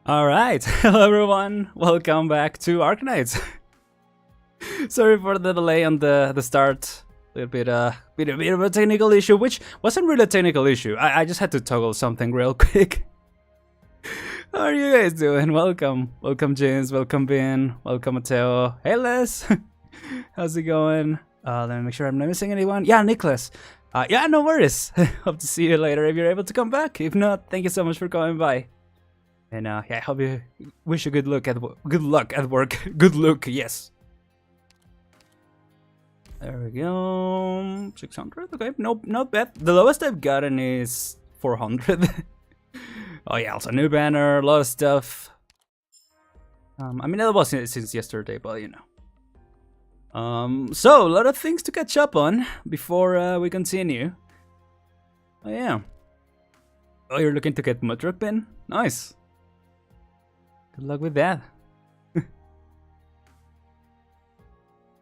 Alright, hello everyone, welcome back to Arknights. Sorry for the delay on the start. A bit of a technical issue, which wasn't really a technical issue. I just had to toggle something real quick. How are you guys doing? Welcome. Welcome James, welcome Ben, welcome Mateo. Hey Les! How's it going? Let me make sure I'm not missing anyone. Yeah, Nicholas. Yeah, no worries. Hope to see you later if you're able to come back. If not, thank you so much for coming by. And yeah, I hope you wish you good luck at work. Good luck, yes. There we go. 600. Okay, nope, not bad. The lowest I've gotten is 400. Oh yeah, also new banner, a lot of stuff. I mean that was since yesterday, but you know. So a lot of things to catch up on before we continue. Oh yeah. Oh, you're looking to get Mudrock pin? Nice. Good luck with that.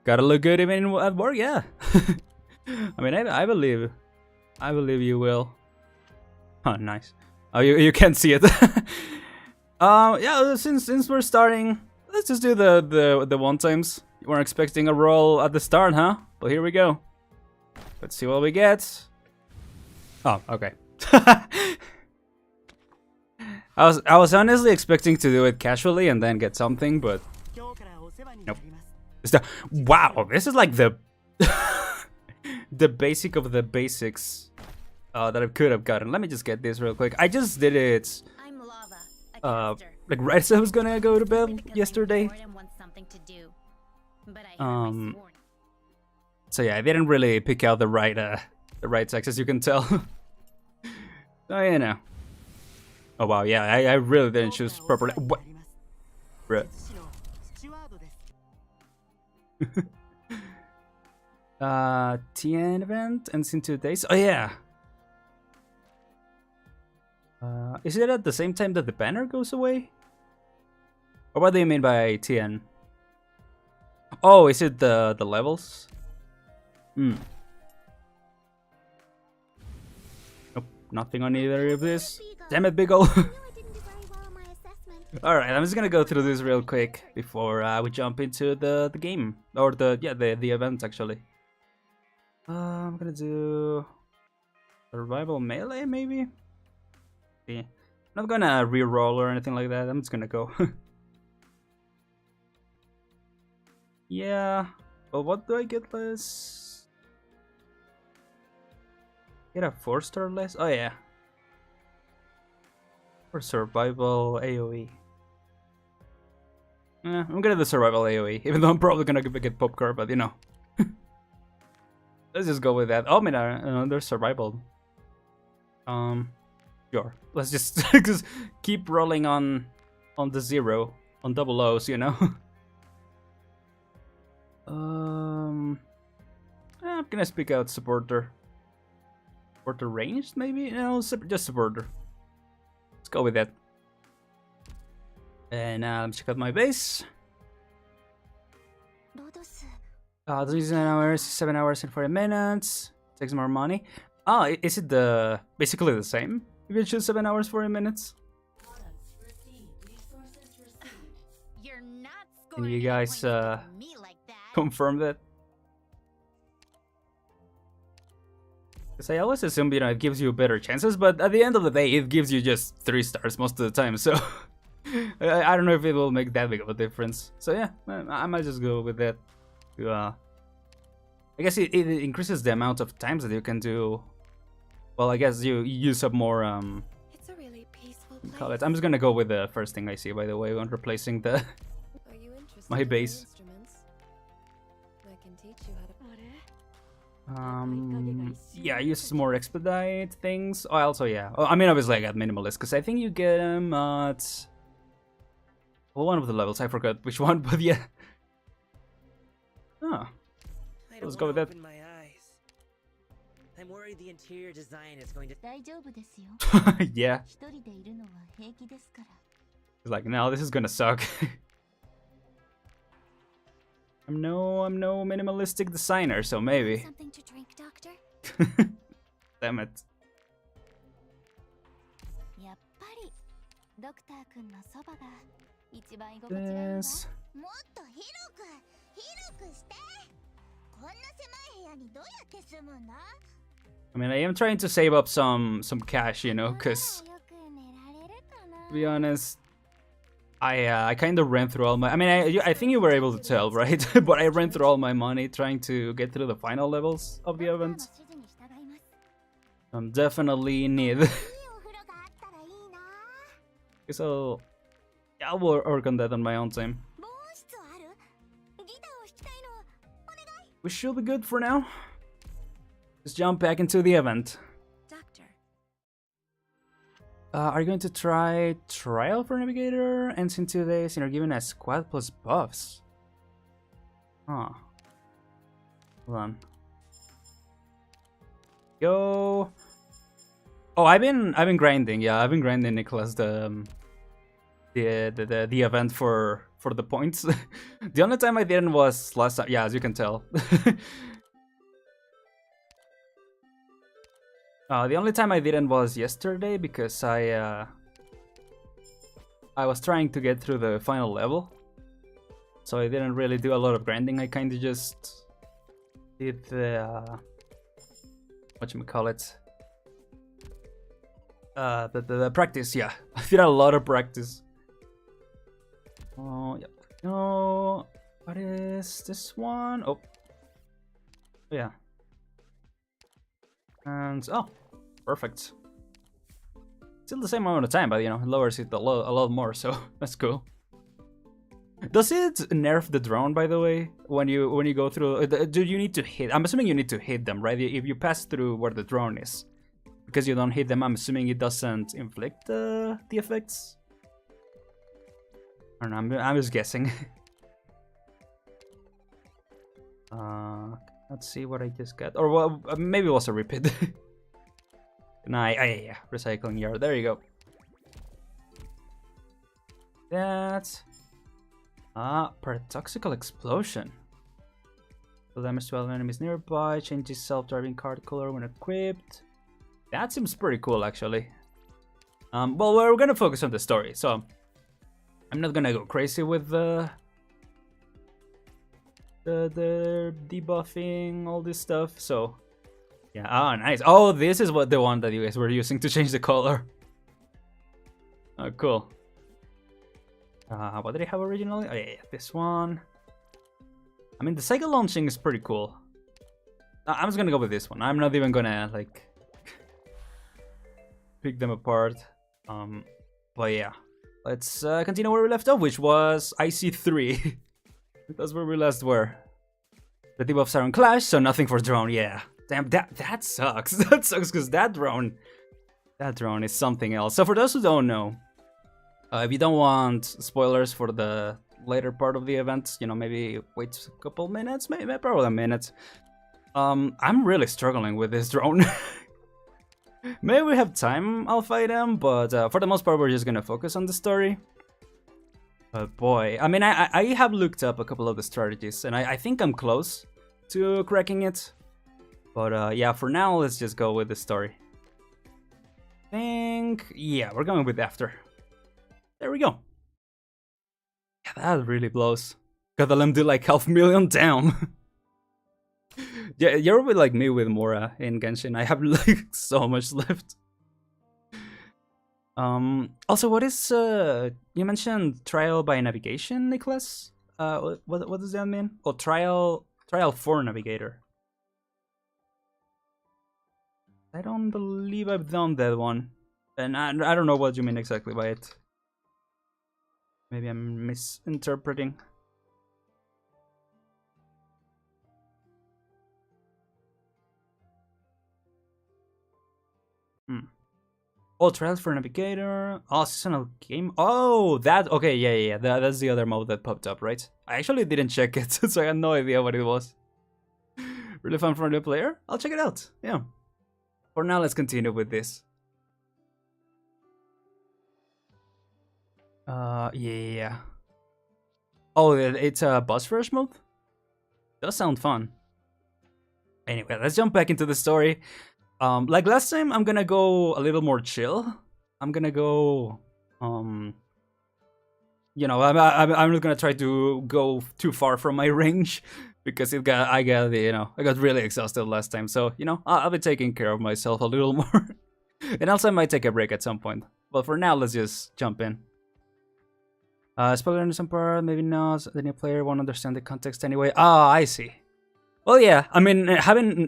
Gotta look good even at work, yeah. I mean, I believe you will. Oh, nice. Oh, you can't see it. Yeah. Since we're starting, let's just do the one times. You weren't expecting a roll at the start, huh? But here we go. Let's see what we get. Oh, okay. I was honestly expecting to do it casually and then get something, but nope. Wow, this is like the the basic of the basics that I could have gotten. Let me just get this real quick. I just did it like right as I was gonna go to bed yesterday. So yeah, I didn't really pick out the right sex, as you can tell. Oh, you know. Oh wow, yeah, I really didn't choose properly. What? Bruh. TN event ends in 2 days. Oh yeah. Is it at the same time that the banner goes away? Or what do you mean by TN? Oh, is it the levels? Nope, nothing on either of this. Damn it, big ol'. Alright, I'm just gonna go through this real quick before we jump into the game. Or the event actually. I'm gonna do survival melee maybe? Yeah. I'm not gonna re-roll or anything like that, I'm just gonna go. Yeah. Well, what do I get less? Get a 4-star less? Oh yeah. For survival AoE. I'm gonna do survival AoE, even though I'm probably gonna get pop car, but you know. Let's just go with that. Oh, I mean, there's survival. Sure. Let's just keep rolling on the 0, on double O's, you know. I'm gonna speak out supporter. Supporter ranged, maybe? No, just supporter. Let's go with that. And check out my base. 7 hours and 40 minutes. Takes more money. Oh, is it basically the same? If you choose 7 hours 40 minutes. Can you guys confirm that? Because I always assume, you know, it gives you better chances, but at the end of the day, it gives you just 3 stars most of the time, so I don't know if it will make that big of a difference. So yeah, I might just go with that. I guess it increases the amount of times that you can do. Well, I guess you use up more. It's a really peaceful place. Call it. I'm just gonna go with the first thing I see. By the way, when replacing the my base. I can teach you how to... Yeah, I use more expedite things. Oh, also, yeah. Oh, I mean, obviously I got minimalist, because I think you get them at... Well, one of the levels, I forgot which one, but yeah. Oh. Let's go with that. My eyes. I'm worried the interior design is going to... Yeah. It's like, no, this is gonna suck. I'm no minimalistic designer, so maybe. Something to drink, Doctor? Damn it. ドクター君のそばが一番居心地がいいわ。 This. もっと広くして。こんな狭い部屋にどうやって住むんだ？ I mean, I am trying to save up some cash, you know, because よく寝られるかな。 to be honest, I kind of ran through all my. I mean, I think you were able to tell, right? But I ran through all my money trying to get through the final levels of the event. ドクターの指示に従います。 I'm definitely in need. いいお風呂があったらいいな。 So yeah, I'll work on that on my own time. 防音室はある？ギターを弾きたいの。お願い。 We should be good for now. Just jump back into the event. Doctor. Are you going to try Trial for Navigator? Ends in 2 days and you're given a squad plus buffs. Huh. Hold on. Go. Oh, I've been grinding. Yeah, I've been grinding, Nicholas. The event for the points. The only time I didn't was last time. Yeah, as you can tell. The only time I didn't was yesterday because I was trying to get through the final level, so I didn't really do a lot of grinding. I kind of just did the whatchamacallit, the practice. Yeah, I did a lot of practice. Oh yep. No, what is this one? Oh, yeah. And oh, perfect. Still the same amount of time, but you know, it lowers it a lot more, so that's cool. Does it nerf the drone, by the way, when you go through? Do you need to hit? I'm assuming you need to hit them, right? If you pass through where the drone is, because you don't hit them, I'm assuming it doesn't inflict the effects. I don't know. I'm just guessing. Let's see what I just got. Or well, maybe it was a repeat. Nah, yeah, recycling yard. There you go. That's paradoxical explosion. Will damage 12 enemies nearby. Changes self-driving card color when equipped. That seems pretty cool, actually. Well, we're gonna focus on the story, so I'm not gonna go crazy with the debuffing, all this stuff. So yeah, oh nice. Oh, this is what the one that you guys were using to change the color. Oh, cool. What did I have originally? Oh yeah, this one. I mean, the cycle launching is pretty cool. I'm just gonna go with this one. I'm not even gonna like pick them apart. But yeah, let's continue where we left off, which was IC3. That's where we last were. The debuffs are on Clash, so nothing for drone. Yeah, damn, that sucks. That sucks because that drone is something else. So for those who don't know, if you don't want spoilers for the later part of the event, you know, maybe wait a couple minutes, maybe probably a minute. I'm really struggling with this drone. Maybe we have time, I'll fight him, but for the most part, we're just gonna focus on the story. But boy, I mean, I have looked up a couple of the strategies, and I think I'm close to cracking it. But yeah, for now, let's just go with the story. I think, yeah, we're going with after. There we go. Yeah, that really blows. Gotta let him do like 500,000 down. Yeah, you're with like me with Mora in Genshin. I have like so much left. Also, what is you mentioned trial by navigation, Nicholas? What does that mean? Oh, trial for navigator. I don't believe I've done that one, and I don't know what you mean exactly by it. Maybe I'm misinterpreting. Oh, trials for navigator. Oh, seasonal game. Oh, that. Okay, yeah. That's the other mode that popped up, right? I actually didn't check it, so I had no idea what it was. Really fun for a new player? I'll check it out. Yeah. For now, let's continue with this. Yeah. Oh, it's a boss rush mode? Does sound fun. Anyway, let's jump back into the story. Like last time, I'm gonna go a little more chill. I'm gonna go You know, I'm not gonna try to go too far from my range because I got I got really exhausted last time. So you know, I'll be taking care of myself a little more, and also I might take a break at some point. But for now, let's just jump in. Spoiler in some part, maybe not. The new player won't understand the context anyway. Ah, I see. Well, yeah. I mean,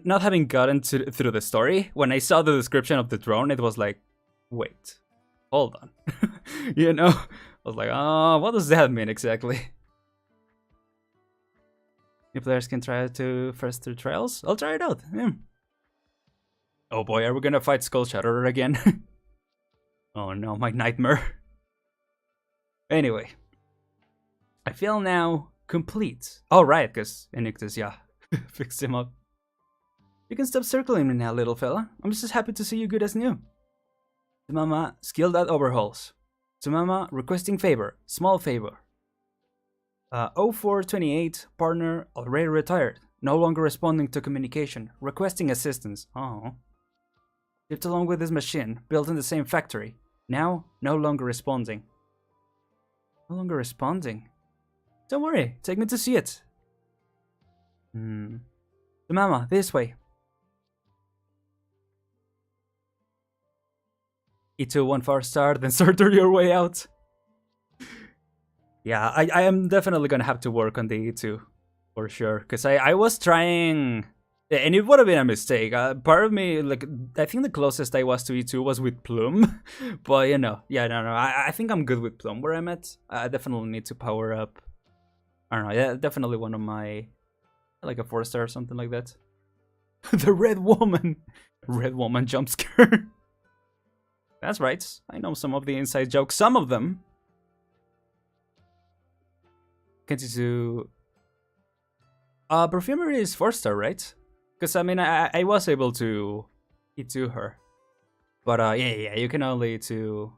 not having gotten through the story, when I saw the description of the drone, it was like, wait, hold on, you know. I was like, oh, what does that mean exactly? New players can try to first through trials? I'll try it out. Yeah. Oh boy, are we gonna fight Skull Shatterer again? Oh no, my nightmare. Anyway. I feel now complete. Oh right, because Enictus, yeah, fixed him up. You can stop circling me now, little fella. I'm just happy to see you good as new. Mama, skilled at overhauls. Sumama, requesting favor, small favor. 0428, partner, already retired, no longer responding to communication, requesting assistance. Oh. Shipped along with his machine, built in the same factory. Now, no longer responding. No longer responding? Don't worry, take me to see it. Sumama, this way. E2 one far start, then sorter your way out. Yeah, I am definitely gonna have to work on the E2 for sure, because I was trying, and it would have been a mistake. Part of me, like, I think the closest I was to E2 was with Plume, but you know, yeah, no, I think I'm good with Plume where I'm at. I definitely need to power up. I don't know, yeah, definitely one of my, like a 4-star or something like that. The red woman jump scare. That's right, I know some of the inside jokes, some of them. Continue. Perfumery is 4-star, right? Because I mean, I was able to E2 her. But yeah, you can only E2.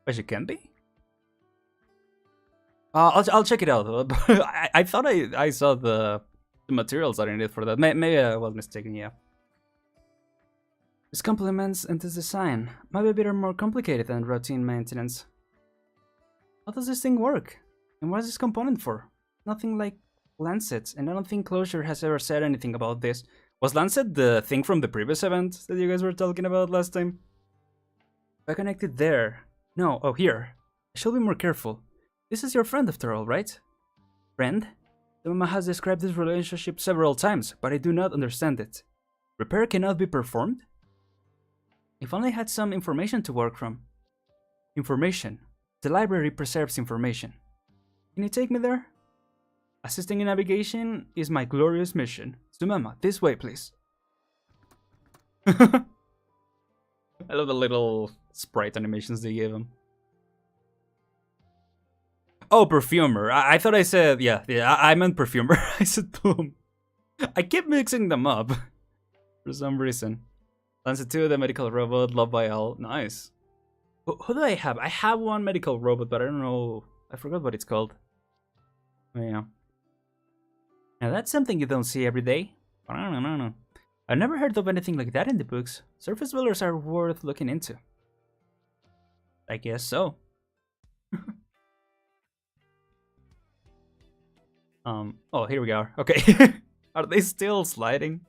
But she can be? I'll check it out. I thought I saw the materials I needed for that. Maybe I was mistaken, yeah. This complements and this design might be a bit more complicated than routine maintenance. How does this thing work? And what is this component for? Nothing like Lancet, and I don't think Closure has ever said anything about this. Was Lancet the thing from the previous event that you guys were talking about last time? If I connected there... No, oh here. I should be more careful. This is your friend after all, right? Friend? The Mama has described this relationship several times, but I do not understand it. Repair cannot be performed? If only I had some information to work from. Information. The library preserves information. Can you take me there? Assisting in navigation is my glorious mission. Sumama, this way, please. I love the little sprite animations they gave him. Oh, perfumer. I thought I said, yeah, I meant perfumer. I said Plume. I keep mixing them up for some reason. Lancet 2, the medical robot, loved by all. Nice. Who do I have? I have one medical robot, but I don't know. I forgot what it's called. Oh, yeah. Now that's something you don't see every day. No. I've never heard of anything like that in the books. Surface dwellers are worth looking into. I guess so. Oh, here we are. Okay. Are they still sliding?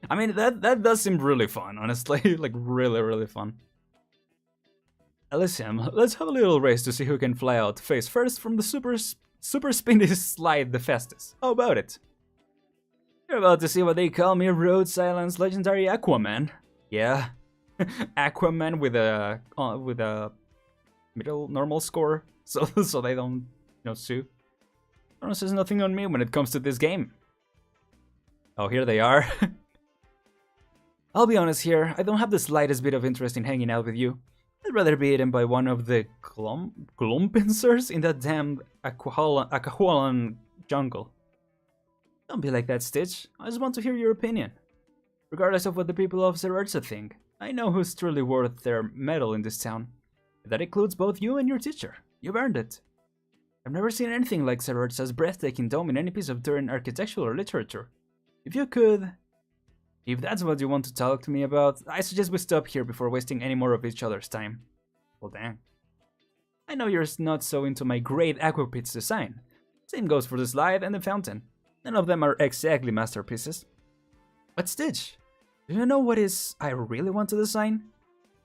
I mean, that does seem really fun, honestly. Like, really fun. Elysium, let's have a little race to see who can fly out face first from the super spinny slide the fastest. How about it? You're about to see what they call me, Road Silence Legendary Aquaman. Yeah, Aquaman with a middle normal score, so they don't, sue. Kronos has nothing on me when it comes to this game. Oh, here they are. I'll be honest here, I don't have the slightest bit of interest in hanging out with you. I'd rather be eaten by one of the glumpincers in that damned Akahualan jungle. Don't be like that, Stitch. I just want to hear your opinion. Regardless of what the people of Zerurza think, I know who's truly worth their medal in this town. That includes both you and your teacher. You've earned it. I've never seen anything like Zerurza's breathtaking dome in any piece of Durin architecture or literature. If that's what you want to talk to me about, I suggest we stop here before wasting any more of each other's time. Well, dang. I know you're not so into my great aquapits design. Same goes for the slide and the fountain. None of them are exactly masterpieces. But Stitch, do you know what is I really want to design?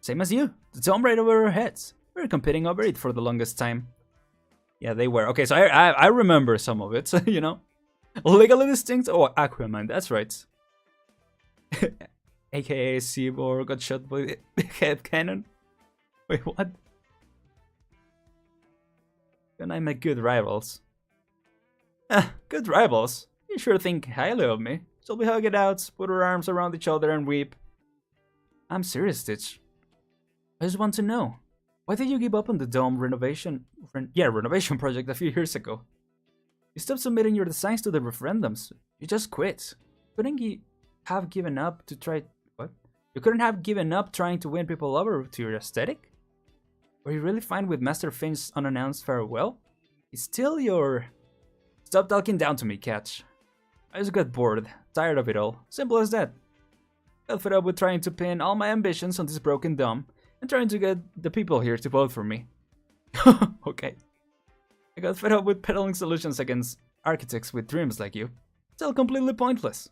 Same as you, the dome right over our heads. We were competing over it for the longest time. Yeah, they were. Okay, so I remember some of it, you know? Legally distinct? Oh, Aquaman, that's right. AKA Seaboard got shot by a head cannon. Wait, what? And I make good rivals. Good rivals? You sure think highly of me. So we hug it out, put our arms around each other and weep. I'm serious, Stitch. I just want to know, why did you give up on the dome renovation project a few years ago? You stopped submitting your designs to the referendums. You just quit. Couldn't you have given up to try... What? You couldn't have given up trying to win people over to your aesthetic? Were you really fine with Master Finch's unannounced farewell? It's still your... Stop talking down to me, Catch. I just got bored, tired of it all. Simple as that. Got fed up with trying to pin all my ambitions on this broken dome and trying to get the people here to vote for me. Okay. I got fed up with peddling solutions against architects with dreams like you. It's all completely pointless.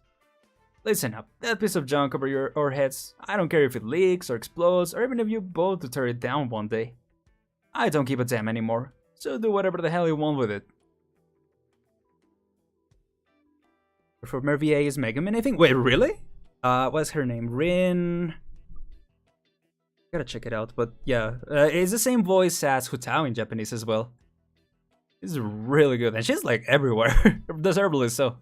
Listen up, that piece of junk over our heads, I don't care if it leaks or explodes or even if you vote to tear it down one day. I don't give a damn anymore, so do whatever the hell you want with it. Performer VA is Megaman, I think. Wait, really? What's her name? Rin... Gotta check it out, but yeah. It's the same voice as Hutao in Japanese as well. It's really good, and she's like everywhere. Deservedly so.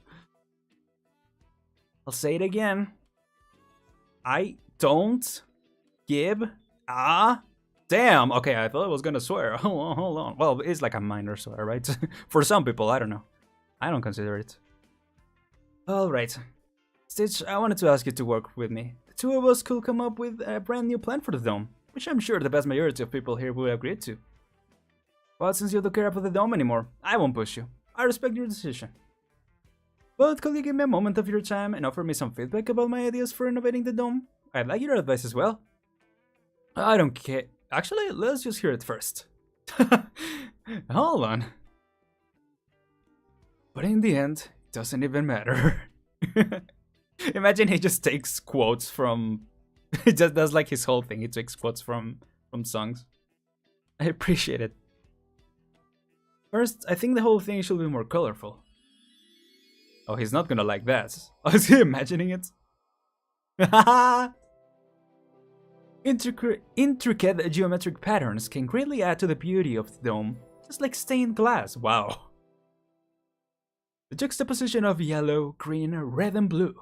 I'll say it again. I don't give a damn. Okay, I thought I was gonna swear. Hold on. Well, it's like a minor swear, right? For some people, I don't know. I don't consider it. Alright. Stitch, I wanted to ask you to work with me. The two of us could come up with a brand new plan for the dome, which I'm sure the vast majority of people here would agree to. But since you don't care about the dome anymore, I won't push you. I respect your decision. But could you give me a moment of your time and offer me some feedback about my ideas for renovating the dome? I'd like your advice as well. I don't care. Actually, let's just hear it first. Hold on. But in the end, it doesn't even matter. Imagine he just takes quotes from... He just does like his whole thing. He takes quotes from songs. I appreciate it. First, I think the whole thing should be more colorful. Oh, he's not gonna like that. Oh, is he imagining it? Intricate geometric patterns can greatly add to the beauty of the dome, just like stained glass. Wow. The juxtaposition of yellow, green, red, and blue.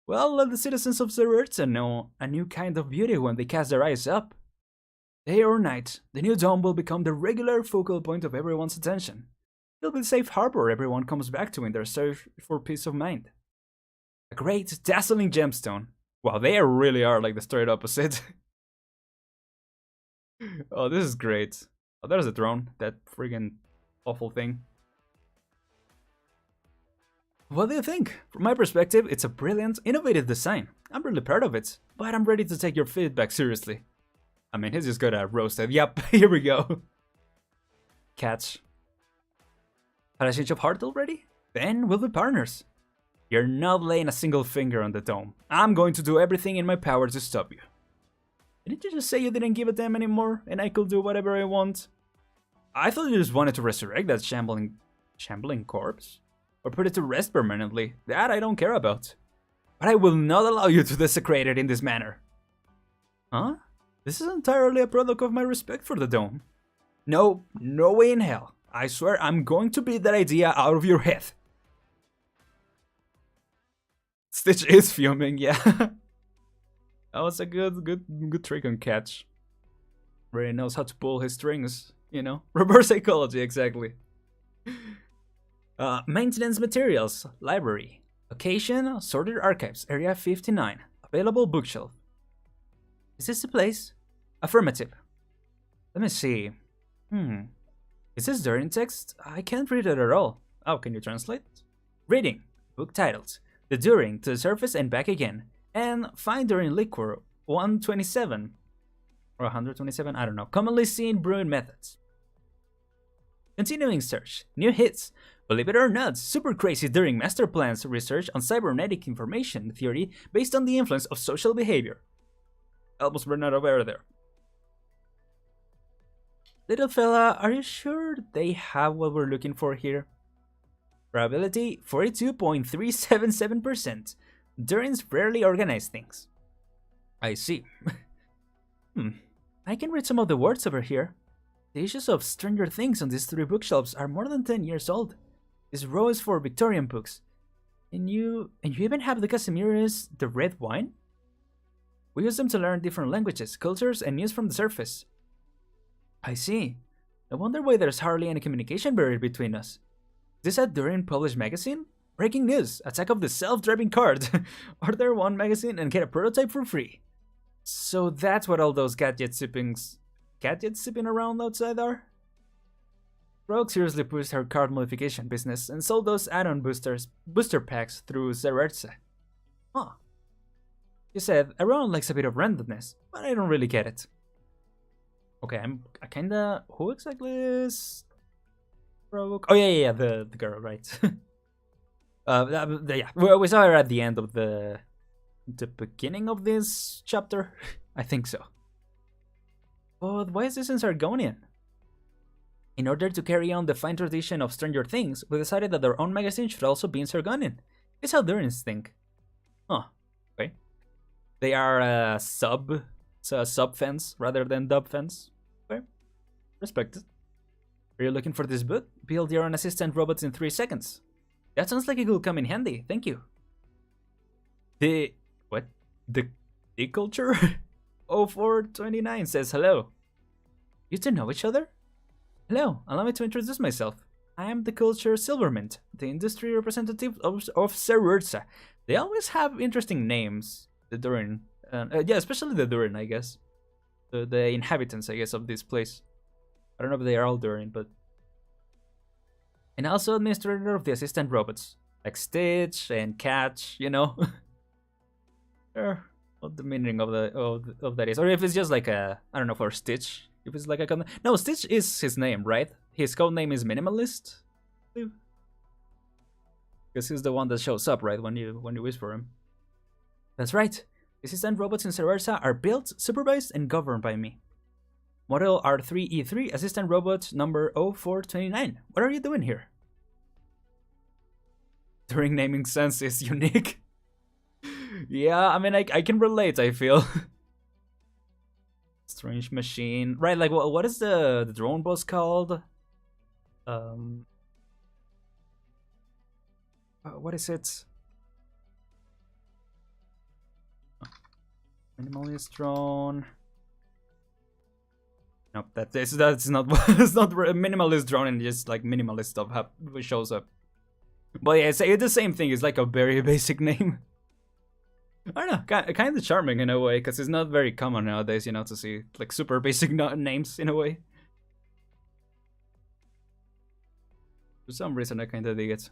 Well, let the citizens of Zerurta know a new kind of beauty when they cast their eyes up. Day or night, the new dome will become the regular focal point of everyone's attention. It'll be the safe harbor everyone comes back to in their search for peace of mind. A great, dazzling gemstone. Wow, they really are like the straight opposite. Oh, this is great. Oh, there's a drone. That friggin' awful thing. What do you think? From my perspective, it's a brilliant, innovative design. I'm really proud of it, but I'm ready to take your feedback seriously. I mean, he's just gonna roast it. Yep, here we go. Catch. Had a change of heart already? Then we'll be partners. You're not laying a single finger on the dome. I'm going to do everything in my power to stop you. Didn't you just say you didn't give a damn anymore and I could do whatever I want? I thought you just wanted to resurrect that shambling corpse. Or put it to rest permanently. That I don't care about. But I will not allow you to desecrate it in this manner. Huh? This is entirely a product of my respect for the dome. No, no way in hell. I swear I'm going to beat that idea out of your head. Stitch is fuming, yeah. That was a good trick on Catch. Really knows how to pull his strings, you know? Reverse psychology, exactly. Maintenance materials, library. Location, sorted archives, area 59. Available bookshelf. Is this the place? Affirmative. Let me see. Is this there in text? I can't read it at all. Oh, can you translate? Reading. Book titled. The During to the Surface and Back Again. And Fine During Liquor 127. Or 127, I don't know. Commonly seen brewing methods. Continuing search. New hits. Believe it or not, super crazy during master plans research on cybernetic information theory based on the influence of social behavior. Almost ran out of air there. Little fella, are you sure they have what we're looking for here? Probability 42.377%. Durin's rarely organize things. I see. I can read some of the words over here. The issues of Stranger Things on these 3 bookshelves are more than 10 years old. This row is for Victorian books. And you even have the Casimiro's The Red Wine? We use them to learn different languages, cultures, and news from the surface. I see. I wonder why there's hardly any communication barrier between us. Is this a Durin published magazine? Breaking news! Attack of the self-driving cart! Order one magazine and get a prototype for free. So that's what all those gadgets sipping around outside are? Rogue seriously pushed her card modification business and sold those add-on booster packs through Zererza. Huh. You said Aren likes a bit of randomness, but I don't really get it. Okay, I kinda... Who exactly is... Rogue? Oh yeah, the girl, right. Yeah, we saw her at the end of the beginning of this chapter. I think so. But why is this in Sargonian? In order to carry on the fine tradition of Stranger Things, we decided that our own magazine should also be in Sargonian. It's how Durins think. Huh. Okay. They are sub fans rather than dub fans. Okay. Respected. Are you looking for this book? Build your own assistant robots in 3 seconds. That sounds like it will come in handy. Thank you. The culture? 0429 says hello. You two know each other? Hello, allow me to introduce myself. I am the Culture Silvermint, the industry representative of Zererza. They always have interesting names, the Durin. Yeah, especially the Durin, I guess. The inhabitants, I guess, of this place. I don't know if they are all Durin, but... And also administrator of the assistant robots, like Stitch and Catch, you know? What the meaning of that is, or if it's just like a, I don't know, for Stitch. If it's like a no, Stitch is his name, right? His code name is Minimalist, because he's the one that shows up, right, when you wish for him. That's right. Assistant robots in Zererza are built, supervised, and governed by me. Model R3E3 assistant robot number 0429. What are you doing here? During naming sense is unique. Yeah, I mean, I can relate, I feel. Strange machine. Right, like, what is the drone boss called? What is it? Minimalist drone. Nope, that's not it's not a minimalist drone, and just like minimalist stuff shows up. But yeah, it's the same thing. It's like a very basic name. I don't know, kind of charming in a way, because it's not very common nowadays, you know, to see like super basic names in a way. For some reason, I kind of dig it.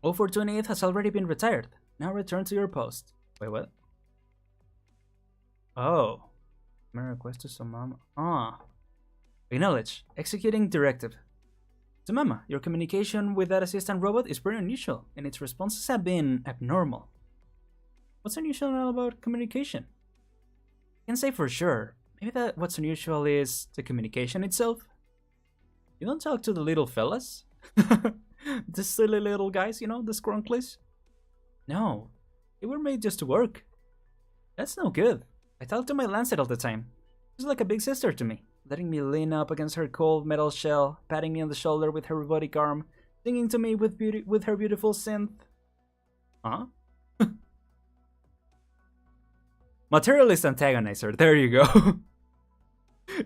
0428 has already been retired. Now return to your post. Wait, what? Oh. My request to Samama. Ah. Acknowledge. Executing directive. Samama, your communication with that assistant robot is pretty unusual, and its responses have been abnormal. What's unusual about communication? I can't say for sure. Maybe that what's unusual is the communication itself. You don't talk to the little fellas? The silly little guys, you know, the scrunklies? No, they were made just to work. That's no good. I talk to my Lancet all the time. She's like a big sister to me, letting me lean up against her cold metal shell, patting me on the shoulder with her robotic arm, singing to me with her beautiful synth. Huh? Materialist antagonizer, there you go.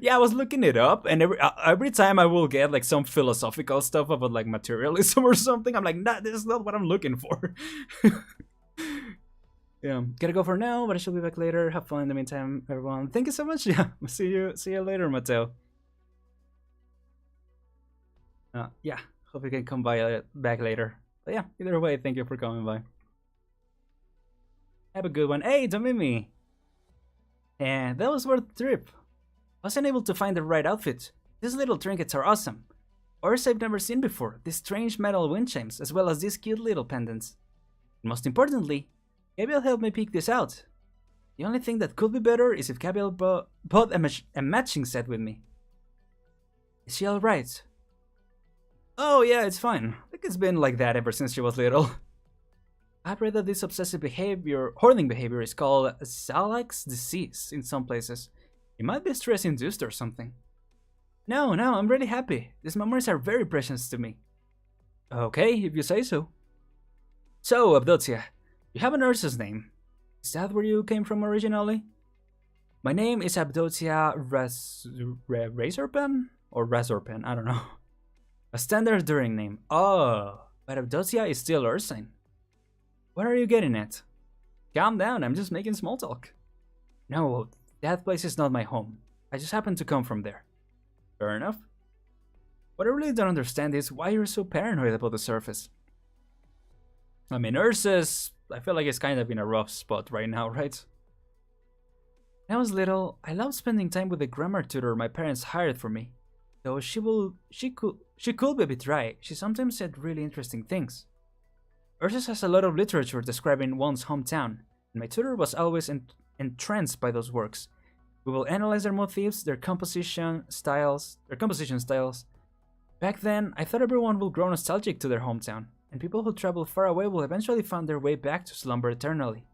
Yeah, I was looking it up, and every time I will get like some philosophical stuff about like materialism or something, I'm like, nah, this is not what I'm looking for. Yeah, gotta go for now, but I shall be back later. Have fun in the meantime, everyone. Thank you so much. Yeah, see you later, Mateo. Yeah, hope you can come back later. But yeah, either way, thank you for coming by. Have a good one. Hey, Domimi! And that was worth the trip. Wasn't able to find the right outfit. These little trinkets are awesome. Ores I've never seen before, these strange metal wind chimes, as well as these cute little pendants. And most importantly, Gavial helped me pick this out. The only thing that could be better is if Gavial bought a matching set with me. Is she alright? Oh yeah, it's fine. I think it's been like that ever since she was little. I've read that this obsessive behavior, hoarding behavior, is called Salak's disease in some places. It might be stress-induced or something. No, I'm really happy. These memories are very precious to me. Okay, if you say so. So, Abdotia, you have a nurse's name. Is that where you came from originally? My name is Abdotia Razorpen? Or Razorpen, I don't know. A standard During name. Oh, but Abdotia is still Ursine. What are you getting at? Calm down, I'm just making small talk. No, that place is not my home. I just happen to come from there. Fair enough. What I really don't understand is why you're so paranoid about the surface. I mean, Ursus, I feel like it's kind of in a rough spot right now, right? When I was little, I loved spending time with the grammar tutor my parents hired for me. Though she could be a bit dry, she sometimes said really interesting things. Ursus has a lot of literature describing one's hometown, and my tutor was always entranced by those works. We will analyze their motifs, their composition styles. Back then, I thought everyone will grow nostalgic to their hometown, and people who travel far away will eventually find their way back to slumber eternally.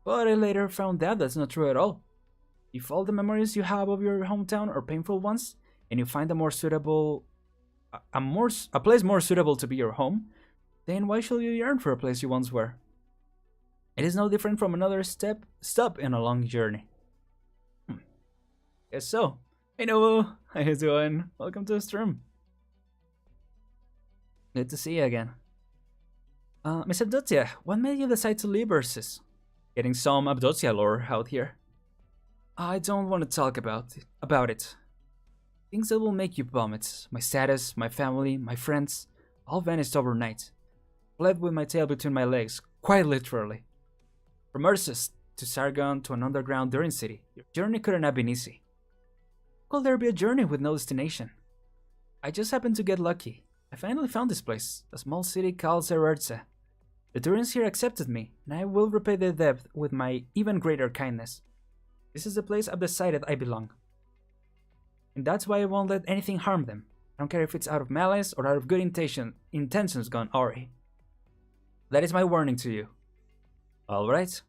But I later found out that's not true at all. If all the memories you have of your hometown are painful ones, and you find a place more suitable to be your home, then why should you yearn for a place you once were? It is no different from another stop in a long journey. Guess so. Hey Nobu, how you doing? Welcome to the stream. Good to see you again. Miss Abdotia, what made you decide to leave Ursus? Getting some Abdotia lore out here. I don't want to talk about it. Things that will make you vomit. My status, my family, my friends, all vanished overnight. Fled with my tail between my legs, quite literally. From Ursus to Sargon to an underground Durin city, your journey couldn't have been easy. How could there be a journey with no destination? I just happened to get lucky. I finally found this place, a small city called Zererza. The Durins here accepted me, and I will repay their debt with my even greater kindness. This is the place I've decided I belong. And that's why I won't let anything harm them. I don't care if it's out of malice or out of good intentions gone awry. That is my warning to you. Alright.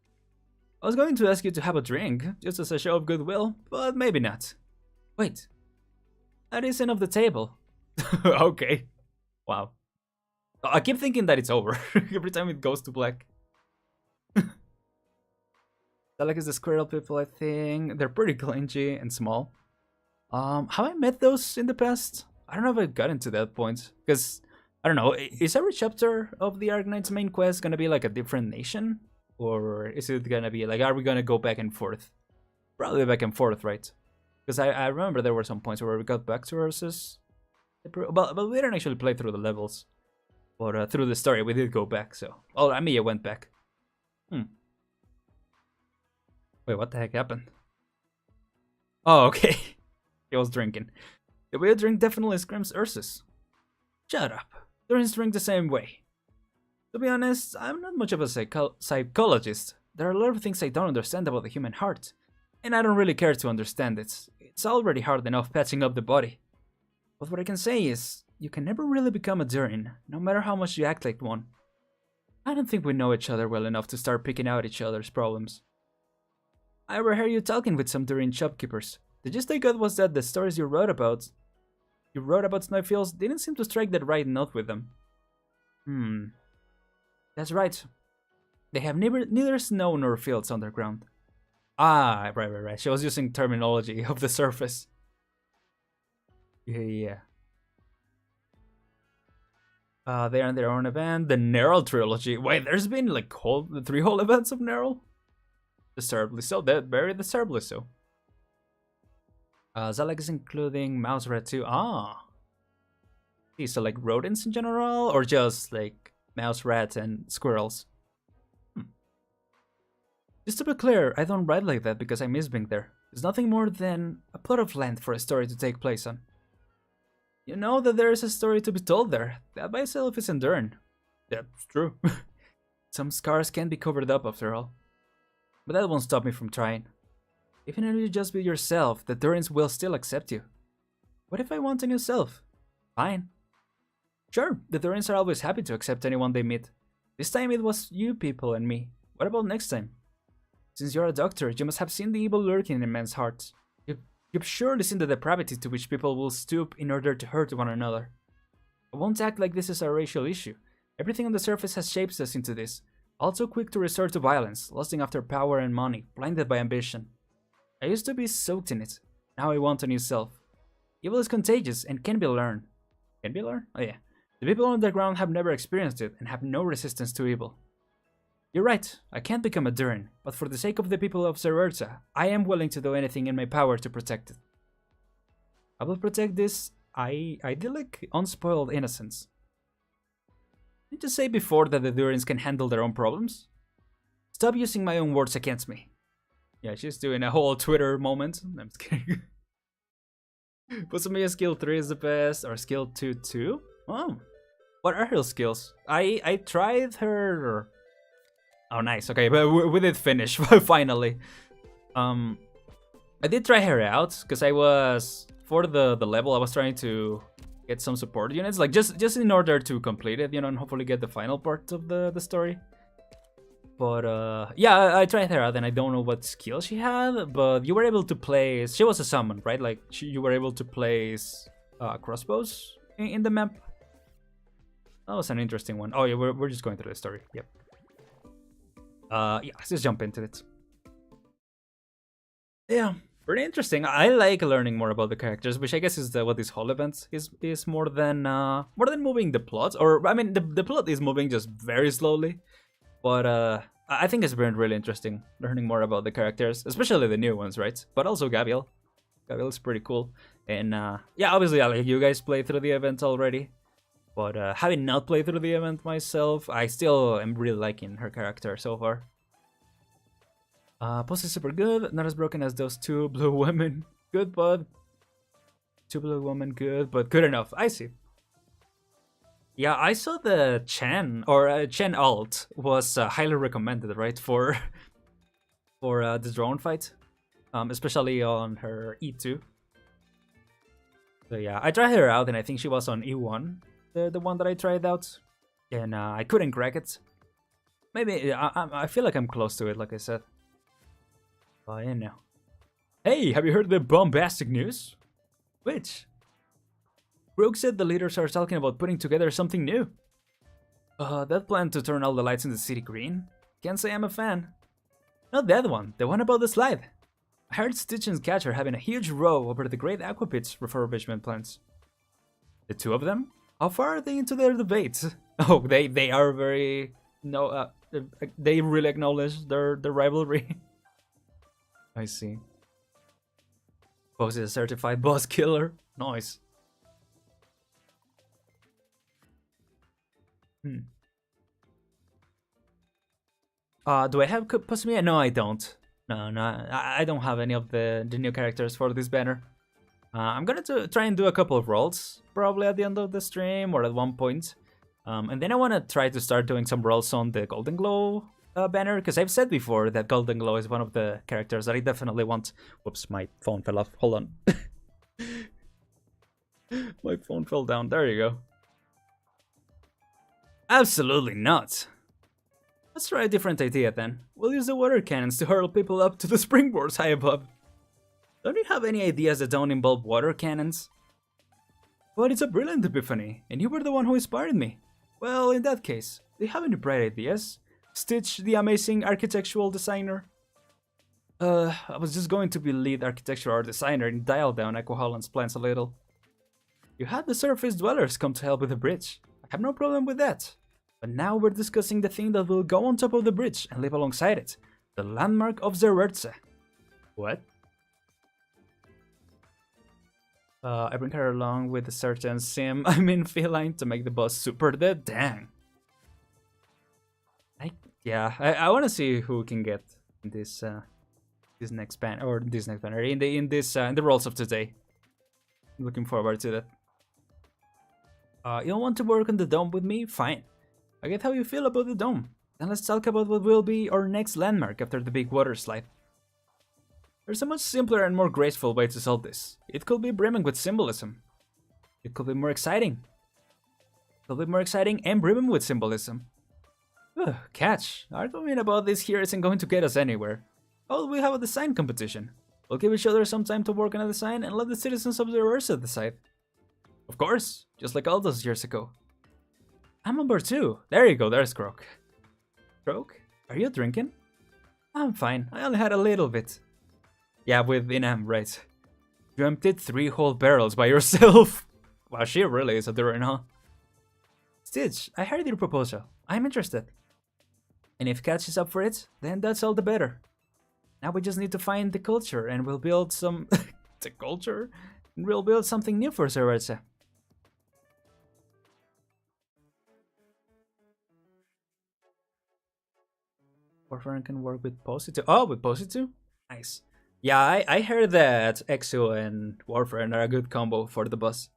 I was going to ask you to have a drink, just as a show of goodwill, but maybe not. Wait. That isn't off the table. Okay. Wow. I keep thinking that it's over every time it goes to black. Dalek is the squirrel people, I think. They're pretty clingy and small. Have I met those in the past? I don't know if I got into that point. Because, I don't know, is every chapter of the Arknights main quest gonna be like a different nation? Or is it gonna be like, are we gonna go back and forth? Probably back and forth, right? Because I remember there were some points where we got back to Ursus. But we didn't actually play through the levels. But through the story, we did go back, so... Oh, I mean, I went back. Wait, what the heck happened? Oh, okay. He was drinking. The way I drink definitely screams Ursus. Shut up. Durins drink the same way. To be honest, I'm not much of a psychologist. There are a lot of things I don't understand about the human heart. And I don't really care to understand it. It's already hard enough patching up the body. But what I can say is, you can never really become a Durin, no matter how much you act like one. I don't think we know each other well enough to start picking out each other's problems. I overheard you talking with some Durin shopkeepers. The gist I got was that the stories you wrote about Snowfields didn't seem to strike the right note with them. That's right. They have neither snow nor fields underground. Ah, right. She was using terminology of the surface. Yeah. They are in their own event, the Nerl trilogy. Wait, there's been like the 3 whole events of Nerl? Deservedly so, very deservedly so. Zalek is including mouse rat too. Ah. So like rodents in general, or just like mouse rat and squirrels? Just to be clear, I don't write like that because I miss being there. is nothing more than a plot of land for a story to take place on. You know that there is a story to be told there. That by itself is enduring. That's true. Some scars can be covered up after all. But that won't stop me from trying. Even if you just be yourself, the Durins will still accept you. What if I want a new self? Fine. Sure, the Durins are always happy to accept anyone they meet. This time it was you people and me. What about next time? Since you're a doctor, you must have seen the evil lurking in men's hearts. You've surely seen the depravity to which people will stoop in order to hurt one another. I won't act like this is a racial issue. Everything on the surface has shaped us into this. All so quick to resort to violence, lusting after power and money, blinded by ambition. I used to be soaked in it. Now I want a new self. Evil is contagious and can be learned. Can be learned? Oh yeah. The people underground have never experienced it and have no resistance to evil. You're right, I can't become a Durin, but for the sake of the people of Zerurza, I am willing to do anything in my power to protect it. I will protect this idyllic, unspoiled innocence. Didn't you say before that the Durins can handle their own problems? Stop using my own words against me. Yeah, she's doing a whole Twitter moment. I'm just kidding. Possibly skill 3 is the best, or skill 2 too? Oh, what are her skills? I tried her... Oh, nice. Okay, but we did finish finally. I did try her out because I was for the level. I was trying to get some support units, like just in order to complete it, you know, and hopefully get the final part of the story. But yeah, I tried her out, and I don't know what skill she had, but you were able to place. She was a summon, right? Like you were able to place crossbows in the map. That was an interesting one. Oh yeah, we're just going through the story. Yep. Yeah, let's just jump into it. Yeah, pretty interesting. I like learning more about the characters, which I guess is what this whole event is more than moving the plot. Or I mean, the plot is moving just very slowly, but I think it's been really interesting learning more about the characters, especially the new ones, right? But also Gavial. Gavial is pretty cool, and yeah, obviously I like you guys play through the event already. But having not played through the event myself, I still am really liking her character so far. Post is super good, not as broken as those two blue women. Good, but... Two blue women, good, but good enough. I see. Yeah, I saw the Chen, or Chen alt, was highly recommended, right, for the drone fight. Especially on her E2. So yeah, I tried her out, and I think she was on E1. The one that I tried out, and I couldn't crack it. Maybe I feel like I'm close to it, like I said. But you know. Hey, have you heard the bombastic news? Which? Rogue said the leaders are talking about putting together something new. That plan to turn all the lights in the city green? Can't say I'm a fan. Not that one, the one about the slide. I heard Stitch and Gatcha are having a huge row over the Great Aquapits refurbishment plans. The two of them? How far are they into their debates? Oh, they are very... No, they really acknowledge their rivalry. I see. Boss is a certified boss killer. Nice. Do I have possibly? No, I don't. No, I don't have any of the new characters for this banner. I'm gonna try and do a couple of rolls, probably at the end of the stream or at one point. And then I want to try to start doing some rolls on the Goldenglow banner, because I've said before that Goldenglow is one of the characters that I definitely want. Whoops, my phone fell off. Hold on. My phone fell down. There you go. Absolutely not. Let's try a different idea then. We'll use the water cannons to hurl people up to the springboards high above. Don't you have any ideas that don't involve water cannons? But it's a brilliant epiphany, and you were the one who inspired me. Well, in that case, do you have any bright ideas? Stitch, the amazing architectural designer. I was just going to be lead architectural designer and dial down Aquaholland's plans a little. You had the surface dwellers come to help with the bridge. I have no problem with that. But now we're discussing the thing that will go on top of the bridge and live alongside it. The landmark of Zerurza. What? I bring her along with a certain sim, feline, to make the boss super dead. Dang. I want to see who we can get in this this next banner, or this next banner, in the rolls of today. Looking forward to that. You don't want to work on the dome with me? Fine. I get how you feel about the dome. Then let's talk about what will be our next landmark after the big water slide. There's a much simpler and more graceful way to solve this. It could be brimming with symbolism. It could be more exciting. It could be more exciting and brimming with symbolism. Ugh, catch. Arguing about this here isn't going to get us anywhere. How will we have a design competition? We'll give each other some time to work on a design and let the citizens observers decide. Of course, just like all those years ago. I'm on board too. There you go, there's Croak. Croak, are you drinking? I'm fine, I only had a little bit. Yeah, with Inam, right. You emptied 3 whole barrels by yourself. Wow, she really is a Durin, huh? Stitch, I heard your proposal. I'm interested. And if Catch is up for it, then that's all the better. Now we just need to find the culture and we'll build some... the culture? And we'll build something new for Zeretsa. Warfare can work with Positive. Oh, with Positive? Nice. Yeah, I heard that Exo and Warfare are a good combo for the boss.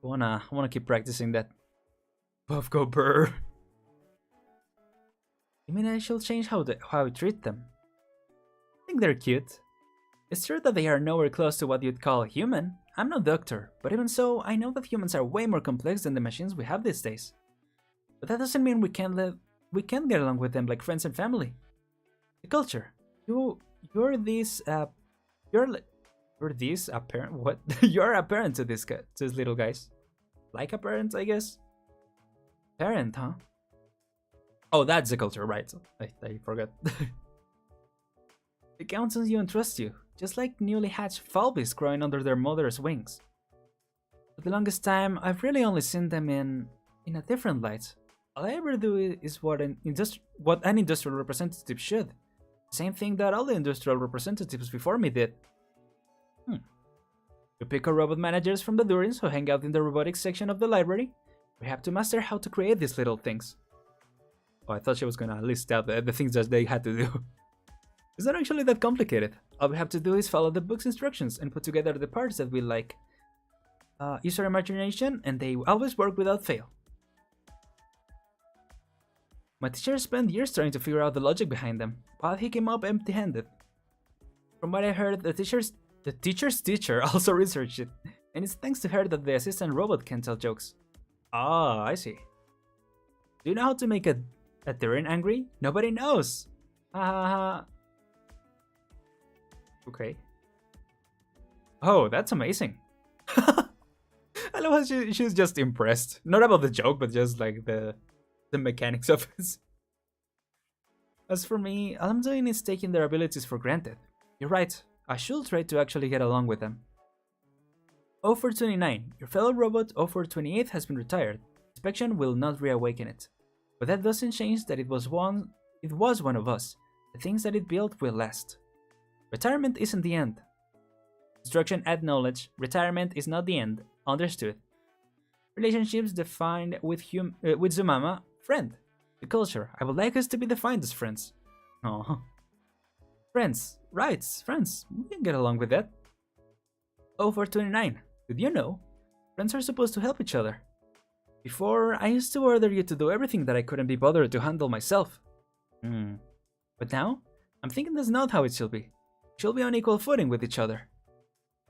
I wanna keep practicing that. Buff go burr. You mean I shall change how I treat them? I think they're cute. It's true that they are nowhere close to what you'd call human. I'm no doctor, but even so, I know that humans are way more complex than the machines we have these days. But that doesn't mean we can't get along with them like friends and family. The culture. You're this apparent. What? You're a parent to these little guys. Like a parent, I guess. Parent, huh? Oh, that's the culture, right? I forgot. They count on you and trust you, just like newly hatched falbies growing under their mother's wings. For the longest time, I've really only seen them in a different light. All I ever do is what an industrial representative should. Same thing that all the industrial representatives before me did. We pick our robot managers from the Durins who hang out in the robotics section of the library. We have to master how to create these little things. Oh, I thought she was gonna list out the things that they had to do. It's not actually that complicated. All we have to do is follow the book's instructions and put together the parts that we like. Use our imagination and they always work without fail. My teacher spent years trying to figure out the logic behind them, while he came up empty-handed. From what I heard, the teacher's teacher also researched it, and it's thanks to her that the assistant robot can tell jokes. Ah, I see. Do you know how to make a Durin angry? Nobody knows! Ha ha ha. Okay. Oh, that's amazing. I love how she's just impressed. Not about the joke, but just like the mechanics of it. As for me, all I'm doing is taking their abilities for granted. You're right, I should try to actually get along with them. 0429, your fellow robot 0428 has been retired. Inspection will not reawaken it. But that doesn't change that it was one of us. The things that it built will last. Retirement isn't the end. Instruction add knowledge. Retirement is not the end. Understood. Relationships defined with Zumama. Friend. The culture. I would like us to be defined as friends. Oh. Friends. Right, friends. We can get along with that. 0429. Did you know? Friends are supposed to help each other. Before, I used to order you to do everything that I couldn't be bothered to handle myself. But now, I'm thinking that's not how it should be. We should be on equal footing with each other.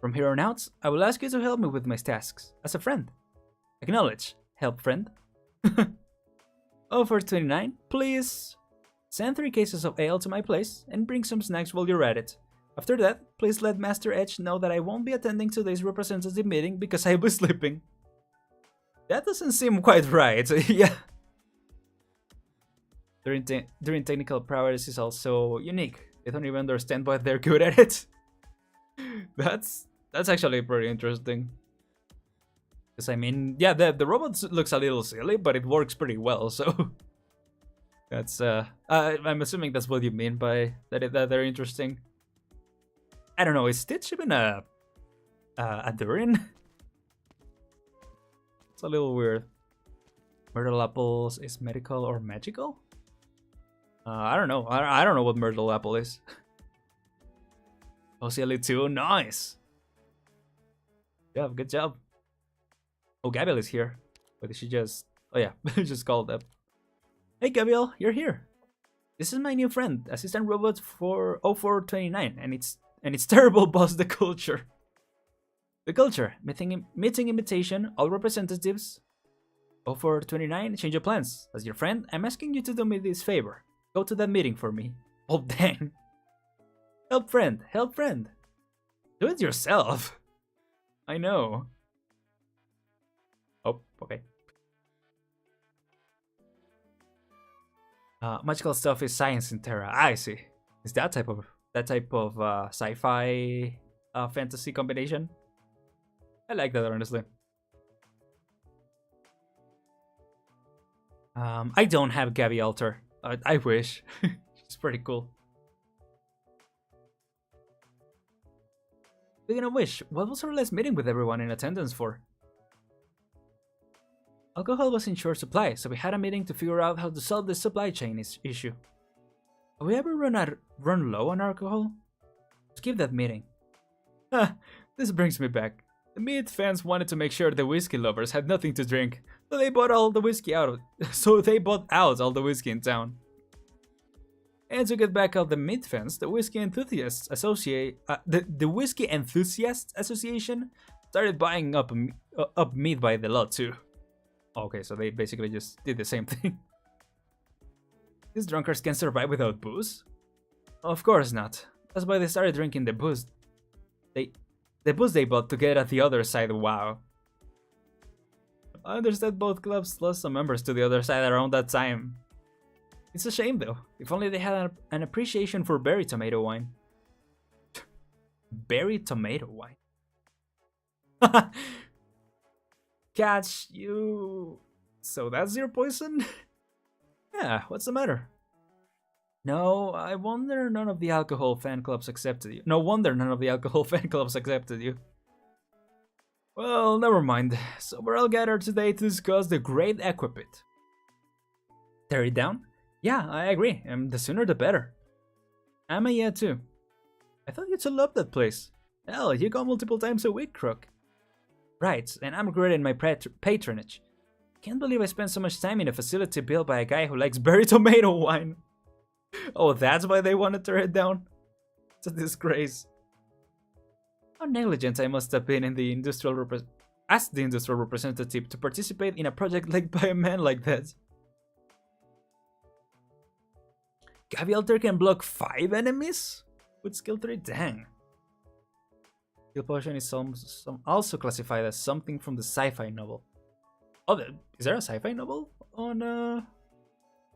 From here on out, I will ask you to help me with my tasks, as a friend. Acknowledge. Help, friend. 0429, please. Send 3 cases of ale to my place, and bring some snacks while you're at it. After that, please let Master Edge know that I won't be attending today's representative meeting because I'll be sleeping. That doesn't seem quite right, yeah. During technical prowess is also unique. They don't even understand why they're good at it. That's actually pretty interesting. Because I mean, yeah, the robot looks a little silly, but it works pretty well, so... That's, I'm assuming that's what you mean by that they're interesting. I don't know, is Stitch even a Durin? It's a little weird. Myrtle apples is medical or magical? I don't know. I don't know what Myrtle apple is. OCLE 2, nice! Yeah, good job. Oh, Gavial is here. But did she just... Oh yeah, just called up. Hey Gavial, you're here. This is my new friend, Assistant Robot for 0429, and it's terrible boss the culture. The culture, meeting invitation, all representatives. 0429, change your plans. As your friend, I'm asking you to do me this favor. Go to that meeting for me. Oh dang. Help friend, help friend. Do it yourself. I know. Oh, okay. Magical stuff is science in Terra. I see. Is that type of sci-fi fantasy combination? I like that, honestly. I don't have Gavial Altar. I wish. She's pretty cool. Speaking of which, what was our last meeting with everyone in attendance for? Alcohol was in short supply, so we had a meeting to figure out how to solve this supply chain issue. Have we ever run low on alcohol? Skip that meeting. This brings me back. The meat fans wanted to make sure the whiskey lovers had nothing to drink, so they bought out all the whiskey in town. And to get back at the meat fans, the Whiskey Enthusiasts the Whiskey Enthusiasts Association started buying up meat by the lot too. Okay, so they basically just did the same thing. These drunkards can survive without booze? Of course not. That's why they started drinking the booze. The booze they bought to get at the other side. Wow. I understand both clubs lost some members to the other side around that time. It's a shame though. If only they had an appreciation for berry tomato wine. Berry tomato wine. Catch you. So that's your poison? Yeah, what's the matter? No, I wonder none of the alcohol fan clubs accepted you. No wonder none of the alcohol fan clubs accepted you. Well, never mind. So we're all gathered today to discuss the Great Equipit. Tear it down? Yeah, I agree, and the sooner the better. I'm a yeah too. I thought you two loved that place. Hell, you go multiple times a week, Crook. Right, and I'm regretting my patronage. Can't believe I spent so much time in a facility built by a guy who likes berry tomato wine. Oh, that's why they want to tear it down? It's a disgrace. How negligent I must have been in the industrial representative to participate in a project led by a man like that. Gavial can block 5 enemies? With skill 3? Dang. Skill potion is also classified as something from the sci-fi novel. Oh, is there a sci-fi novel on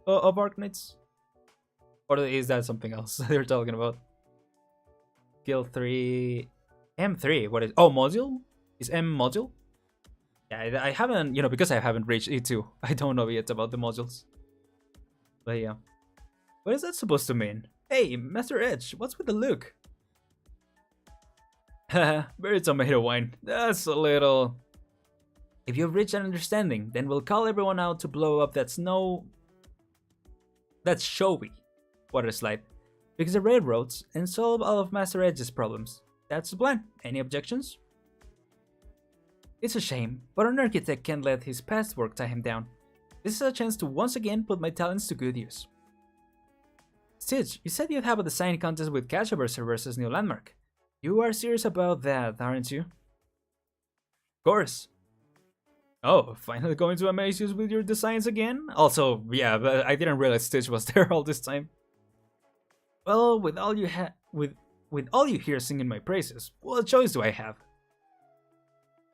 of Arknights? Or is that something else they're talking about? Skill 3... M3, what is... Oh, module? Is M module? Yeah, I haven't, because I haven't reached E2. I don't know yet about the modules. But yeah. What is that supposed to mean? Hey, Master Edge, what's with the look? Haha, berry tomato wine. That's a little... If you've reached an understanding, then we'll call everyone out to blow up that showy water slide. Fix the railroads and solve all of Master Edge's problems. That's the plan. Any objections? It's a shame, but an architect can't let his past work tie him down. This is a chance to once again put my talents to good use. Stitch, you said you'd have a design contest with Gatcha versus New Landmark. You are serious about that, aren't you? Of course. Oh, finally going to amaze you with your designs again? Also, yeah, but I didn't realize Stitch was there all this time. Well, with all you hear singing my praises, what choice do I have?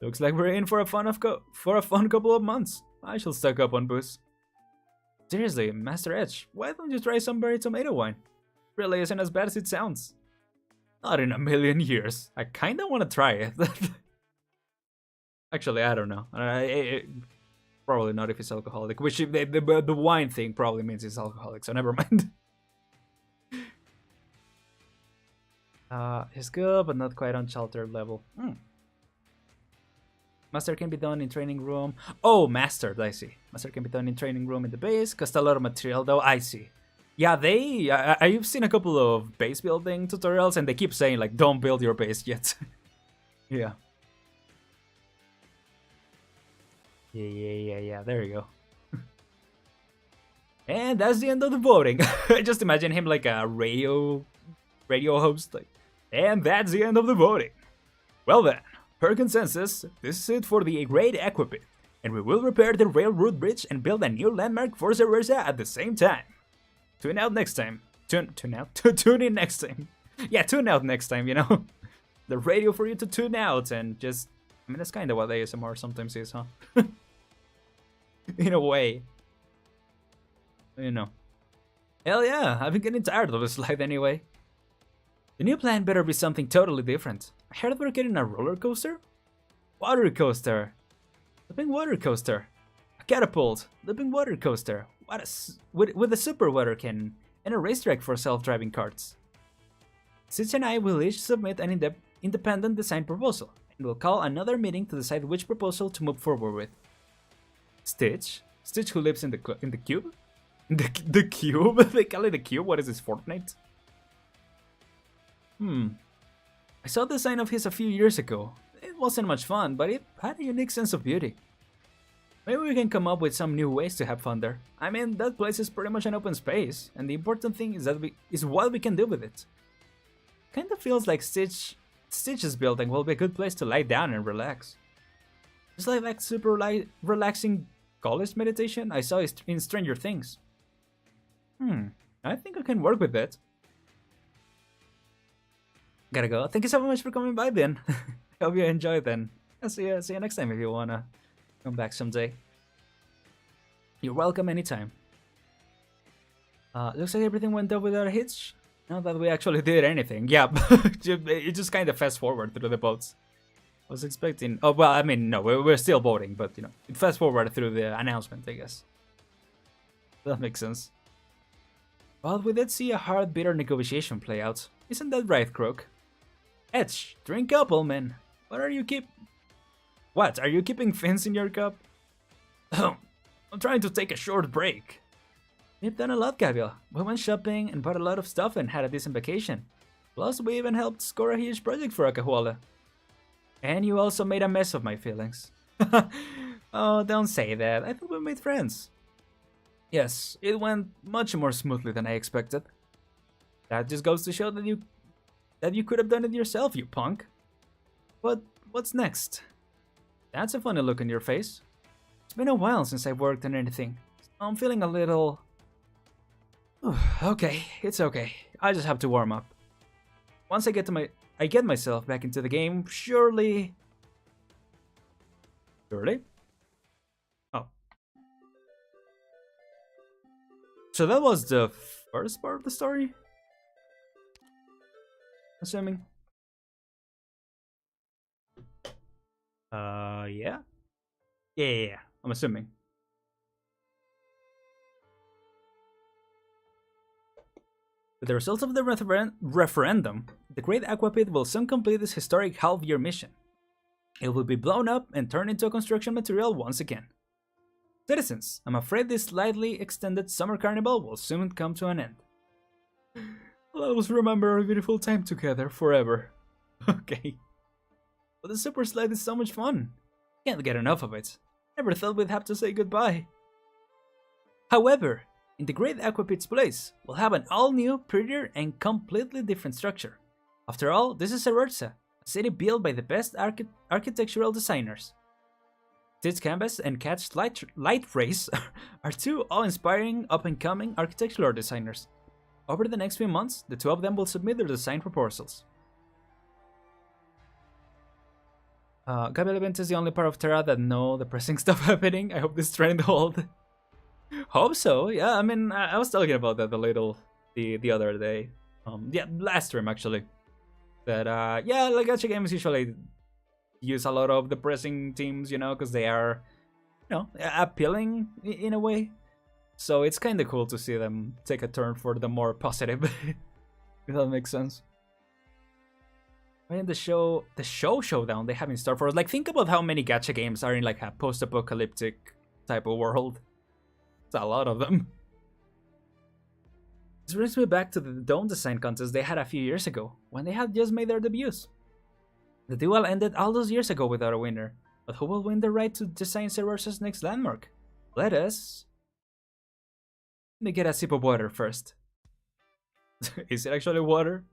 Looks like we're in for a fun couple of months. I shall stock up on booze. Seriously, Master Edge, why don't you try some berry tomato wine? Really isn't as bad as it sounds. Not in a million years. I kinda wanna try it. Actually, I don't know. Probably not if it's alcoholic. Which the wine thing probably means it's alcoholic, so never mind. It's good, but not quite on shelter level. Master can be done in training room. Oh, mastered, I see. Master can be done in training room in the base. Cost a lot of material though, I see. Yeah, I've seen a couple of base building tutorials, and they keep saying like, "Don't build your base yet." Yeah. Yeah. There you go. And that's the end of the voting. Just imagine him like a radio host, like, and that's the end of the voting. Well then, per consensus, this is it for the Great Equipment, and we will repair the railroad bridge and build a new landmark for Cerveza at the same time. Tune out next time. Tune in next time. Yeah, tune out next time, you know? The radio for you to tune out and just... I mean, that's kind of what ASMR sometimes is, huh? In a way. You know. Hell yeah, I've been getting tired of this slide anyway. The new plan better be something totally different. I heard we're getting a roller coaster? Water coaster. Living water coaster. A catapult. Living water coaster. With a super water cannon and a racetrack for self-driving carts. Stitch and I will each submit an independent design proposal, and we'll call another meeting to decide which proposal to move forward with. Stitch? Stitch who lives in the cube? The cube? They call it the cube? What is this, Fortnite? I saw the design of his a few years ago. It wasn't much fun, but it had a unique sense of beauty. Maybe we can come up with some new ways to have fun there. I mean, that place is pretty much an open space, and the important thing is what we can do with it. Kinda feels like Stitch's building will be a good place to lie down and relax. Just like that super relaxing college meditation I saw in Stranger Things. I think I can work with that. Gotta go. Thank you so much for coming by, Ben. Hope you enjoyed then. I'll see you next time if you wanna come back someday. You're welcome anytime. Looks like everything went up without a hitch. Not that we actually did anything. Yeah, it just kind of fast forward through the votes. I was expecting... Oh, well, I mean, no, we're still voting, but, you know, it fast forward through the announcement, I guess. That makes sense. But we did see a hard, bitter negotiation play out. Isn't that right, Croak? Edge, drink up, old man. What are you What, are you keeping fins in your cup? I'm trying to take a short break. We've done a lot, Gavial. We went shopping and bought a lot of stuff and had a decent vacation. Plus, we even helped score a huge project for Akahuala. And you also made a mess of my feelings. Oh, don't say that. I thought we made friends. Yes, it went much more smoothly than I expected. That just goes to show that you could have done it yourself, you punk. But what's next? That's a funny look on your face. It's been a while since I've worked on anything. I'm feeling a little... Okay, it's okay. I just have to warm up. Once I get myself back into the game, surely... Surely? Oh. So that was the first part of the story? Assuming. Yeah? Yeah, I'm assuming. With the results of the referendum, the Great Aquapit will soon complete this historic half-year mission. It will be blown up and turned into a construction material once again. Citizens, I'm afraid this slightly extended summer carnival will soon come to an end. Let us remember our beautiful time together forever. Okay. But the super slide is so much fun. Can't get enough of it. Never thought we'd have to say goodbye. However, in the Great Aquapit's place, we'll have an all-new, prettier, and completely different structure. After all, this is Cerveza, a city built by the best architectural designers. Tits Canvas and Catch Light Race are two awe-inspiring, up-and-coming architectural designers. Over the next few months, the two of them will submit their design proposals. Gavial the Invincible is the only part of Terra that know the pressing stuff happening. I hope this trend holds. Hope so. Yeah, I mean, I was talking about that a little the other day. Yeah, last stream actually. That yeah, like Gacha games usually use a lot of the pressing teams, you know, because they are, you know, appealing in a way. So it's kind of cool to see them take a turn for the more positive. If that makes sense. And the showdown they have in store for us. Like, think about how many gacha games are in like a post-apocalyptic type of world. It's a lot of them. This brings me back to the dome design contest they had a few years ago, when they had just made their debuts. The duel ended all those years ago without a winner, but who will win the right to design Cerberus' next landmark? Let me get a sip of water first. Is it actually water?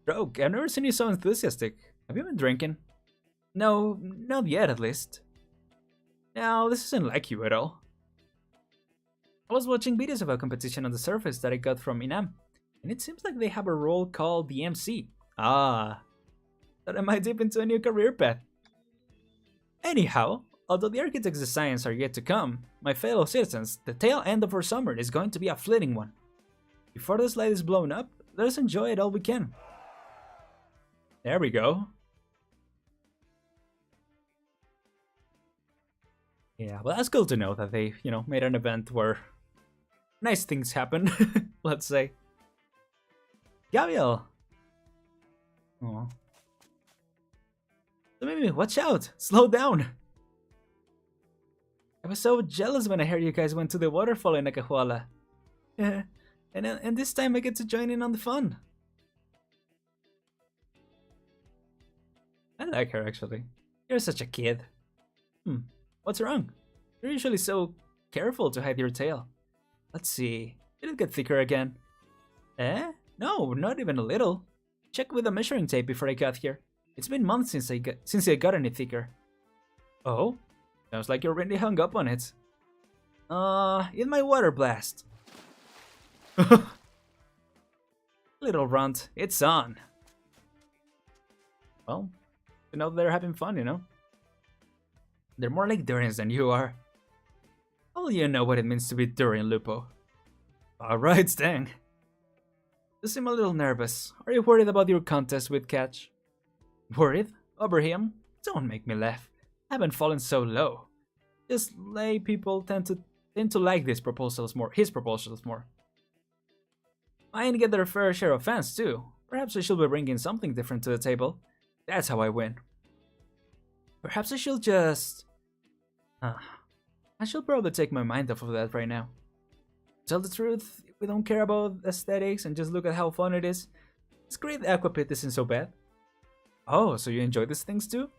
Rogue, I've never seen you so enthusiastic. Have you been drinking? No, not yet at least. No, this isn't like you at all. I was watching videos of a competition on the surface that I got from Inam, and it seems like they have a role called the MC. Ah, that I might dip into a new career path. Anyhow, although the architect's designs are yet to come, my fellow citizens, the tail end of our summer is going to be a fleeting one. Before the slide is blown up, let us enjoy it all we can. There we go. Yeah, well, that's cool to know that they, made an event where nice things happen, let's say. Gavial! Aw. So maybe, watch out! Slow down! I was so jealous when I heard you guys went to the waterfall in Nakahuala. And this time I get to join in on the fun. I like her, actually. You're such a kid. What's wrong? You're usually so careful to hide your tail. Let's see. Did it get thicker again? Eh? No, not even a little. Check with a measuring tape before I got here. It's been months since I got any thicker. Oh? Sounds like you're really hung up on it. In my water blast. Little runt, it's on. Well, they're having fun, They're more like Durians than you are. Well, you know what it means to be Durian, Lupo. Alright, Stang. You seem a little nervous. Are you worried about your contest with Catch? Worried? Over him? Don't make me laugh. I haven't fallen so low. Just lay people tend to like his proposals more. Mine get their fair share of fans too. Perhaps I should be bringing something different to the table. That's how I win. Perhaps I should just... I should probably take my mind off of that right now. To tell the truth, if we don't care about aesthetics and just look at how fun it is, this great Aquapit isn't so bad. Oh, so you enjoy these things too?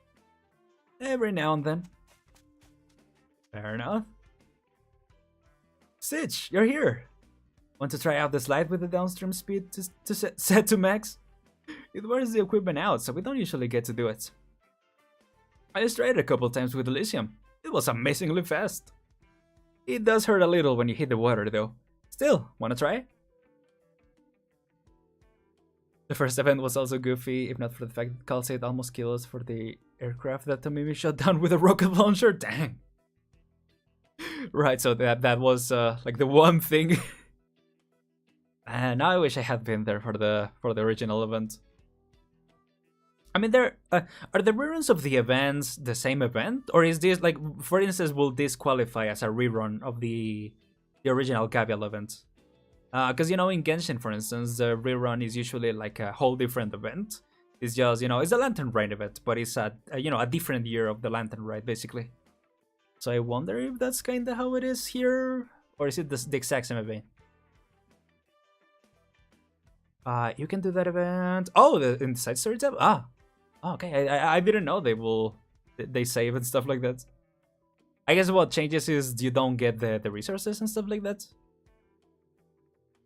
Every now and then. Fair enough. Stitch, you're here! Want to try out the slide with the downstream speed set to max? It wears the equipment out, so we don't usually get to do it. I just tried it a couple times with Elysium. It was amazingly fast. It does hurt a little when you hit the water though. Still, wanna try? The first event was also goofy, if not for the fact that Calcite almost killed us for the aircraft that Tomimi shot down with a rocket launcher. Dang. Right, so that was like the one thing. And now I wish I had been there for the original event. I mean, are the reruns of the events the same event, or is this like, for instance, will this qualify as a rerun of the original Gavial event? Because in Genshin, for instance, the rerun is usually like a whole different event. It's just it's a Lantern Ride event, but it's a different year of the Lantern Ride basically. So I wonder if that's kind of how it is here, or is it the exact same event? You can do that event. Oh, the Inside Story tab. Ah, okay. I didn't know they save and stuff like that. I guess what changes is you don't get the resources and stuff like that.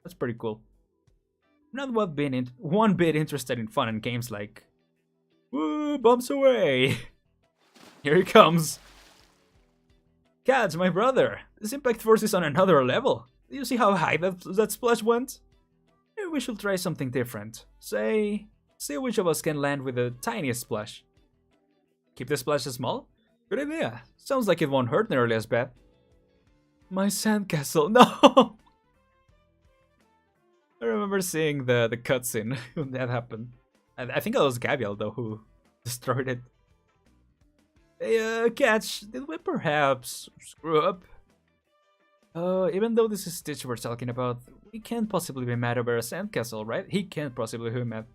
That's pretty cool. I'm not one bit interested in fun and games like, woo, bumps away. Here he comes. Catch, my brother. This impact force is on another level. Do you see how high that splash went? Maybe we should try something different. See which of us can land with the tiniest splash. Keep the splash small? Good idea. Sounds like it won't hurt nearly as bad. My sandcastle, no! I remember seeing the cutscene when that happened. I think it was Gavial though who destroyed it. Hey, Catch, did we perhaps screw up? Even though this is Stitch we're talking about, we can't possibly be mad over a sandcastle, right? He can't possibly be mad.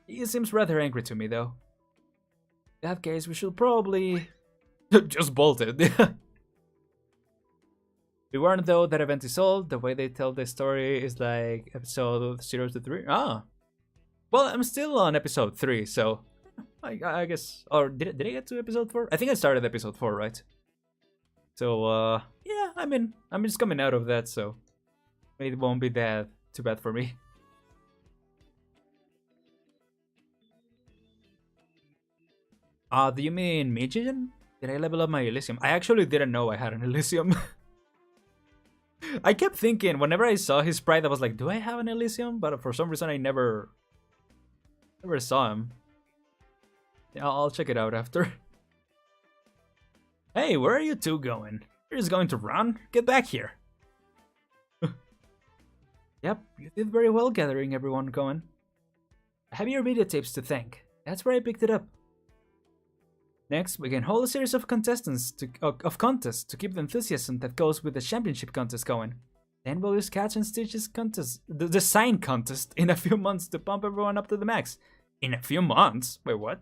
He seems rather angry to me, though. In that case, we should probably... just bolt it. We warned though that event is old. The way they tell the story is like episode 0 to 3. Ah, well, I'm still on episode 3, so I guess. Or did I get to episode 4? I think I started episode 4, right? So yeah, I mean, I'm just coming out of that, so it won't be that too bad for me. Do you mean Mijin? Did I level up my Elysium? I actually didn't know I had an Elysium. I kept thinking, whenever I saw his sprite, I was like, do I have an Elysium? But for some reason, I never saw him. Yeah, I'll check it out after. Hey, where are you two going? You're just going to run? Get back here. Yep, you did very well gathering everyone going. I have your videotapes to thank. That's where I picked it up. Next, we can hold a series of contests to keep the enthusiasm that goes with the championship contest going. Then we'll use Gatcha and Stitch's contest, the design contest, in a few months to pump everyone up to the max. In a few months? Wait, what?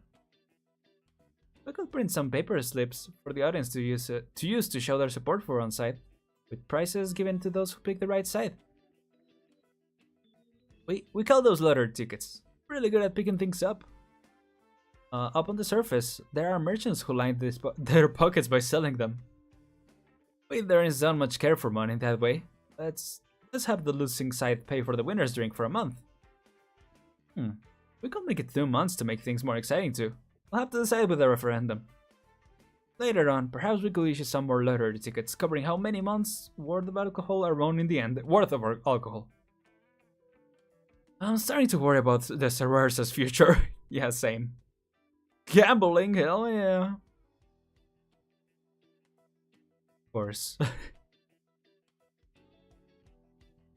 We could print some paper slips for the audience to use to show their support for one side, with prizes given to those who pick the right side. We call those lottery tickets. Really good at picking things up. Up on the surface, there are merchants who line their pockets by selling them. There isn't much care for money that way. Let's have the losing side pay for the winner's drink for a month. We could make it 2 months to make things more exciting too. We'll have to decide with a referendum. Later on, perhaps we could issue some more lottery tickets covering how many months worth of alcohol are won in the end. Worth of alcohol. I'm starting to worry about the Cerberus's future. Yeah, same. Gambling, hell yeah. Of course.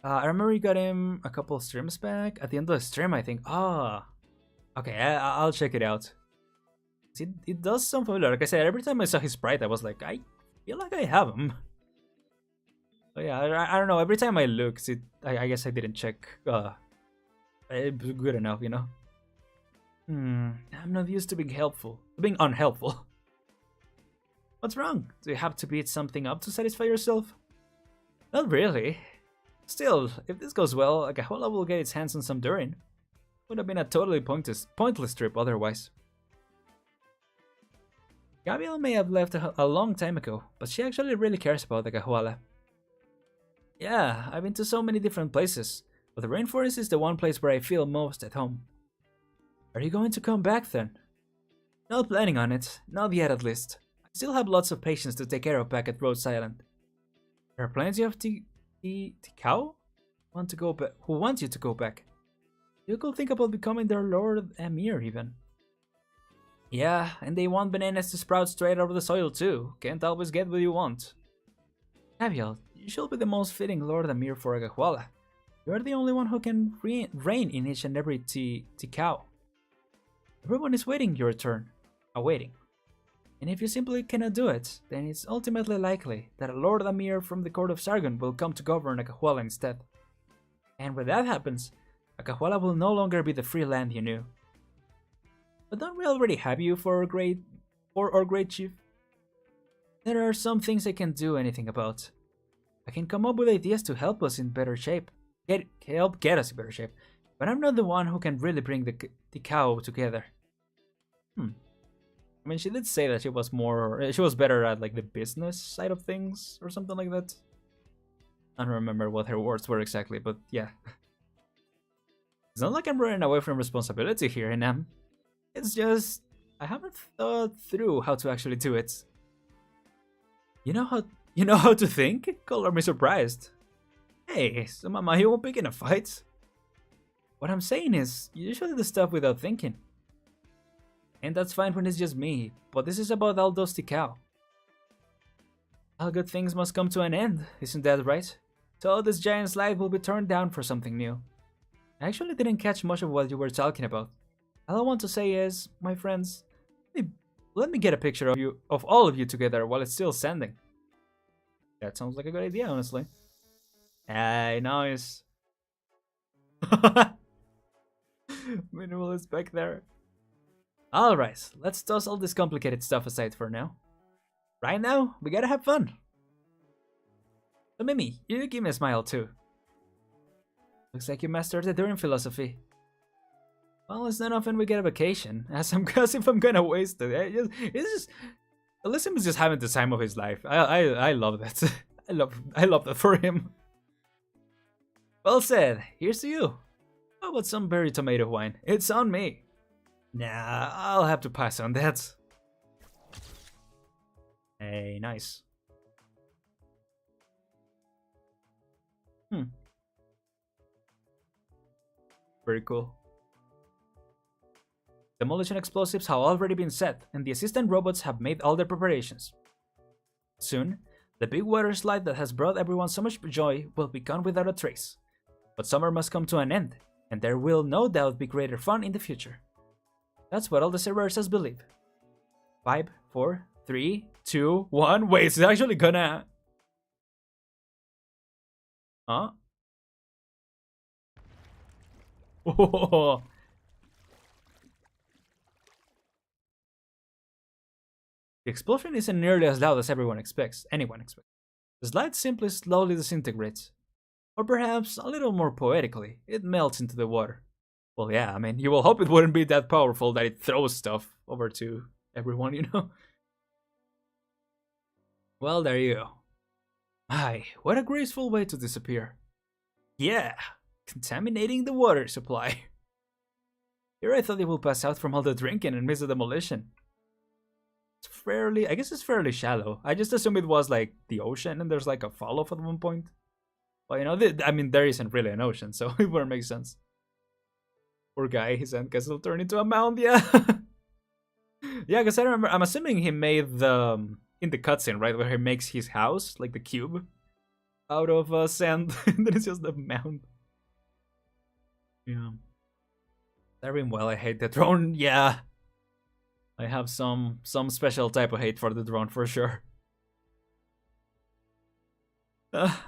I remember you got him a couple of streams back. At the end of the stream, I think. Okay, I'll check it out. It does sound familiar. Like I said, every time I saw his sprite, I was like, I feel like I have him. But yeah, I don't know. Every time I look, I guess I didn't check. Good enough, you know. I'm not used to being unhelpful. What's wrong? Do you have to beat something up to satisfy yourself? Not really. Still, if this goes well, Gavial will get its hands on some Durin. Would have been a totally pointless trip otherwise. Gavial may have left a long time ago, but she actually really cares about the Gavial. Yeah, I've been to so many different places, but the rainforest is the one place where I feel most at home. Are you going to come back then? Not planning on it, not yet at least. I still have lots of patients to take care of back at Rhodes Island. There are plenty of Tikau who want you to go back. You could think about becoming their Lord Emir even. Yeah, and they want bananas to sprout straight out of the soil too. Can't always get what you want. Gavial, you should be the most fitting Lord Emir for a Gavial. You are the only one who can reign in each and every Tikau. Everyone is waiting your turn. Awaiting. And if you simply cannot do it, then it's ultimately likely that a Lord Emir from the court of Sargon will come to govern a Gavial instead. And when that happens, a Gavial will no longer be the free land you knew. But don't we already have you for our great chief? There are some things I can't do anything about. I can come up with ideas to help us in better shape. Help get us in better shape. But I'm not the one who can really bring the cow together. I mean, she did say that she was better at like the business side of things or something like that. I don't remember what her words were exactly, but yeah. It's not like I'm running away from responsibility here, I am. It's just I haven't thought through how to actually do it. You know how to think? Color me surprised. Hey, so Mama, you won't pick in a fight. What I'm saying is, you usually do stuff without thinking. And that's fine when it's just me, but this is about all those Tikau. All good things must come to an end, isn't that right? So this giant's life will be turned down for something new. I actually didn't catch much of what you were talking about. All I want to say is, my friends, let me get a picture of all of you together while it's still standing. That sounds like a good idea, honestly. Hey, nice. Minimalist back there. Alright, let's toss all this complicated stuff aside for now. Right now, we gotta have fun. But Mimi, you give me a smile too. Looks like you mastered the Durin philosophy. Well, it's not often we get a vacation, as if I'm gonna waste it. It's just Elysium is just having the time of his life. I love that. I love that for him. Well said. Here's to you. How about some berry tomato wine? It's on me. Nah, I'll have to pass on that. Hey, nice. Very cool. Demolition explosives have already been set, and the assistant robots have made all their preparations. Soon, the big water slide that has brought everyone so much joy will be gone without a trace. But summer must come to an end, and there will no doubt be greater fun in the future. That's what all the Cerversas believe. 5, 4, 3, 2, 1. Wait, it's actually gonna... Huh? Oh. The explosion isn't nearly as loud as anyone expects. The slide simply slowly disintegrates. Or perhaps, a little more poetically, it melts into the water. Well, yeah, I mean, you will hope it wouldn't be that powerful that it throws stuff over to everyone, you know? Well, there you go. My, what a graceful way to disappear. Yeah, contaminating the water supply. Here I thought it would pass out from all the drinking and miss the demolition. I guess it's fairly shallow. I just assume it was like the ocean and there's like a fall off at one point. Well, you know, I mean, there isn't really an ocean, so it wouldn't make sense. Poor guy, his sandcastle turned into a mound, yeah. Yeah, because I remember, I'm assuming he made the, in the cutscene, right, where he makes his house, like the cube, out of sand, and then it's just a mound. Yeah. Darren, well, I hate the drone, yeah. I have some special type of hate for the drone for sure.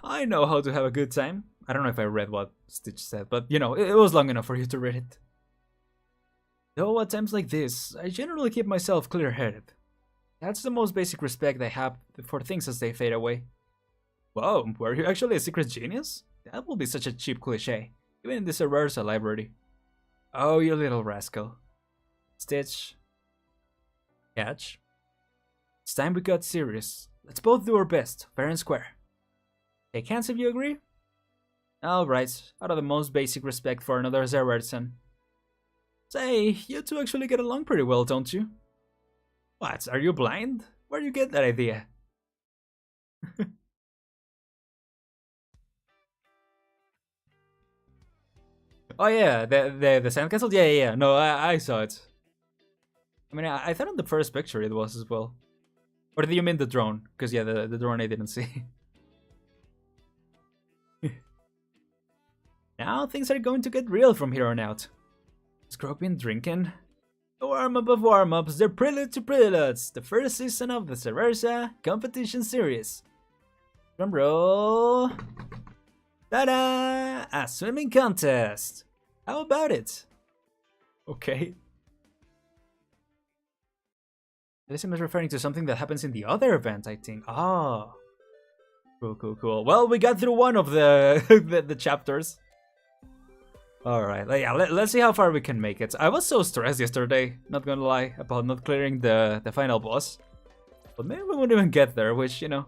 I know how to have a good time. I don't know if I read what Stitch said, but you know, it was long enough for you to read it. Though at times like this, I generally keep myself clear-headed. That's the most basic respect I have for things as they fade away. Whoa, were you actually a secret genius? That will be such a cheap cliche, even in this Cerversa library. Oh, you little rascal. Stitch. Catch. It's time we got serious. Let's both do our best, fair and square. Take hands if you agree? Alright, out of the most basic respect for another Cerversan. Say, you two actually get along pretty well, don't you? What, are you blind? Where'd you get that idea? Oh yeah, the sandcastle? Yeah. No, I saw it. I mean, I thought on the first picture it was as well. Or do you mean the drone? Because yeah, the drone I didn't see. Now things are going to get real from here on out. Is Grog been drinking? A warm-up of warm-ups, the prelude to preludes, the first season of the Cerversa competition series. Drum roll. Ta-da! A swimming contest! How about it? Okay. This is referring to something that happens in the other event, I think. Oh. Cool. Well, we got through one of the the chapters. Alright, yeah, let's see how far we can make it. I was so stressed yesterday, not gonna lie, about not clearing the final boss. But maybe we won't even get there, which, you know,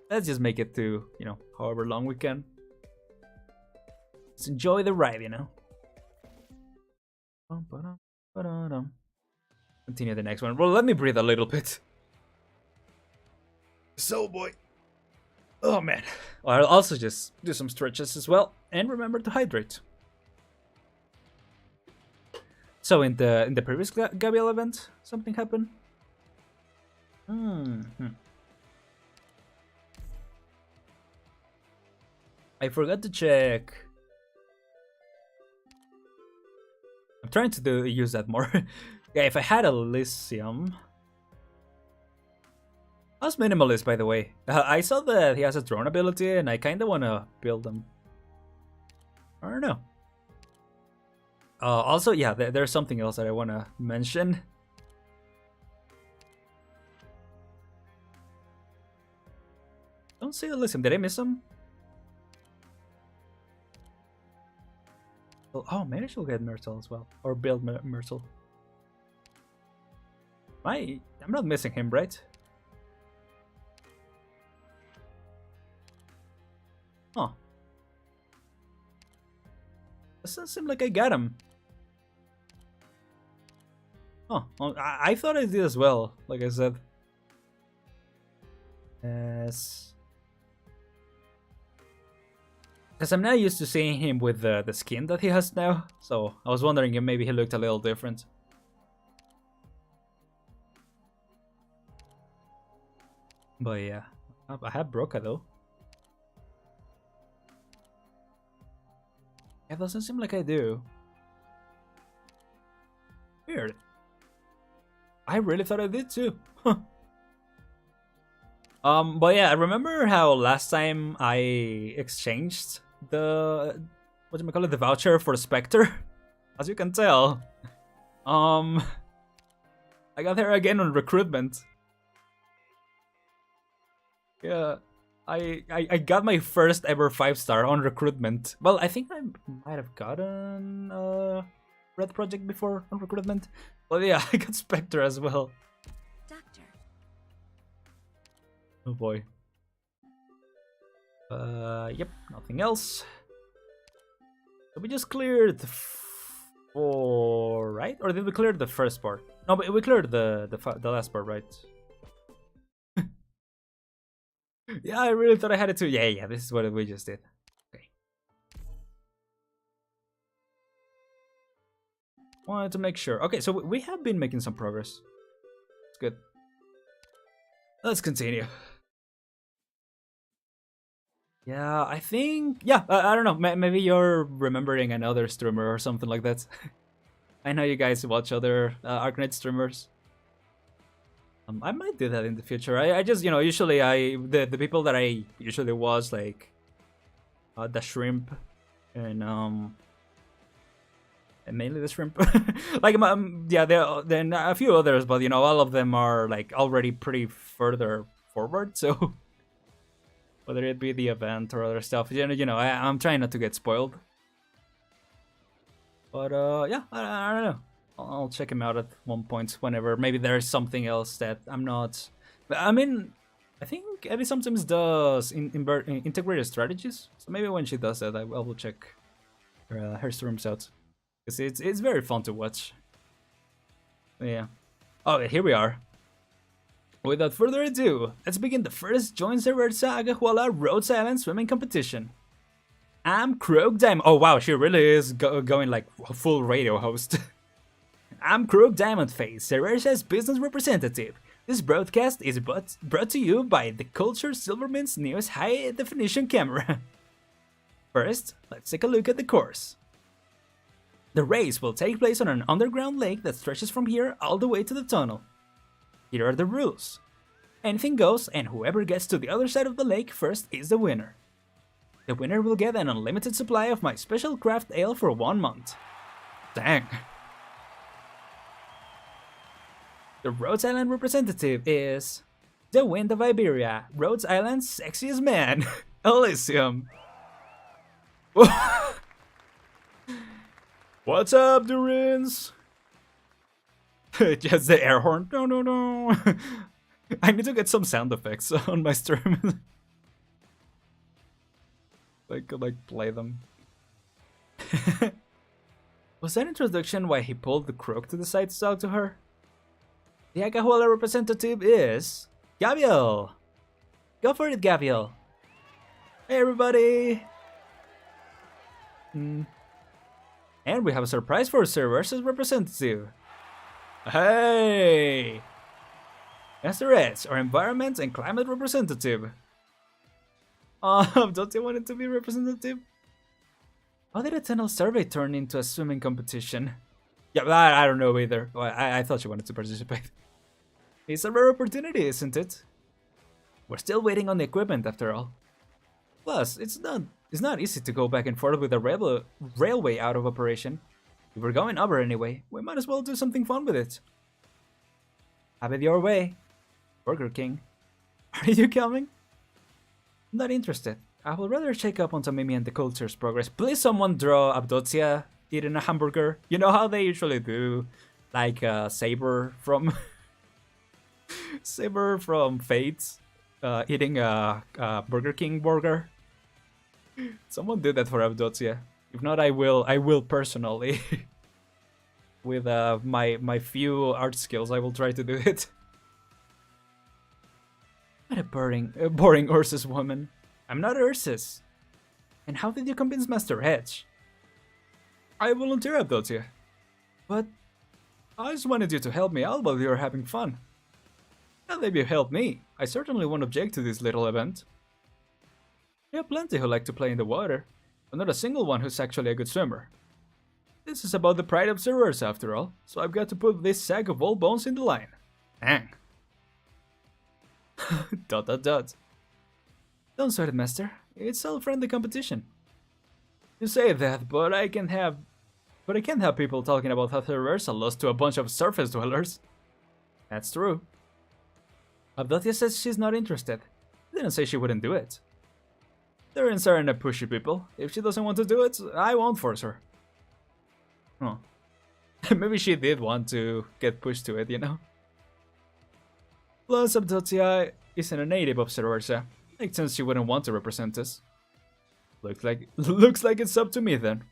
let's just make it to, you know, however long we can. Let's enjoy the ride, you know. Continue the next one. Well, let me breathe a little bit. So, boy. Oh, man. Well, I'll also just do some stretches as well. And remember to hydrate. So, in the previous Gavial event, something happened? I forgot to check. I'm trying to use that more. Yeah, if I had Elysium... I was minimalist, by the way. I saw that he has a drone ability, and I kinda wanna build him. I don't know. Also, yeah, there's something else that I wanna mention. Don't say Elysium, did I miss him? Oh, maybe she'll get Myrtle as well. Or build Myrtle. I'm not missing him, right? Huh. Doesn't seem like I got him. Oh, I thought I did as well, like I said. Yes. Because I'm not used to seeing him with the skin that he has now, so I was wondering if maybe he looked a little different. But yeah, I have Broca though. It doesn't seem like I do. Weird. I really thought I did too. But yeah, remember how last time I exchanged the the voucher for Spectre? As you can tell, I got her again on recruitment. Yeah, I got my first ever 5-star on recruitment. Well, I think I might have gotten Red Project before on recruitment. But yeah, I got Spectre as well. Doctor. Oh boy. Yep, nothing else. So we just cleared 4, right? Or did we clear the first part? No, but we cleared the last part, right? Yeah, I really thought I had it too. Yeah, this is what we just did. Okay. Wanted to make sure. Okay, so we have been making some progress. It's good. Let's continue. Yeah, I think... Yeah, I don't know. Maybe you're remembering another streamer or something like that. I know you guys watch other Arknights streamers. I might do that in the future. I just, usually the people that I usually watch, like the Shrimp and mainly the Shrimp. Like yeah, then a few others, but all of them are like already pretty further forward. So whether it be the event or other stuff, I'm trying not to get spoiled. But yeah, I don't know. I'll check him out at one point whenever maybe there's something else that I'm not. I mean, I think Abby sometimes does integrated strategies, so maybe when she does that, I will check her streams out, because it's very fun to watch. Yeah. Oh, here we are. Without further ado, let's begin the first joint server Gavial Rhodes Island swimming competition. I'm Croak Diamond. Oh wow, she really is going like full radio host. I'm Croak Diamondface, Cervera's business representative. This broadcast is brought to you by the Culture Silverman's newest high-definition camera. First, let's take a look at the course. The race will take place on an underground lake that stretches from here all the way to the tunnel. Here are the rules. Anything goes, and whoever gets to the other side of the lake first is the winner. The winner will get an unlimited supply of my special craft ale for 1 month. Dang. The Rhodes Island representative is the Wind of Iberia, Rhodes Island's sexiest man, Elysium. What's up, Durins? Just the air horn. No. I need to get some sound effects on my stream. I could play them. Was that introduction why he pulled the crook to the side to talk to her? The Gavial representative is Gavial. Go for it, Gavial. Hey, everybody. And we have a surprise for Cervera's representative. Hey! Mr. S, our environment and climate representative. Don't you want it to be representative? How did a tunnel survey turn into a swimming competition? Yeah, I don't know either. Well, I thought she wanted to participate. It's a rare opportunity, isn't it? We're still waiting on the equipment, after all. Plus, it's not easy to go back and forth with a railway out of operation. If we're going over anyway, we might as well do something fun with it. Have it your way. Burger King. Are you coming? Not interested. I would rather check up on Tamimi and the culture's progress. Please someone draw Abdotia eating a hamburger. You know how they usually do, like Saber from Saber from Fates, eating a Burger King burger. Someone did that for Avdotia. If not, I will. I will personally. With my few art skills, I will try to do it. What a boring Ursus woman. I'm not Ursus. And how did you convince Master Hedge? I volunteer, Avdotia. But I just wanted you to help me out while you were having fun. Now that you helped me, I certainly won't object to this little event. There are plenty who like to play in the water, but not a single one who's actually a good swimmer. This is about the pride of Cerberus after all, so I've got to put this sack of old bones in the line. Hang. Dot dot dot. Don't sweat it, master. It's all friendly competition. You say that, but I can't have people talking about how Cerberus lost to a bunch of surface dwellers. That's true. Avdotia says she's not interested. Didn't say she wouldn't do it. Darren's aren't a pushy people. If she doesn't want to do it, I won't force her. Huh. Maybe she did want to get pushed to it, you know? Plus, Avdotia isn't a native of Cerversa. Makes sense she wouldn't want to represent us. Looks like it's up to me then.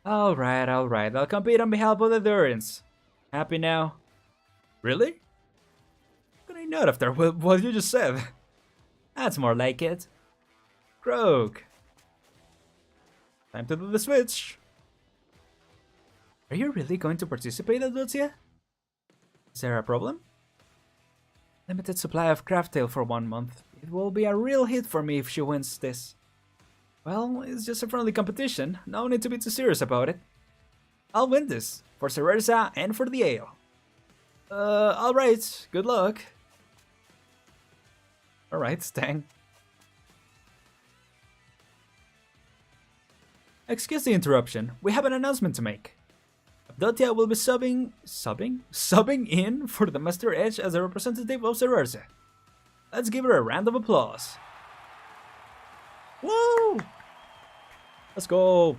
Alright. I'll compete on behalf of the Durans. Happy now? Really? Could I not after what you just said? That's more like it. Croak. Time to do the switch. Are you really going to participate, Avdotia? Is there a problem? Limited supply of craft tail for 1 month. It will be a real hit for me if she wins this. Well, it's just a friendly competition. No need to be too serious about it. I'll win this. For Cerversa and for the ale. Alright. Good luck. Alright, Stang. Excuse the interruption. We have an announcement to make. Avdotia will be subbing in for the Master Edge as a representative of Cerversa. Let's give her a round of applause. Woo! Let's go.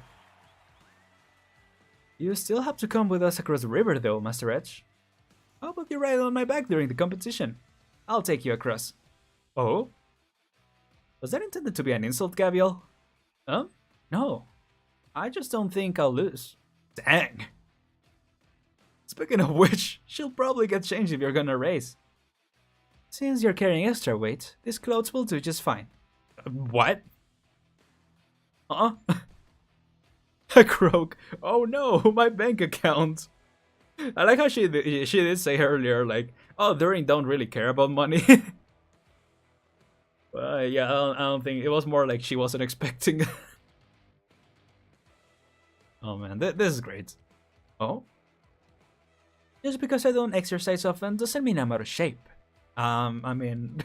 You still have to come with us across the river though, Master Edge. How about you ride on my back during the competition? I'll take you across. Oh? Was that intended to be an insult, Gavial? Huh? No. I just don't think I'll lose. Dang. Speaking of which, she'll probably get changed if you're gonna race. Since you're carrying extra weight, these clothes will do just fine. What? Huh? A croak. Oh no, my bank account. I like how she did say earlier, like, oh, Durin don't really care about money. Yeah, I don't think, it was more like she wasn't expecting. Oh man, this is great. Oh? Just because I don't exercise often doesn't mean I'm out of shape. I mean,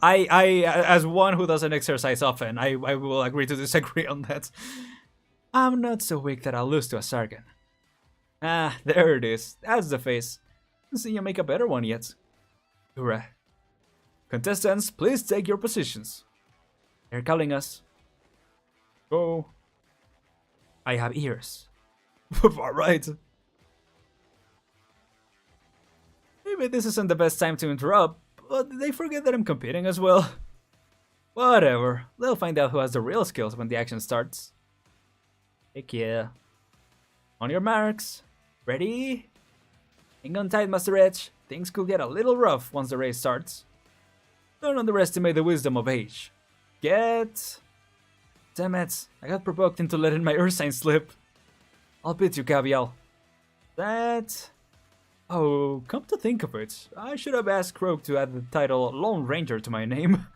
I as one who doesn't exercise often, I will agree to disagree on that. I'm not so weak that I'll lose to a Sargon. Ah, there it is. That's the face. Let's see you make a better one yet. Hurrah. Contestants, please take your positions. They're calling us. Go. I have ears. Alright. Maybe this isn't the best time to interrupt, but did they forget that I'm competing as well? Whatever, they'll find out who has the real skills when the action starts. Heck yeah. On your marks. Ready? Hang on tight, Master Edge. Things could get a little rough once the race starts. Don't underestimate the wisdom of age. Get... Damn it, I got provoked into letting my Ursine slip. I'll beat you, Gavial. That... Oh, come to think of it, I should have asked Croak to add the title Lone Ranger to my name.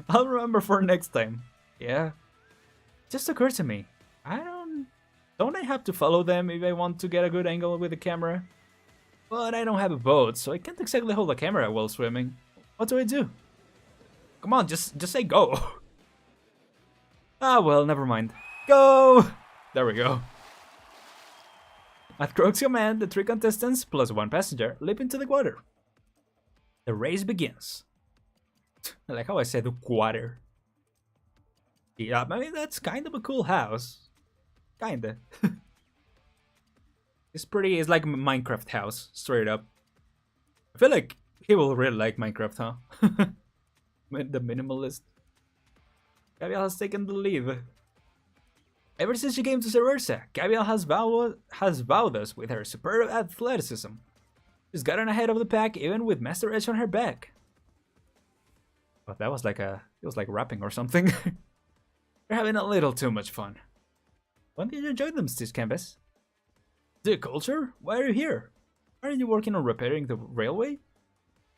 I'll remember for next time. Yeah. Just occurred to me. Don't I have to follow them if I want to get a good angle with the camera? But I don't have a boat, so I can't exactly hold a camera while swimming. What do I do? Come on, just say go. Ah well, never mind. Go! There we go. At Croak's command, the 3 contestants plus 1 passenger leap into the water. The race begins. I like how I said water. Yeah, I mean, that's kind of a cool house. Kinda. It's like a Minecraft house, straight up. I feel like he will really like Minecraft, huh? The minimalist. Gavial has taken the lead. Ever since she came to Cerversa, Gavial has wowed us with her superb athleticism. She's gotten ahead of the pack even with Master Edge on her back. But that was it was like rapping or something. They're having a little too much fun. When did you join them, Stitch Canvas? The culture? Why are you here? Aren't you working on repairing the railway?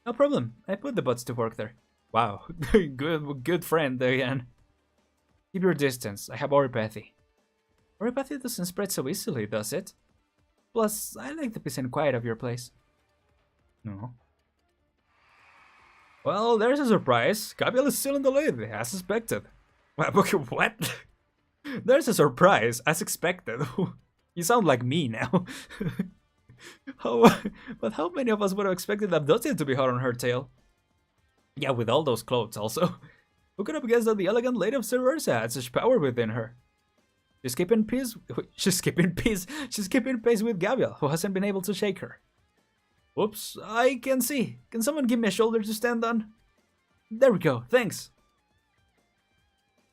No problem, I put the bots to work there. Wow, good friend again. Keep your distance, I have oripathy. Oripathy doesn't spread so easily, does it? Plus, I like the peace and quiet of your place. No. Well, there's a surprise. Gavial is still in the lead, as suspected. What? There's a surprise, as expected. You sound like me now. But how many of us would have expected Abdotia to be hot on her tail? Yeah, with all those clothes also. Who could have guessed that the elegant lady of Cerversa had such power within her? She's keeping pace with Gavial, who hasn't been able to shake her. Oops, I can see. Can someone give me a shoulder to stand on? There we go, thanks.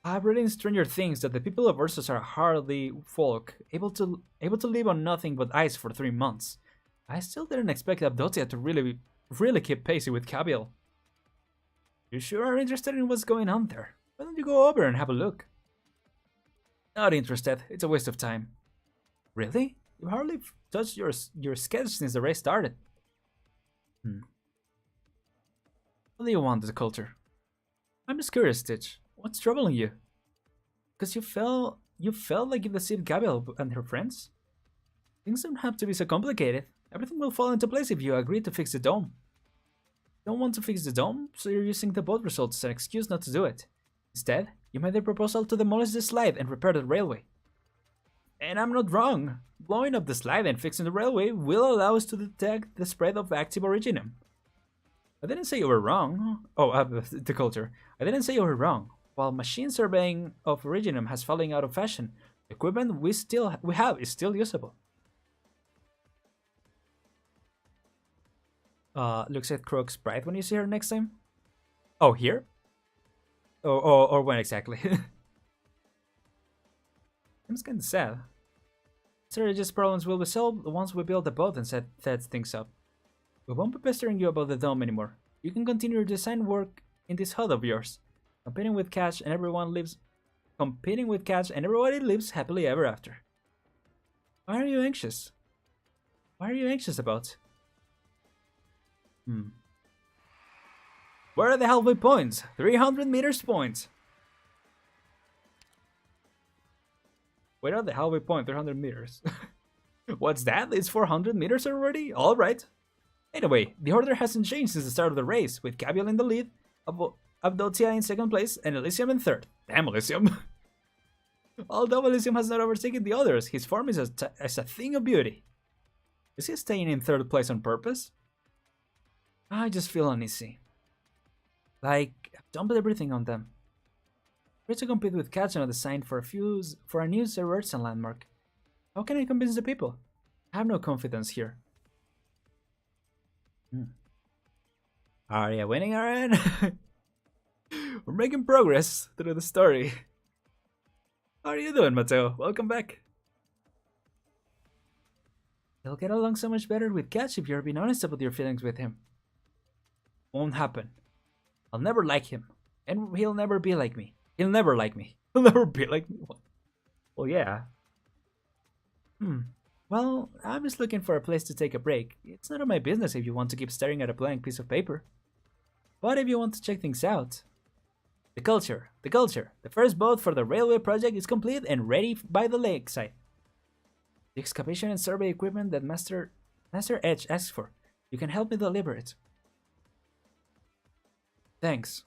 I've read in Stranger Things that the people of Ursus are a hardy folk, able to live on nothing but ice for 3 months. I still didn't expect Abdotia to really keep pacey with Gavial. You sure are interested in what's going on there? Why don't you go over and have a look? Not interested, it's a waste of time. Really? You hardly touched your sketch since the race started. What do you want, the culture? I'm just curious, Stitch. What's troubling you? Because you felt like you deceived Gavial and her friends? Things don't have to be so complicated. Everything will fall into place if you agree to fix the dome. You don't want to fix the dome, so you're using the boat results as an excuse not to do it. Instead, you made a proposal to demolish the slide and repair the railway. And I'm not wrong. Blowing up the slide and fixing the railway will allow us to detect the spread of active originum. I didn't say you were wrong. The culture. I didn't say you were wrong. While machine surveying of originum has fallen out of fashion, the equipment we have is still usable. Looks at Croak's Sprite when you see her next time. Oh, here? Or when exactly? Seems kinda sad. Strategies problems will be solved once we build the boat and set things up. We won't be pestering you about the dome anymore. You can continue your design work in this hut of yours, competing with Catch and everybody lives happily ever after. Why are you anxious? What are you anxious about? Where are the halfway points? 300 meters points. Where are the halfway point? 300 meters. What's that? It's 400 meters already? Alright. Anyway, the order hasn't changed since the start of the race, with Gavial in the lead, Abdotia in second place, and Elysium in third. Damn Elysium. Although Elysium has not overtaken the others, his form is a thing of beauty. Is he staying in third place on purpose? I just feel uneasy. Like, I've dumped everything on them. Try to compete with Gatcha on the sign for a new Cerversa landmark. How can I convince the people? I have no confidence here. Are you winning, Aren? We're making progress through the story. How are you doing, Mateo? Welcome back. You'll get along so much better with Gatcha if you're being honest about your feelings with him. Won't happen. I'll never like him, and he'll never be like me. He'll never like me. He'll never be like me. Well, yeah. Well, I'm just looking for a place to take a break. It's none of my business if you want to keep staring at a blank piece of paper. But if you want to check things out... The culture. The first boat for the railway project is complete and ready by the lakeside. The excavation and survey equipment that Master Edge asked for. You can help me deliver it. Thanks.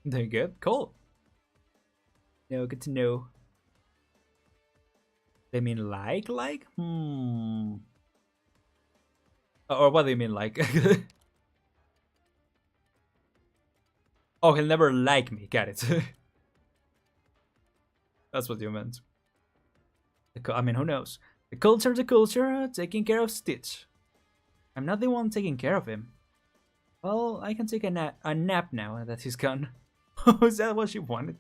Doing good? Cool. No, good to know. They mean like? Or what do you mean like? Oh, he'll never like me. Got it. That's what you meant. I mean, who knows? The culture, taking care of Stitch. I'm not the one taking care of him. Well, I can take a nap now that he's gone. Oh, is that what you wanted?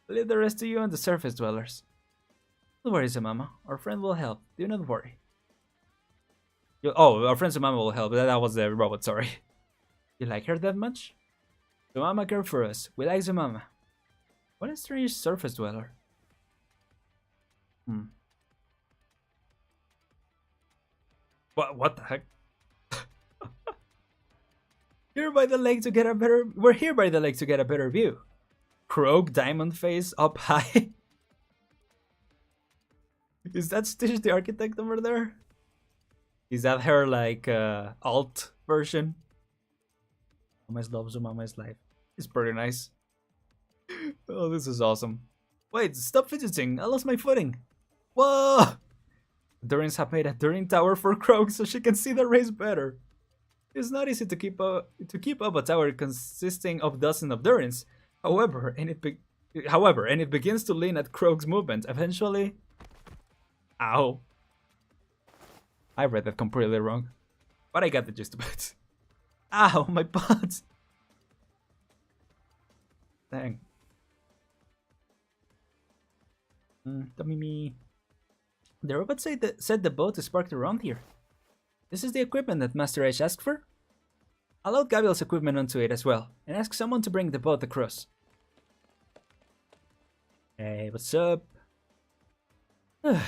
Leave the rest to you and the surface dwellers. Don't worry, Samama. Our friend will help. Do not worry. Oh, our friend Samama will help. That was the robot, sorry. You like her that much? Samama cared for us. We like Samama. What a strange surface dweller. What the heck? We're here by the lake to get a better view. Croak, diamond face, up high. Is that Stitch the architect over there? Is that her like alt version? Mama's love, so Mama's life. It's pretty nice. Oh, this is awesome. Wait, stop fidgeting. I lost my footing. Whoa! Durins have made a Durin tower for Croak so she can see the race better. It's not easy to keep up a tower consisting of dozens of Durins. However, and it begins to lean at Croak's movement. Eventually, ow! I read that completely wrong, but I got the gist of it. Ow, my butt! Dang. Me. The robot said the boat is parked around here. This is the equipment that Master H asked for? I'll load Gavial's equipment onto it as well, and ask someone to bring the boat across. Hey, what's up? Is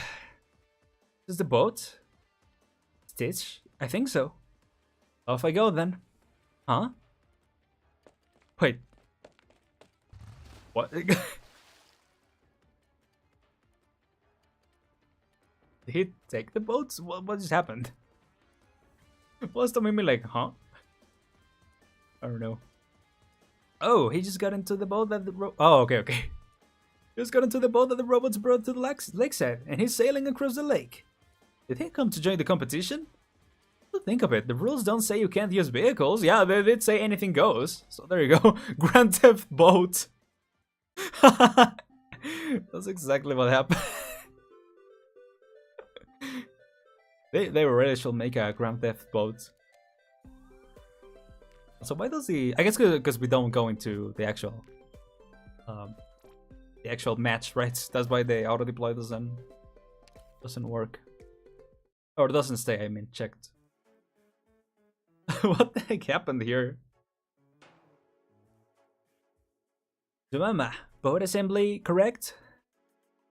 this the boat? Stitch? I think so. Off I go then. Huh? Wait. What? Did he take the boats? What just happened? What's the meme like, huh? I don't know. Oh, he just got into the boat that the oh, okay. He just got into the boat that the robots brought to the lakeside, and he's sailing across the lake. Did he come to join the competition? Think of it, the rules don't say you can't use vehicles. Yeah, they did say anything goes. So there you go. Grand Theft Boat. That's exactly what happened. They really should make a Grand Theft Boat. So why does he? I guess because we don't go into the actual match, right? That's why the auto deploy doesn't work, or doesn't stay. I mean, checked. What the heck happened here? Jemima, boat assembly correct?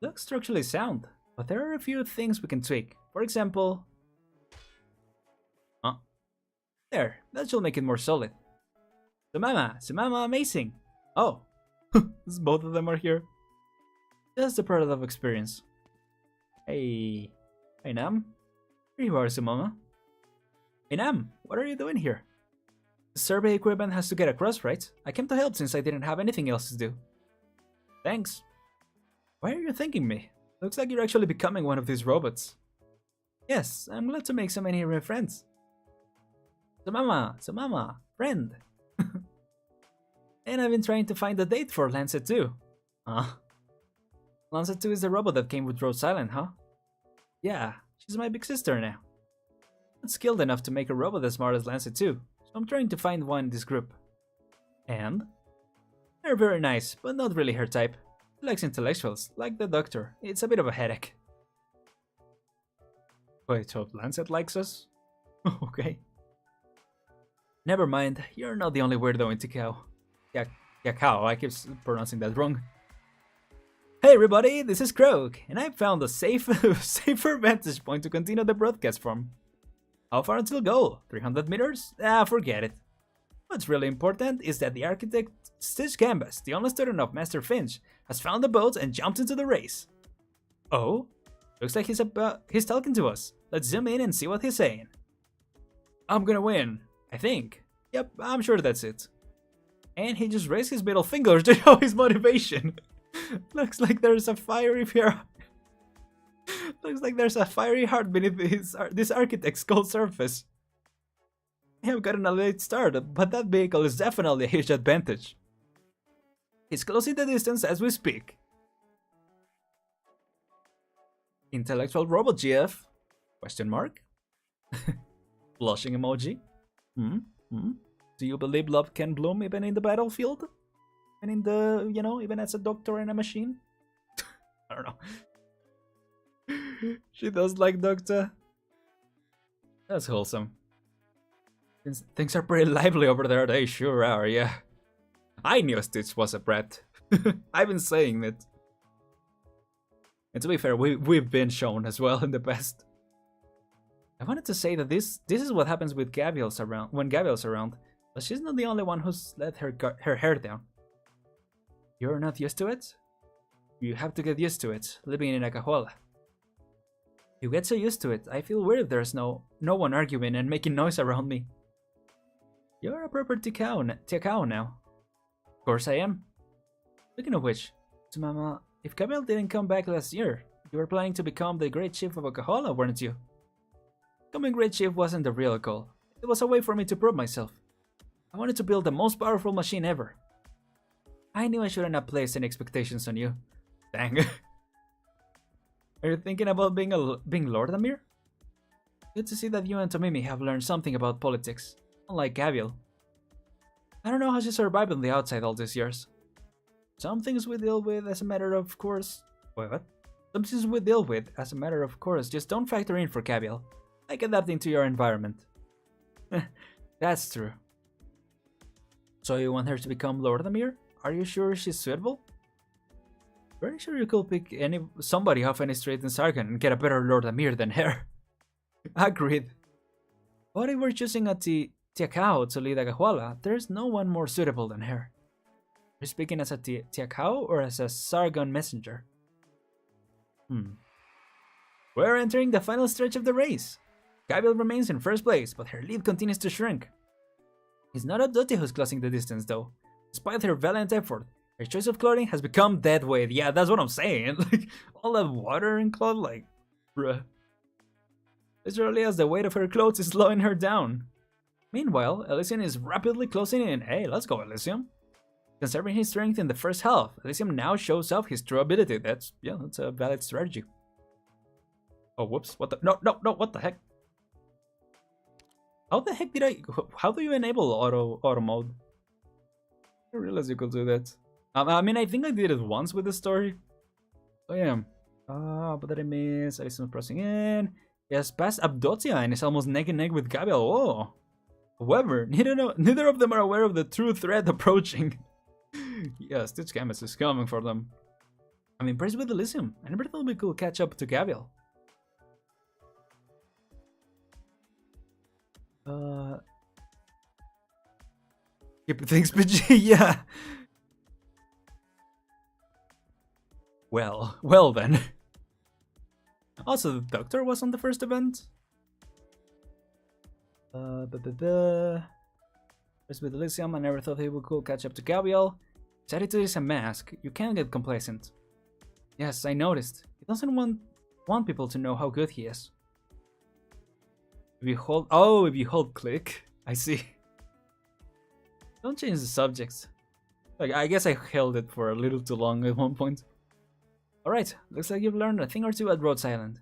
Looks structurally sound, but there are a few things we can tweak. For example, there, that should make it more solid. Jemima, amazing. Oh, both of them are here. Just a product of experience. Hey Nam, here you are, Jemima. Hey Nam, what are you doing here? The survey equipment has to get across, right? I came to help since I didn't have anything else to do. Thanks. Why are you thanking me? Looks like you're actually becoming one of these robots. Yes, I'm glad to make so many new friends. Mama, friend. And I've been trying to find a date for Lancet 2. Lancet 2 is the robot that came with Rose Island, huh? Yeah, she's my big sister now. Not skilled enough to make a robot as smart as Lancet 2, so I'm trying to find one in this group. And? They're very nice, but not really her type. She likes intellectuals, like the doctor. It's a bit of a headache. Wait, so Lancet likes us? Okay. Never mind, you're not the only weirdo in Tikao. Yakao, I keep pronouncing that wrong. Hey everybody, this is Croak, and I found a safer vantage point to continue the broadcast from. How far until goal? 300 meters? Forget it. What's really important is that the architect Stitch Canvas, the only student of Master Finch, has found the boat and jumped into the race. Oh? Looks like he's talking to us. Let's zoom in and see what he's saying. I'm gonna win, I think. Yep, I'm sure that's it. And he just raised his middle finger to show his motivation. Looks like there's a fiery heart beneath this architect's cold surface. I have gotten a late start, but that vehicle is definitely a huge advantage. He's closing the distance as we speak. Intellectual robot GF? Question mark? Blushing emoji? Hmm? Hmm? Do you believe love can bloom even in the battlefield? And in the, you know, even as a doctor and a machine? I don't know. She does like Doctor. That's wholesome. Things are pretty lively over there, they sure are, yeah. I knew Stitch was a brat. I've been saying it. And to be fair, we've been shown as well in the past. I wanted to say that this is what happens with Gavial's around when Gavial's around, but she's not the only one who's let her hair down. You're not used to it? You have to get used to it, living in a cajuela. You get so used to it, I feel weird if there's no one arguing and making noise around me. You're a proper tiakao now. Of course I am. Speaking of which, to Mama, if Gavial didn't come back last year, you were planning to become the Great Chief of a cajuela, weren't you? Becoming Great Chief wasn't the real goal. It was a way for me to prove myself. I wanted to build the most powerful machine ever. I knew I shouldn't have placed any expectations on you. Dang. Are you thinking about being Lord Amir? Good to see that you and Tomimi have learned something about politics, unlike Gavial. I don't know how she survived on the outside all these years. Some things we deal with as a matter of course... Wait, what? Some things we deal with as a matter of course just don't factor in for Gavial, like adapting to your environment. That's true. So you want her to become Lord Amir? Are you sure she's suitable? Pretty sure you could pick somebody off any street in Sargon and get a better Lord Amir than her. Agreed. But if we're choosing a Tiakao to lead a cajuela, there's no one more suitable than her. You're speaking as a Tiakao or as a Sargon messenger? We're entering the final stretch of the race. Gavial remains in first place, but her lead continues to shrink. It's not Abdoti who's closing the distance though. Despite her valiant effort, her choice of clothing has become dead weight. Yeah, that's what I'm saying. Like, all that water and cloth, like, bruh. Literally as the weight of her clothes is slowing her down. Meanwhile, Elysium is rapidly closing in. Hey, let's go, Elysium. Conserving his strength in the first half, Elysium now shows off his true ability. That's a valid strategy. Oh, whoops. What the? No, what the heck? How the heck how do you enable auto mode? I didn't realize you could do that. I mean, I think I did it once with the story. Oh yeah. But did I miss? Elysium pressing in. Yes, past Abdotia and is almost neck and neck with Gavial. Oh. However, neither of them are aware of the true threat approaching. Yeah, Stitch Gambit is coming for them. I'm impressed with Elysium. I never thought we could catch up to Gavial. Keep things PG, yeah. Well then. Also, the Doctor was on the first event. First with Elysium, I never thought he could catch up to Gavial. His attitude is a mask. You can't get complacent. Yes, I noticed. He doesn't want people to know how good he is. If you hold click. I see. Don't change the subjects. Like, I guess I held it for a little too long at one point. Alright, looks like you've learned a thing or two at Rhodes Island.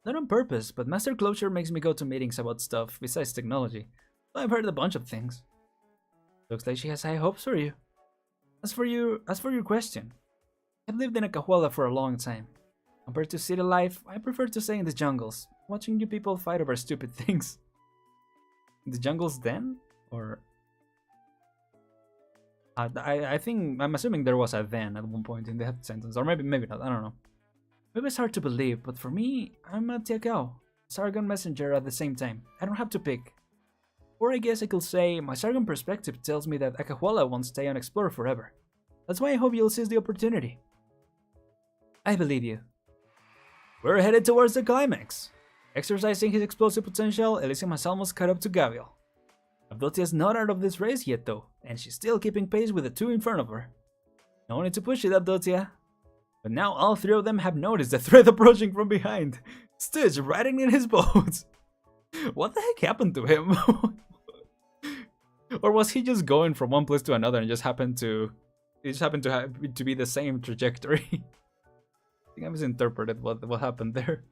Not on purpose, but Master Closure makes me go to meetings about stuff besides technology. So I've heard a bunch of things. Looks like she has high hopes for you. As for your question, I've lived in a cajuela for a long time. Compared to city life, I prefer to stay in the jungles, watching you people fight over stupid things. In the jungles then? Or... I think, I'm assuming there was a then at one point in that sentence, or maybe not, I don't know. Maybe it's hard to believe, but for me, I'm a Tiakao, Sargon messenger at the same time. I don't have to pick. Or I guess I could say, my Sargon perspective tells me that a cajuela won't stay unexplored forever. That's why I hope you'll seize the opportunity. I believe you. We're headed towards the climax. Exercising his explosive potential, Elysium has almost caught up to Gavial. Abdotia is not out of this race yet though, and she's still keeping pace with the two in front of her. No need to push it, Abdotia. But now all three of them have noticed the threat approaching from behind. Stitch riding in his boat. What the heck happened to him? Or was he just going from one place to another and just happened to be the same trajectory? think I misinterpreted what happened there.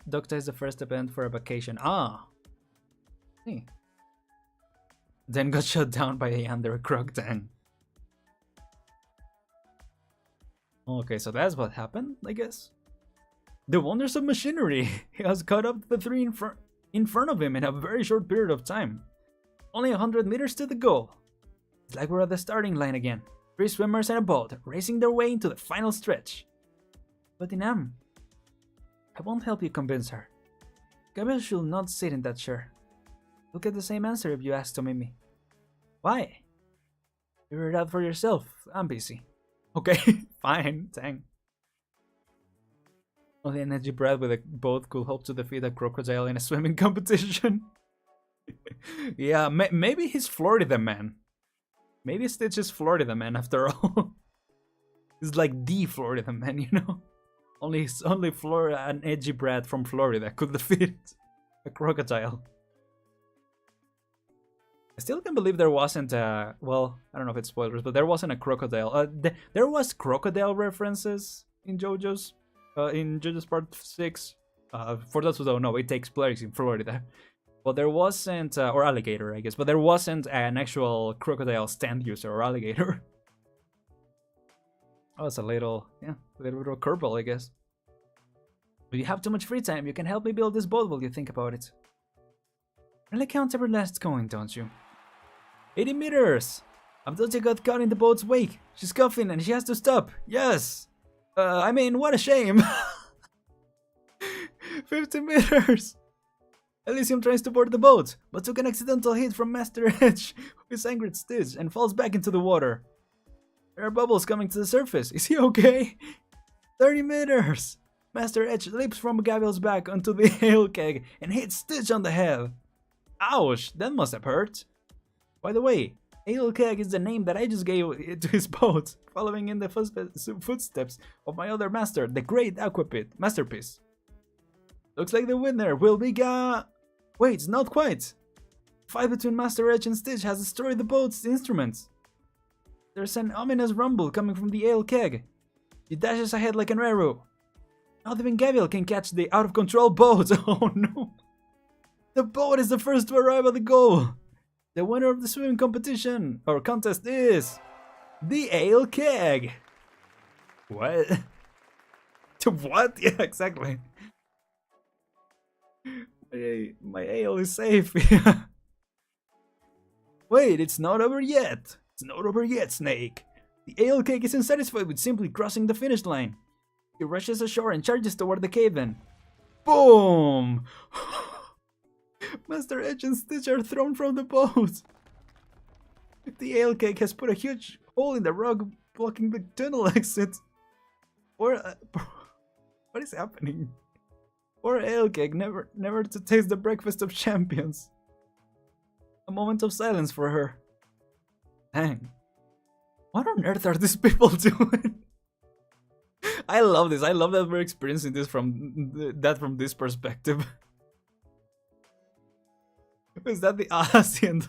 Doctor is the first event for a vacation. Ah! Hey. Then got shot down by a Yandere Krogtang. Okay, so that's what happened, I guess. The wonders of machinery! He has caught up to the three in front of him in a very short period of time. Only 100 meters to the goal. It's like we're at the starting line again. 3 swimmers and a boat, racing their way into the final stretch. But Inam, I won't help you convince her. Gabriel should not sit in that chair. You'll get the same answer if you ask Tomimi. Why? Figure it out for yourself. I'm busy. Okay, fine, dang. Only an edgy brat with a boat could hope to defeat a crocodile in a swimming competition. Yeah, maybe he's Florida man. Maybe Stitch is Florida man after all. He's like the Florida man, you know? Only Florida, an edgy brat from Florida could defeat a crocodile. I still can't believe there wasn't a, well, I don't know if it's spoilers, but there wasn't a crocodile. There was crocodile references in JoJo's Part 6. For those who don't know, it takes place in Florida. But there wasn't, or alligator, I guess, but there wasn't an actual crocodile stand user or alligator. Oh, it's a little curveball, I guess. If you have too much free time, you can help me build this boat while you think about it. Really count every last coin, don't you? 80 meters! Avdotia got caught in the boat's wake. She's coughing and she has to stop. Yes! I mean, what a shame! 50 meters! Elysium tries to board the boat, but took an accidental hit from Master Edge, who is angry at Stitch, and falls back into the water. There are bubbles coming to the surface. Is he okay? 30 meters! Master Edge leaps from Gavial's back onto the ale keg and hits Stitch on the head. Ouch, that must have hurt. By the way, ale keg is the name that I just gave to his boat, following in the footsteps of my other master, the great Aquapit masterpiece. Looks like the winner will be Wait, not quite. The fight between Master Edge and Stitch has destroyed the boat's instruments. There's an ominous rumble coming from the ale keg. He dashes ahead like an arrow. Not even Gavial can catch the out-of-control boat. Oh no. The boat is the first to arrive at the goal. The winner of the swimming competition or contest is the ale keg. What? What? Yeah, exactly. My ale is safe. Wait, it's not over yet. It's not over yet, Snake. The ale keg isn't satisfied with simply crossing the finish line. He rushes ashore and charges toward the cave-in. Boom! Master Edge and Stitch are thrown from the boat. The ale keg has put a huge hole in the rock, blocking the tunnel exit. What is happening? Poor ale keg, never to taste the breakfast of champions. A moment of silence for her. Dang. What on earth are these people doing? I love this. I love that we're experiencing this from this perspective. Is that the Asian?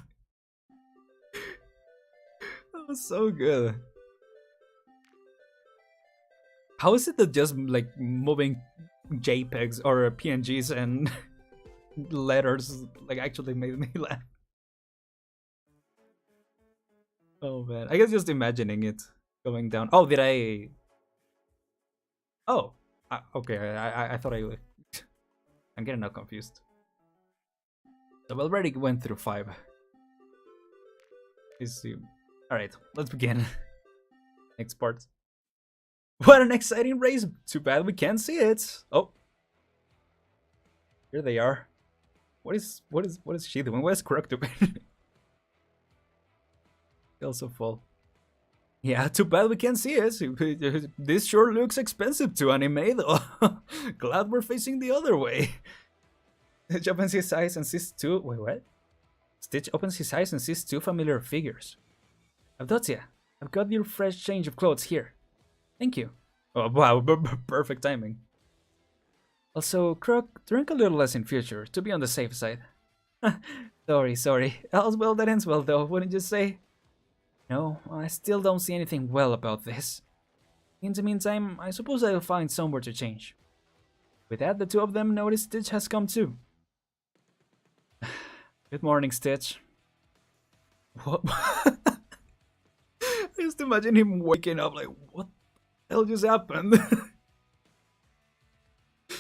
That was so good. How is it that just like moving JPEGs or PNGs and letters like actually made me laugh? Oh man, I guess just imagining it going down. Oh, did I? Oh, okay. I thought I. I'm getting now confused. So we already went through 5. Alright, let's begin. Next part. What an exciting race! Too bad we can't see it. Oh, here they are. What is she doing? What is Crook doing? They also fall. Yeah, too bad we can't see it. This sure looks expensive to anime though. Glad we're facing the other way. Stitch opens his eyes and sees two. Wait, what? Stitch opens his eyes and sees 2 familiar figures. Avdotia, I've got your fresh change of clothes here. Thank you. Oh wow, perfect timing. Also, Crook, drink a little less in future to be on the safe side. Sorry. All's well that ends well, though, wouldn't you say? No, I still don't see anything well about this. In the meantime, I suppose I'll find somewhere to change. With that, the two of them notice Stitch has come too. Good morning, Stitch. What? I just imagine him waking up like, what the hell just happened? Do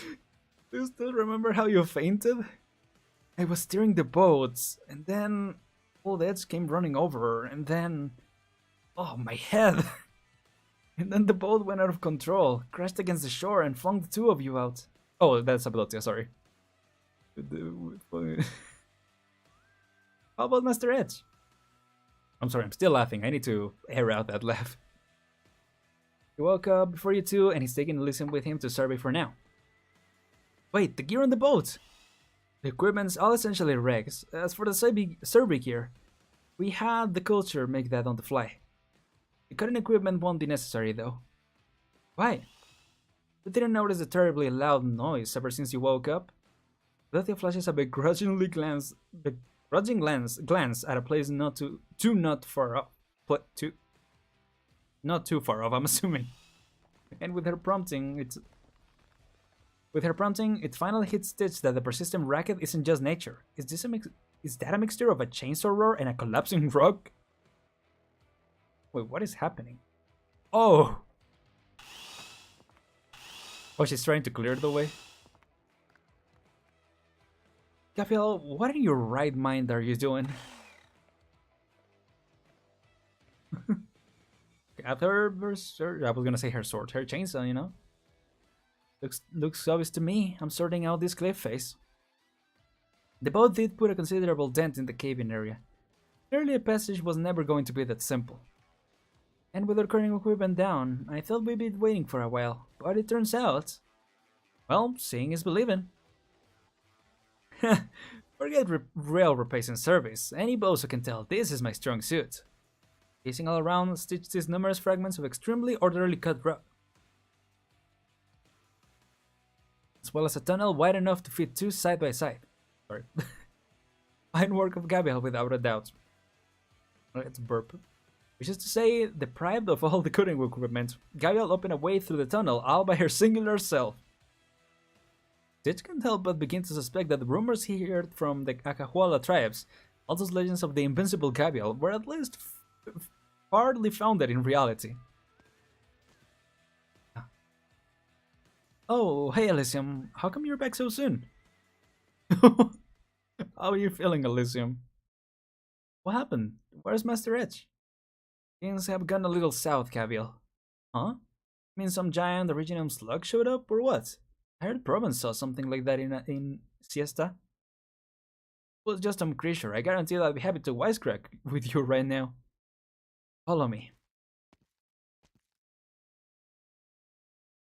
you still remember how you fainted? I was steering the boats, and then Old Edge came running over, and then... Oh, my head! And then the boat went out of control, crashed against the shore, and flung the two of you out. Oh, that's ability, sorry. How about Master Edge? I'm sorry, I'm still laughing. I need to air out that laugh. He woke up before you two, and he's taking Elysium with him to survey for now. Wait, the gear on the boat! The equipment's all essentially regs. As for the survey gear, we had the culture make that on the fly. The cutting equipment won't be necessary though. Why? You didn't notice the terribly loud noise ever since you woke up? Lethia flashes a begrudging glance at a place not too far off, I'm assuming. And with her prompting, it finally hits Stitch that the persistent racket isn't just nature. Is that a mixture of a chainsaw roar and a collapsing rock? Wait, what is happening? Oh! Oh, she's trying to clear the way. Gavial, what in your right mind are you doing? At her I was gonna say her sword, her chainsaw, you know? Looks obvious to me. I'm sorting out this cliff face. The boat did put a considerable dent in the cave-in area. Clearly a passage was never going to be that simple. And with our current equipment down, I thought we'd be waiting for a while, but it turns out... Well, seeing is believing. Forget rail replacement service. Any bozo can tell this is my strong suit. Gazing all around, Stitch sees numerous fragments of extremely orderly cut rock, as well as a tunnel wide enough to fit two side by side. Sorry. Fine work of Gavial, without a doubt. Let's burp. Which is to say, deprived of all the cutting equipment, Gavial opened a way through the tunnel all by her singular self. Stitch can't help but begin to suspect that the rumors he heard from the Akahuala tribes, all those legends of the invincible Gavial, were at least partly founded in reality. Oh, hey Elysium, how come you're back so soon? How are you feeling, Elysium? What happened? Where's Master Edge? Things have gone a little south, Gavial. Huh? Mean some giant original slug showed up, or what? I heard Province saw something like that in Siesta. It was just some creature. I guarantee that I'd be happy to wisecrack with you right now. Follow me.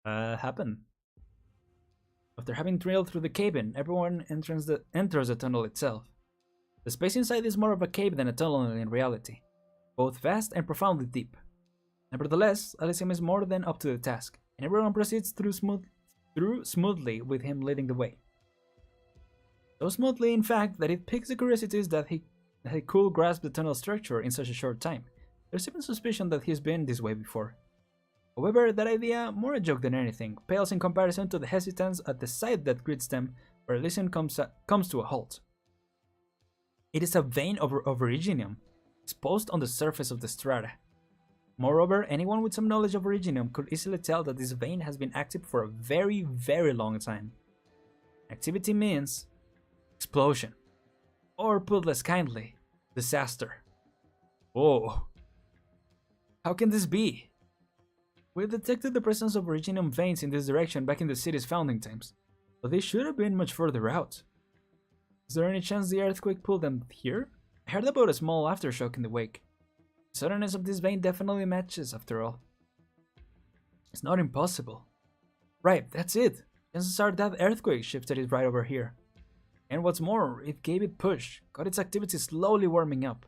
Happen. After having trailed through the cave-in, everyone enters the tunnel itself. The space inside is more of a cave than a tunnel in reality, both vast and profoundly deep. Nevertheless, Elysium is more than up to the task, and everyone proceeds through smoothly with him leading the way. So smoothly, in fact, that it piques the curiosities that he could grasp the tunnel structure in such a short time. There's even suspicion that he's been this way before. However, that idea, more a joke than anything, pales in comparison to the hesitance at the sight that greets them where Elysium comes to a halt. It is a vein of Originium, exposed on the surface of the strata. Moreover, anyone with some knowledge of Originium could easily tell that this vein has been active for a very, very long time. Activity means explosion, or put less kindly, disaster. Whoa. How can this be? We've detected the presence of Originium veins in this direction back in the city's founding times, but they should have been much further out. Is there any chance the earthquake pulled them here? I heard about a small aftershock in the wake. The suddenness of this vein definitely matches, after all. It's not impossible. Right, that's it. Chances are that earthquake shifted it right over here. And what's more, it gave it push, got its activity slowly warming up.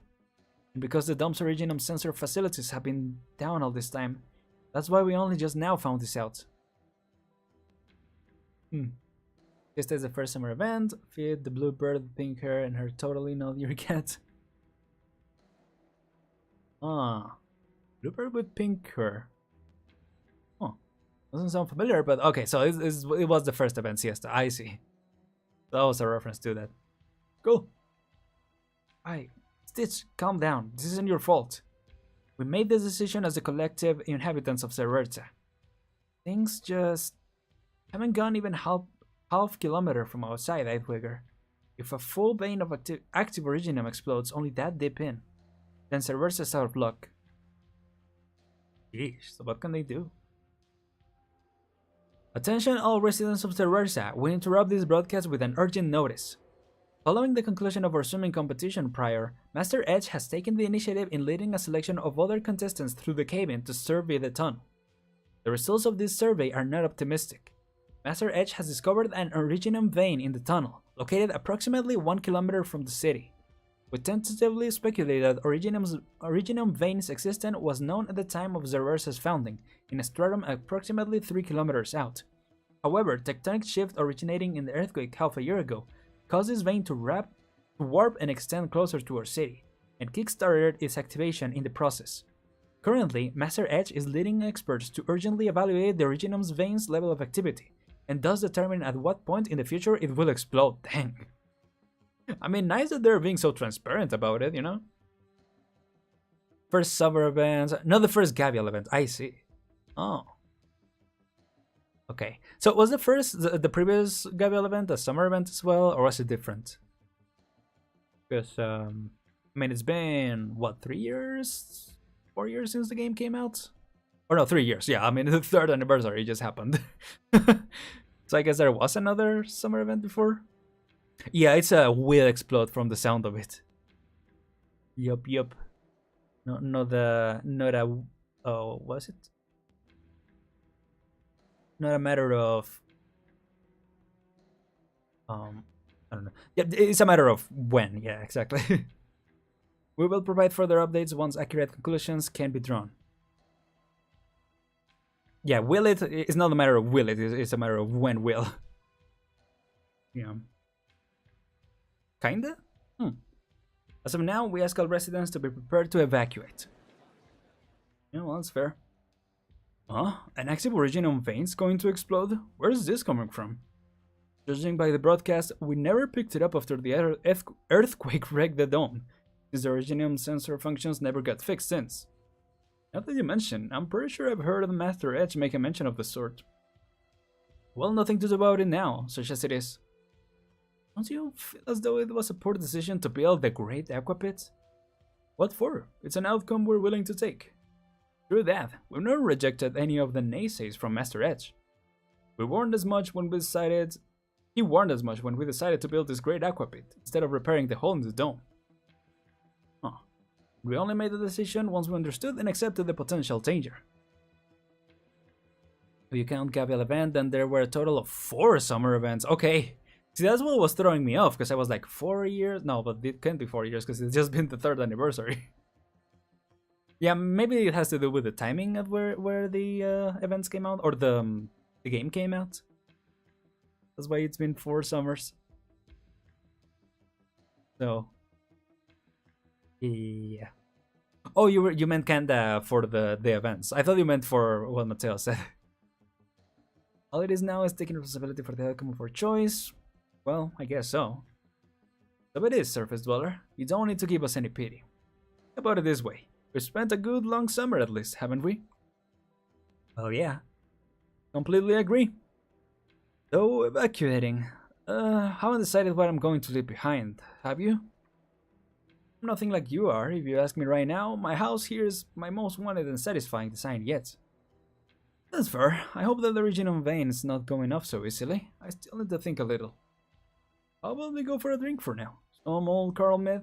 And because the dump's Originium sensor facilities have been down all this time, that's why we only just now found this out. Just as the first summer event, feed the blue bird with pink hair and her totally not your cat. Ah, blue bird with pink hair. Doesn't sound familiar, but okay, so it was the first event, Siesta. I see. That was a reference to that. Cool. Alright, Stitch, calm down. This isn't your fault. We made this decision as the collective inhabitants of Zerberta. Things just haven't gone even half kilometer from outside Eidwigger. If a full vein of active Originium explodes only that deep in, then Zerberta's out of luck. Yeesh, so what can they do? Attention all residents of Zerberta, we interrupt this broadcast with an urgent notice. Following the conclusion of our swimming competition prior, Master Edge has taken the initiative in leading a selection of other contestants through the cave-in to survey the tunnel. The results of this survey are not optimistic. Master Edge has discovered an Originium vein in the tunnel, located approximately 1 kilometer from the city. We tentatively speculate that Originium vein's existence was known at the time of Zerberta's founding, in a stratum approximately 3 kilometers out. However, tectonic shift originating in the earthquake half a year ago caused this vein to warp and extend closer to our city, and kickstarted its activation in the process. Currently, Master Edge is leading experts to urgently evaluate the Originium's vein's level of activity, and thus determine at what point in the future it will explode. Dang. I mean, nice that they're being so transparent about it, you know? First summer event, not the first Gavial event, I see. Oh. Okay, so was the the previous Gavial event a summer event as well, or was it different? Because, I mean, it's been, what, 3 years? 4 years since the game came out? Or no, 3 years, yeah, I mean, the 3rd anniversary just happened. So I guess there was another summer event before? Yeah, it's a will explode from the sound of it. Yup. No, not a, oh, was it? Not a matter of, I don't know. Yeah, it's a matter of when, yeah, exactly. We will provide further updates once accurate conclusions can be drawn. Yeah, will it? It's not a matter of will it, it's a matter of when will. Yeah. Kinda? As of now, we ask all residents to be prepared to evacuate. Yeah, well, that's fair. Huh? An active Originium vein's going to explode? Where is this coming from? Judging by the broadcast, we never picked it up after the earthquake wrecked the dome, since the Originium sensor functions never got fixed since. Now that you mention, I'm pretty sure I've heard the Master Edge make a mention of the sort. Well, nothing to do about it now, such as it is. Don't you feel as though it was a poor decision to build the Great Aqua Pit? What for? It's an outcome we're willing to take. Through that, we've never rejected any of the naysays from Master Edge. He warned as much when we decided to build this Great Aqua Pit, instead of repairing the hole in the dome. Huh. We only made the decision once we understood and accepted the potential danger. If you count Gavial event, then there were a total of 4 summer events. Okay. See, that's what was throwing me off, because I was like, 4 years? No, but it can't be 4 years, because it's just been the 3rd anniversary. Yeah, maybe it has to do with the timing of where the events came out, or the game came out. That's why it's been 4 summers. So, yeah. Oh, you meant kinda for the events. I thought you meant for what Mateo said. All it is now is taking responsibility for the outcome of our choice. Well, I guess so. So it is, Surface Dweller. You don't need to give us any pity. How about it this way? We've spent a good long summer at least, haven't we? Well, yeah. Completely agree. Though evacuating, haven't decided what I'm going to leave behind, have you? I'm nothing like you are. If you ask me right now, my house here is my most wanted and satisfying design yet. That's fair. I hope that the Originium vein is not going off so easily. I still need to think a little. How about we go for a drink for now? Some old Carl Myth?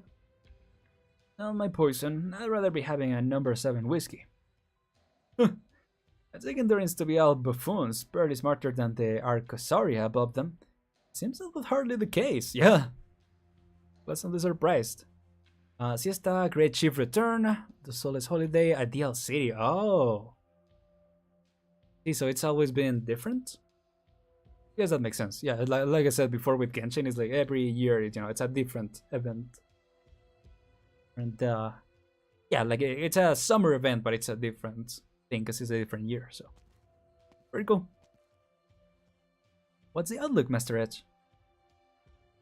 Not my poison. I'd rather be having a number 7 whiskey. I take endurance to be all buffoons, barely smarter than the Arcosauria above them. Seems that was hardly the case, yeah. Pleasantly surprised. Siesta, Great Chief Return, The Solace Holiday, a DLC. Oh. See, so it's always been different? Yes, that makes sense. Yeah, like I said before with Genshin, it's like every year, it's a different event. And yeah, like it's a summer event, but it's a different thing because it's a different year. So Very cool. What's the outlook, Master Edge?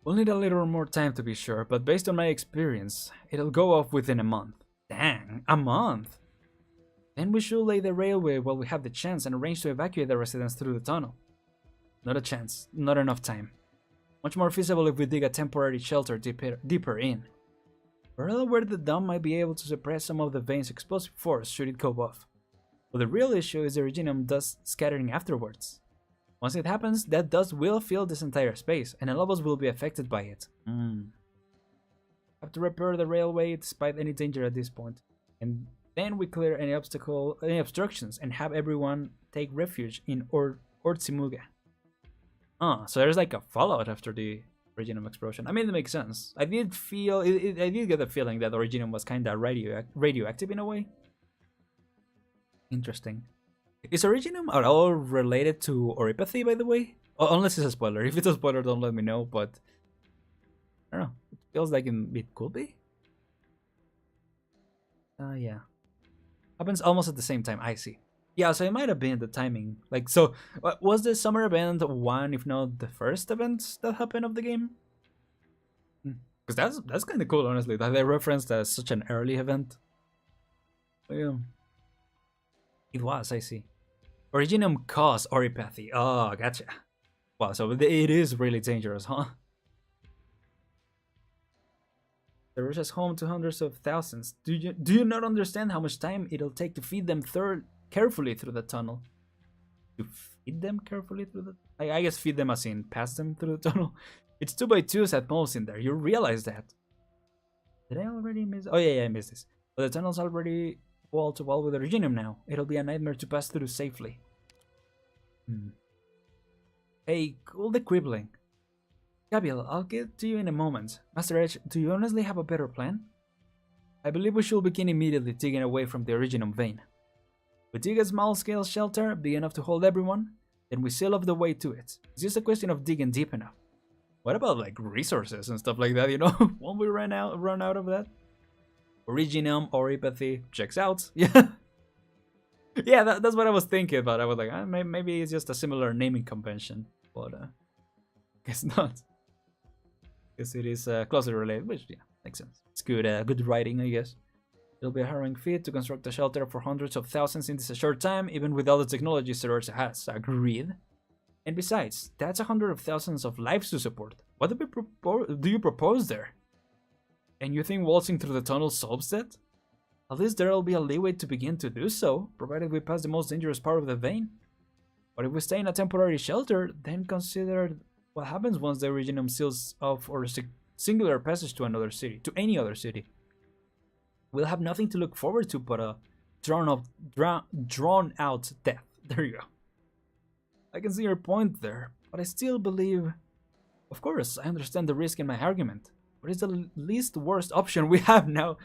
We'll need a little more time to be sure, but based on my experience, it'll go off within a month. Dang, a month! Then we should lay the railway while we have the chance and arrange to evacuate the residents through the tunnel. Not a chance, not enough time. Much more feasible if we dig a temporary shelter deeper in. We're all aware the dome might be able to suppress some of the veins' explosive force should it go off. But the real issue is the Reginum dust scattering afterwards. Once it happens, that dust will fill this entire space, and all of us will be affected by it. Have to repair the railway despite any danger at this point, and then we clear any obstructions, and have everyone take refuge in Ortsimuga. So there's like a fallout after the Reginum explosion. I mean, it makes sense. I did get the feeling that the Reginum was kind of radioactive in a way. Interesting. Is Originum at all related to Oripathy, by the way? Unless it's a spoiler. If it's a spoiler, don't let me know, but I don't know. It feels like it could be. Yeah. Happens almost at the same time, I see. Yeah, so it might have been the timing. Like, so, was the summer event one, if not the first event that happened of the game? Because that's kind of cool, honestly, that they referenced as such an early event. So, yeah. It was, I see. Originum caused Oripathy. Oh, gotcha. Wow, so it is really dangerous, huh? The rush is home to hundreds of thousands. Do you not understand how much time it'll take to feed them carefully through the tunnel? To feed them carefully through the... I guess feed them as in pass them through the tunnel. It's 2x2s at most in there. You realize that. Did I already miss... Oh, yeah, I missed this. But the tunnel's already... wall to wall with Originum now. It'll be a nightmare to pass through safely. Hey, cool the quibbling. Gavial, I'll get to you in a moment. Master Edge, do you honestly have a better plan? I believe we should begin immediately digging away from the Originum vein. We dig a small-scale shelter big enough to hold everyone, then we seal off the way to it. It's just a question of digging deep enough. What about like resources and stuff like that, you know? Won't we run out of that? Originum, Oripathy, checks out. Yeah. Yeah, that's what I was thinking about. I was like, maybe it's just a similar naming convention. But guess not. Guess it is closely related, which, yeah, makes sense. It's good good writing, I guess. It'll be a harrowing feat to construct a shelter for hundreds of thousands in this short time, even with all the technology Cerberus has. Agreed. And besides, that's 100 of thousands of lives to support. What do you propose there? And you think waltzing through the tunnel solves that? At least there'll be a leeway to begin to do so, provided we pass the most dangerous part of the vein. But if we stay in a temporary shelter, then consider what happens once the Originum seals off our singular passage to another city, to any other city. We'll have nothing to look forward to but a drawn out death. There you go. I can see your point there, but I still believe... Of course, I understand the risk in my argument. What is the least worst option we have now?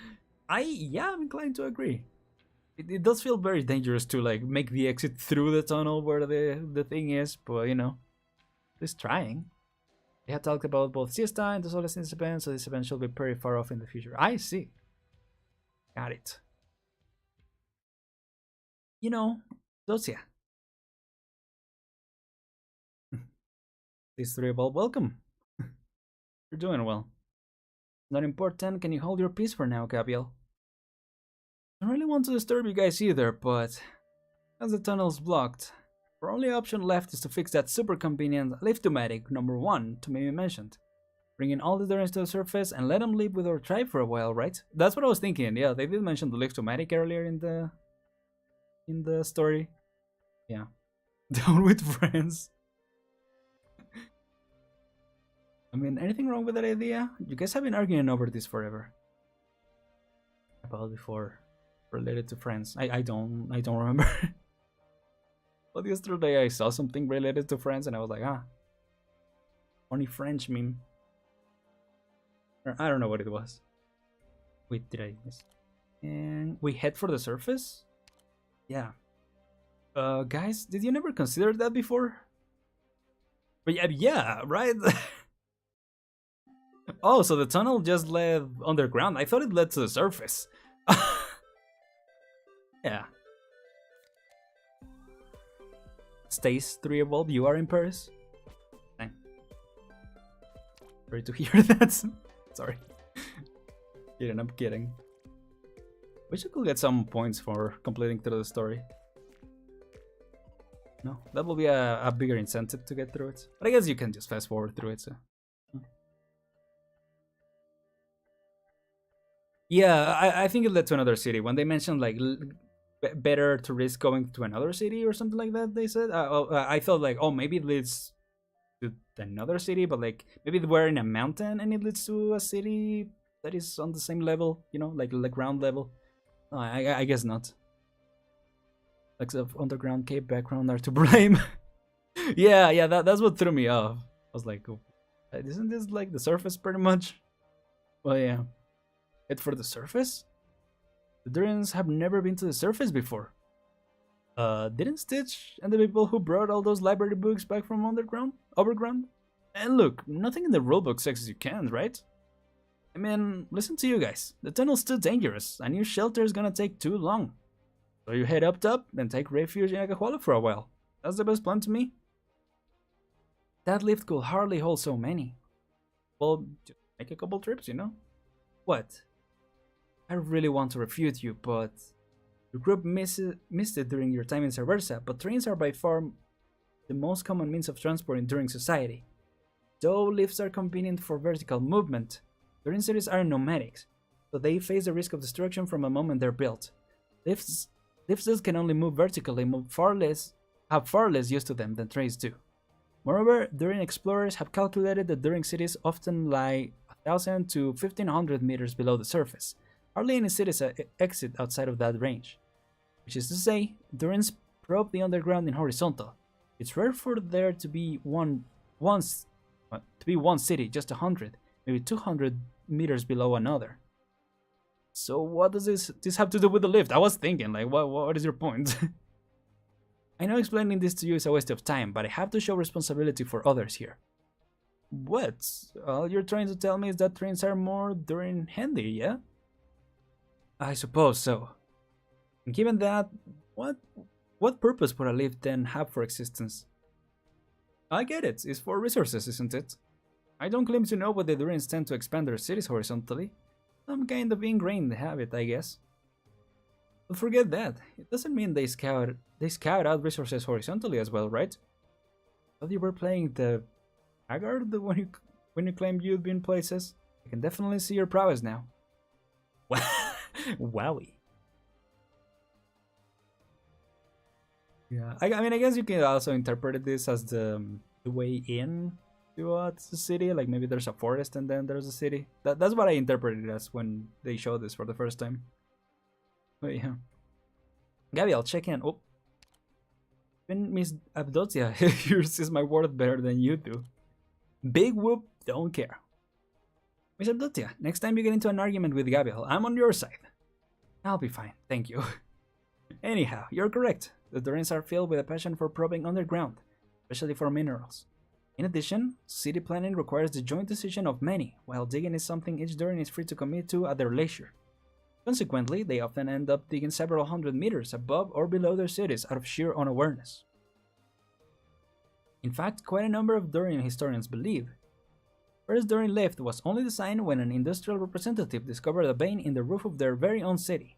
I'm inclined to agree. It does feel very dangerous to like make the exit through the tunnel where the thing is, but you know, just trying. They had talked about both siesta and the solace in this event, so this event shall be very far off in the future. I see. Got it. You know, Dosia. These three of all welcome. You're doing well. Not important, can you hold your peace for now, Gavial? I don't really want to disturb you guys either, but as the tunnel's blocked, our only option left is to fix that super convenient Vtubers number 1 to be mentioned. Bringing all the Durans to the surface and let them live with our tribe for a while, right? That's what I was thinking. Yeah, they did mention the Vtubers earlier in the story. Yeah. Down with friends. I mean, anything wrong with that idea? You guys have been arguing over this forever. About before related to friends. I don't remember. But yesterday I saw something related to friends and I was like, funny French meme. Or, I don't know what it was. Wait, did I miss? And we head for the surface? Yeah. Guys, did you never consider that before? But yeah, right? Oh, so the tunnel just led underground. I thought it led to the surface. Yeah. stays 3 evolve, you are in Paris. Dang. Sorry to hear that. Sorry. Kidding, I'm kidding. Wish I could get some points for completing through the story. No, that will be a bigger incentive to get through it. But I guess you can just fast forward through it, so. Yeah, I think it led to another city. When they mentioned like better to risk going to another city or something like that, they said. I thought like, oh, maybe it leads to another city, but like maybe we're in a mountain and it leads to a city that is on the same level, you know, like ground level. Oh, I guess not. Like the underground cave background are to blame. yeah, that's what threw me off. I was like, oh, isn't this like the surface pretty much? Well, yeah. Head for the surface? The Durians have never been to the surface before. Didn't Stitch and the people who brought all those library books back from overground? And look, nothing in the rulebook says you can't, right? I mean, listen to you guys. The tunnel's too dangerous. A new shelter is gonna take too long. So you head up top, then take refuge in Agahuala for a while. That's the best plan to me. That lift could hardly hold so many. Well, just make a couple trips, you know? What? I really want to refute you, but your group missed it during your time in Cerversa, but trains are by far the most common means of transport in During society. Though lifts are convenient for vertical movement, During cities are nomadics, so they face the risk of destruction from the moment they're built. Lifts can only move vertically, have far less use to them than trains do. Moreover, During explorers have calculated that During cities often lie 1,000 to 1,500 meters below the surface. Hardly any cities exit outside of that range. Which is to say, Durins probe the underground in horizontal. It's rare for there to be one city just 100, maybe 200 meters below another. So what does this have to do with the lift? I was thinking, like, what is your point? I know explaining this to you is a waste of time, but I have to show responsibility for others here. What? All you're trying to tell me is that trains are more During handy, yeah? I suppose so. And given that, what purpose would a lift then have for existence? I get it, it's for resources, isn't it? I don't claim to know what the Durins tend to expand their cities horizontally. Some kind of ingrained habit, I guess. But forget that, it doesn't mean they scout out resources horizontally as well, right? Thought you were playing the Haggard when you claimed you'd been places. I can definitely see your prowess now. Wowie. Yeah, I mean, I guess you can also interpret this as the way in to the city. Like maybe there's a forest and then there's a city. That's what I interpreted it as when they showed this for the first time. But yeah. Gavial, check in. Oh. Even Miss Abdotia yours is my word better than you do. Big whoop, don't care. Miss Abdotia, next time you get into an argument with Gavial, I'm on your side. I'll be fine, thank you. Anyhow, you're correct. The Durins are filled with a passion for probing underground, especially for minerals. In addition, city planning requires the joint decision of many, while digging is something each Durin is free to commit to at their leisure. Consequently, they often end up digging several hundred meters above or below their cities out of sheer unawareness. In fact, quite a number of Durin historians believe first Durin lift was only designed when an industrial representative discovered a vein in the roof of their very own city,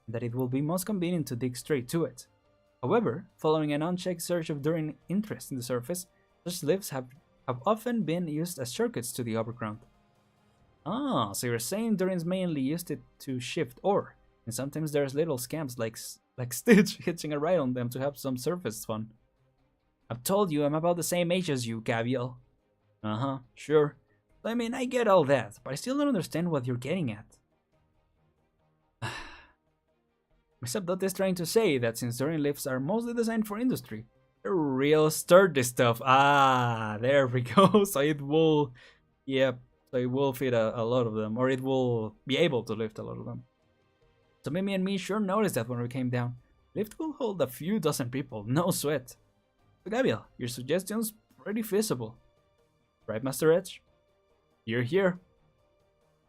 and that it will be most convenient to dig straight to it. However, following an unchecked surge of Durin interest in the surface, such lifts have often been used as shortcuts to the overground. Ah, so you're saying Durins mainly used it to shift ore, and sometimes there's little scamps like Stitch hitching a ride on them to have some surface fun. I've told you I'm about the same age as you, Gavial. Uh-huh, sure. I mean, I get all that, but I still don't understand what you're getting at. Except that is trying to say that since Durin lifts are mostly designed for industry, they're real sturdy stuff. Ah, there we go. So it will, yep, so it will fit a lot of them, or it will be able to lift a lot of them. So Mimi and me sure noticed that when we came down. Lift will hold a few dozen people, no sweat. So Gavial, your suggestion's pretty feasible. Right, Master Edge? You're here.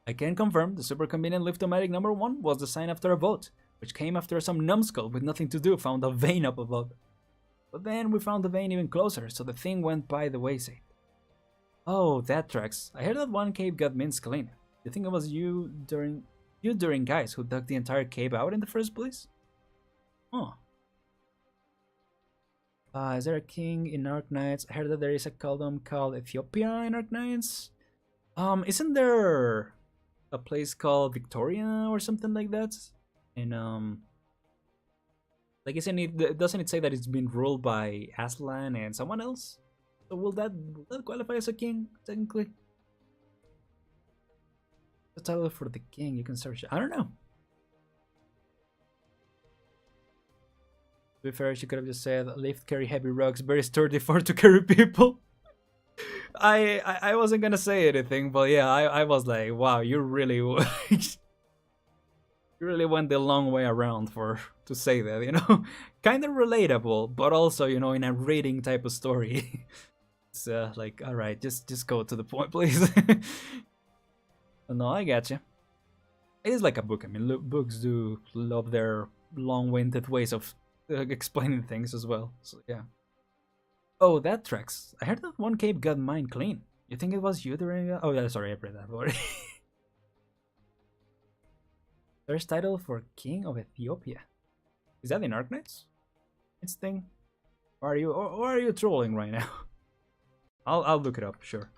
I can confirm the super convenient Lift-O-Matic number 1 was designed after a vote, which came after some numbskull with nothing to do found a vein up above. But then we found the vein even closer, so the thing went by the wayside. Oh, that tracks. I heard that one cave got minced clean. You think it was you during guys who dug the entire cave out in the first place? Oh. Is there a king in Arknights? I heard that there is a kingdom called Ethiopia in Arknights. Isn't there a place called Victoria or something like that? And like, doesn't it say that it's been ruled by Aslan and someone else? So will that qualify as a king, technically? The title for the king, you can search it. I don't know. To be fair, she could have just said, lift, carry heavy rocks, very sturdy for to carry people. I wasn't gonna say anything, but yeah, I was like, wow, you really you really went the long way around to say that, you know? Kind of relatable, but also, you know, in a reading type of story. It's like, alright, just go to the point, please. No, I gotcha. It is like a book. I mean, books do love their long-winded ways of explaining things as well, so yeah. Oh, that tracks. I heard that one cave got mined clean. You think it was you during that? Oh, yeah, sorry, I read that already. First title for King of Ethiopia. Is that in Arknights? It's thing? Or are you trolling right now? I'll look it up, sure.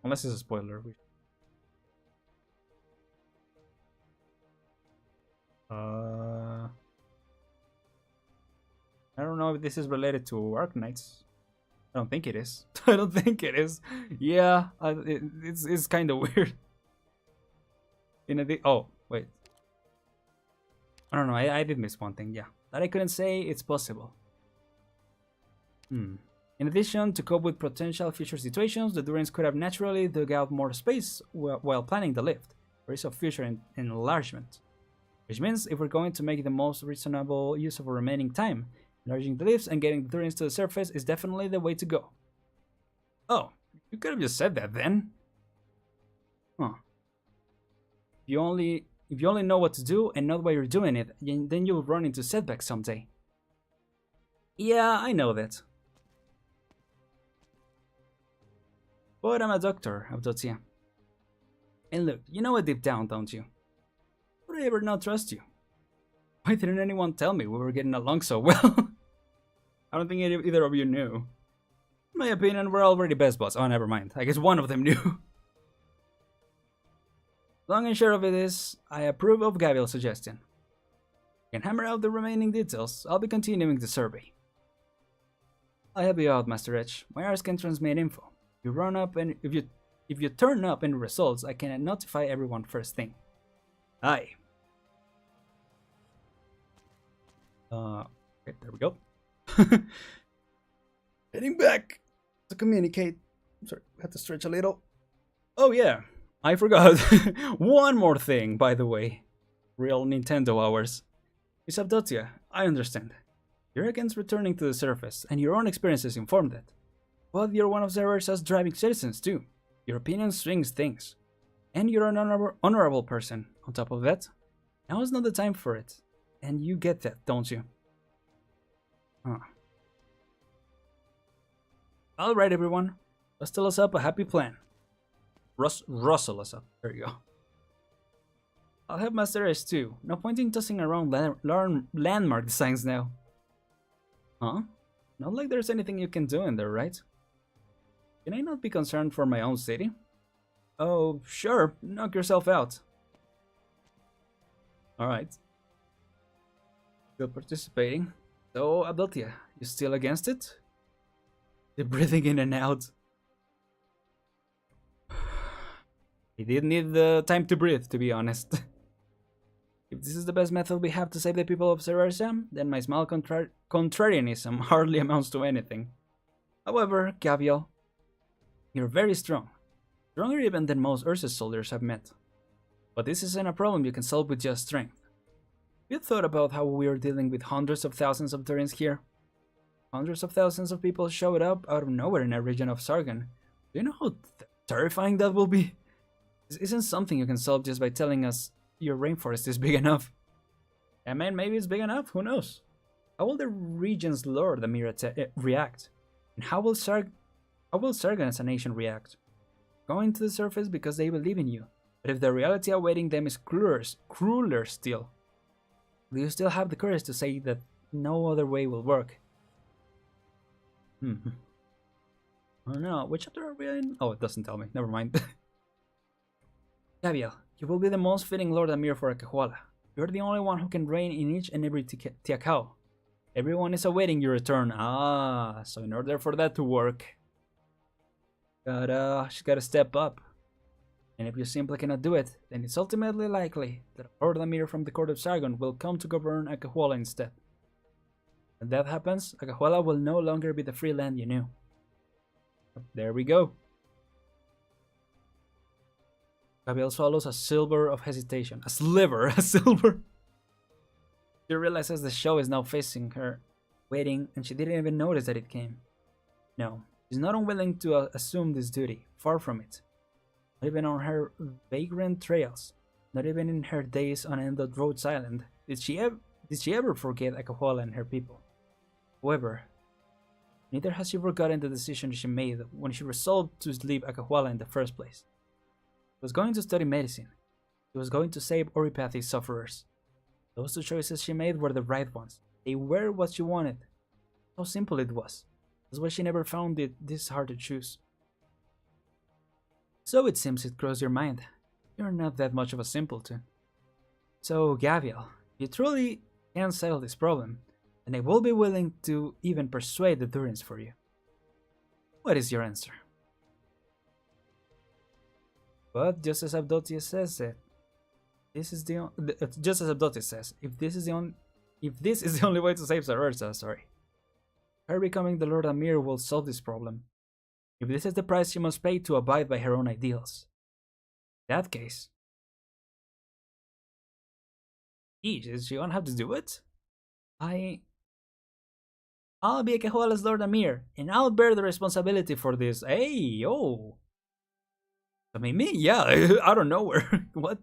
Unless it's a spoiler. I don't know if this is related to Arknights. I don't think it is. I don't think it is. Yeah, it's kind of weird. Oh, wait. I don't know, I did miss one thing, yeah. That I couldn't say, it's possible. In addition, to cope with potential future situations, the Durans could have naturally dug out more space while planning the lift, for use of future enlargement. Which means if we're going to make the most reasonable use of our remaining time, enlarging the lifts and getting the Durans to the surface is definitely the way to go. Oh, you could have just said that then. Huh. If you only know what to do and not why you're doing it, then you'll run into setbacks someday. Yeah, I know that. But I'm a doctor, Avdotia. And look, you know it deep down, don't you? Would I ever not trust you? Why didn't anyone tell me we were getting along so well? I don't think either of you knew. In my opinion, we're already best buds. Oh, never mind. I guess one of them knew. Long and short of it is, I approve of Gavial's suggestion. You can hammer out the remaining details. I'll be continuing the survey. I'll help you out, Master Edge. My eyes can transmit info. You run up, and if you turn up any results, I can notify everyone first thing. Aye. Okay, there we go. Heading back to communicate. Sorry, had to stretch a little. Oh yeah, I forgot. One more thing, by the way. Real Nintendo hours. Miss Avdotia, I understand. You're against returning to the surface, and your own experiences inform that. But you're one of Zerasa's driving citizens too. Your opinion swings things. And you're an honorable person, on top of that. Now is not the time for it. And you get that, don't you? Huh. Alright everyone, rustle us up a happy plan. Rustle us up, there you go. I'll have Master S too, no point in tossing around landmark designs now. Huh? Not like there's anything you can do in there, right? Can I not be concerned for my own city? Oh, sure, knock yourself out. Alright. Still participating. So, Abdeltia, you still against it? You're breathing in and out. He did need the time to breathe, to be honest. If this is the best method we have to save the people of Zerarsa, then my small contrarianism hardly amounts to anything. However, Gavial, you're very strong. Stronger even than most Ursa's soldiers have met. But this isn't a problem you can solve with just strength. Have you thought about how we are dealing with hundreds of thousands of Durans here? Hundreds of thousands of people showed up out of nowhere in a region of Sargon. Do you know how terrifying that will be? This isn't something you can solve just by telling us your rainforest is big enough. I mean, maybe it's big enough, who knows? How will the region's lord Amir react? And how will Sargon as a nation react? Going to the surface because they believe in you, but if the reality awaiting them is crueler still, do you still have the courage to say that no other way will work? Oh no, which chapter are we in? Oh, it doesn't tell me, never mind. Gavial, you will be the most fitting Lord Amir for Akahuala. You're the only one who can reign in each and every Tiakau. Everyone is awaiting your return. Ah, so in order for that to work, she's gotta step up. And if you simply cannot do it, then it's ultimately likely that Lord Amir from the court of Sargon will come to govern Akahuala instead. When that happens, Akahuala will no longer be the free land you knew. There we go. Gabriel swallows a silver of hesitation. A sliver, a silver. She realizes the show is now facing her, waiting, and she didn't even notice that it came. No, she's not unwilling to assume this duty, far from it. Not even on her vagrant trails, not even in her days on Endless Road's Island, did she ever forget Akahuala and her people. However, neither has she forgotten the decision she made when she resolved to leave Akahuala in the first place. She was going to study medicine. She was going to save Oripathy's sufferers. Those two choices she made were the right ones. They were what she wanted. How simple it was. That's why she never found it this hard to choose. So it seems it crossed your mind. You're not that much of a simpleton. So, Gavial, you truly can settle this problem, and I will be willing to even persuade the Durins for you. What is your answer? But just as Abdotia says it, this is the just as Abdotia says, if this is the only way to save Sarursa, sorry, her becoming the Lord Amir will solve this problem. If this is the price she must pay to abide by her own ideals, in that case, is she gonna have to do it? I'll be Akahuala's Lord Amir, and I'll bear the responsibility for this. Hey, yo. I mean, me? Yeah, out of nowhere. What?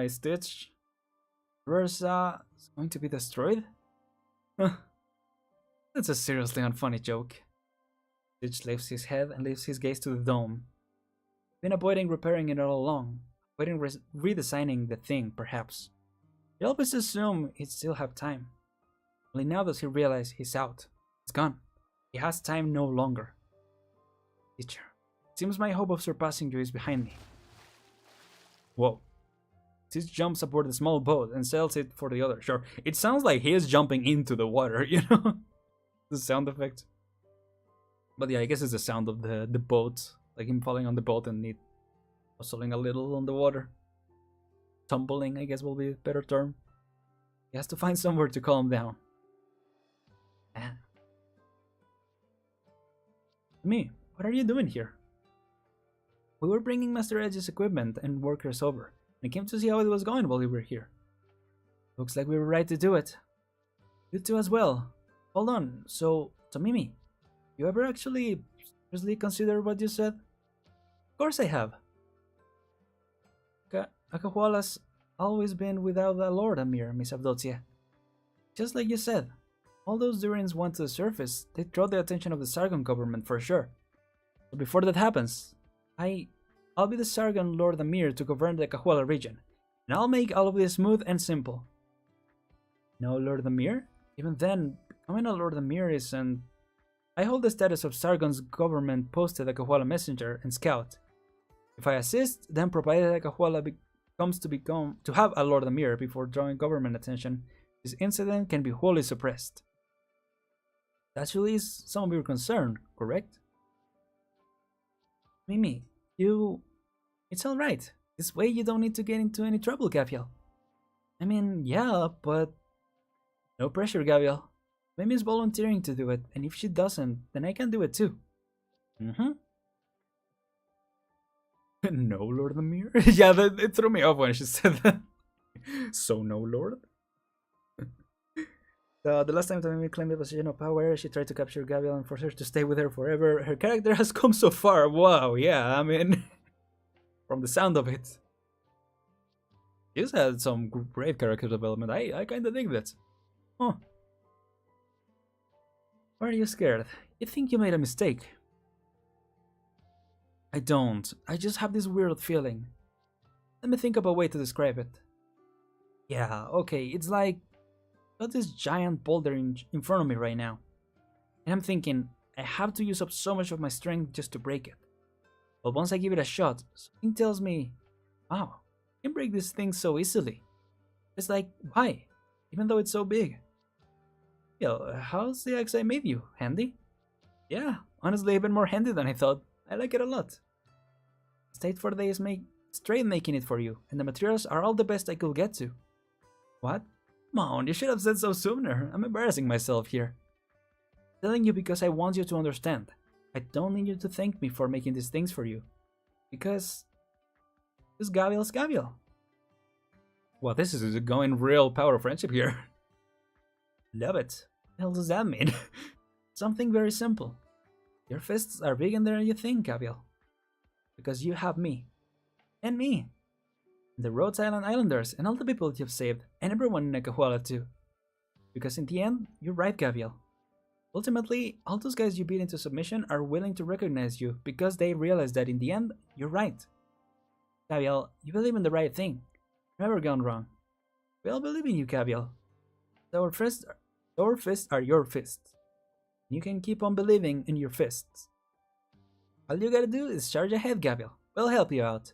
Stitch. Ursa is going to be destroyed? That's a seriously unfunny joke. Stitch lifts his head and lifts his gaze to the dome. Been avoiding repairing it all along. Avoiding redesigning the thing, perhaps. He always assumed he'd still have time. Only now does he realize he's out. He's gone. He has time no longer. Teacher, it seems my hope of surpassing you is behind me. Whoa. Stitch jumps aboard the small boat and sails it for the other shore. It sounds like he is jumping into the water, you know? The sound effect. But yeah, I guess it's the sound of the boat. Like him falling on the boat and it hustling a little on the water. Tumbling, I guess will be a better term. He has to find somewhere to calm down. Me, what are you doing here? We were bringing Master Edge's equipment and workers over. I came to see how it was going while we were here. Looks like we were right to do it. You too as well. Hold on, so, Mimi, you ever actually seriously consider what you said? Of course I have. Akahuala's always been without a Lord Amir, Miss Avdotia. Just like you said, all those Durins want to the surface, they draw the attention of the Sargon government for sure. But before that happens, I'll be the Sargon Lord Amir to govern the Akahuala region, and I'll make all of this smooth and simple. No Lord Amir? Even then, becoming a Lord Amir isn't... I hold the status of Sargon's government posted Akahuala messenger and scout. If I assist, then provided Akahuala comes to have a Lord Amir before drawing government attention, this incident can be wholly suppressed. That really is some of your concern, correct? Mimi, it's alright. This way you don't need to get into any trouble, Gavial. I mean, yeah, but... No pressure, Gavial. Mimi's volunteering to do it, and if she doesn't, then I can do it too. No, Lord Amir? Yeah, it threw me off when she said that. So no, Lord? The last time Mimi claimed the position of power, she tried to capture Gavial and force her to stay with her forever. Her character has come so far. Wow, yeah, I mean... from the sound of it. He's had some great character development. I kinda dig that. Huh. Why are you scared? You think you made a mistake? I don't. I just have this weird feeling. Let me think of a way to describe it. Yeah, okay, it's like got this giant boulder in front of me right now. And I'm thinking, I have to use up so much of my strength just to break it. But once I give it a shot, something tells me, wow, I can break this thing so easily. It's like, why? Even though it's so big. Yo, how's the axe I made you? Handy? Yeah, honestly even more handy than I thought. I like it a lot. Stayed for days straight making it for you, and the materials are all the best I could get to. What? Come on, you should have said so sooner. I'm embarrassing myself here. Telling you because I want you to understand. I don't need you to thank me for making these things for you. Because this Gavial's Gavial. Well, this is going real power friendship here. Love it. What the hell does that mean? Something very simple. Your fists are bigger than you think, Gavial. Because you have me. And me. And the Rhodes Island Islanders and all the people you've saved. And everyone in Nakahuala too. Because in the end, you're right, Gavial. Ultimately, all those guys you beat into submission are willing to recognize you because they realize that in the end, you're right. Gavial, you believe in the right thing. Never gone wrong. We all believe in you, Gavial. Our fists are your fists. You can keep on believing in your fists. All you gotta do is charge ahead, Gavial. We'll help you out.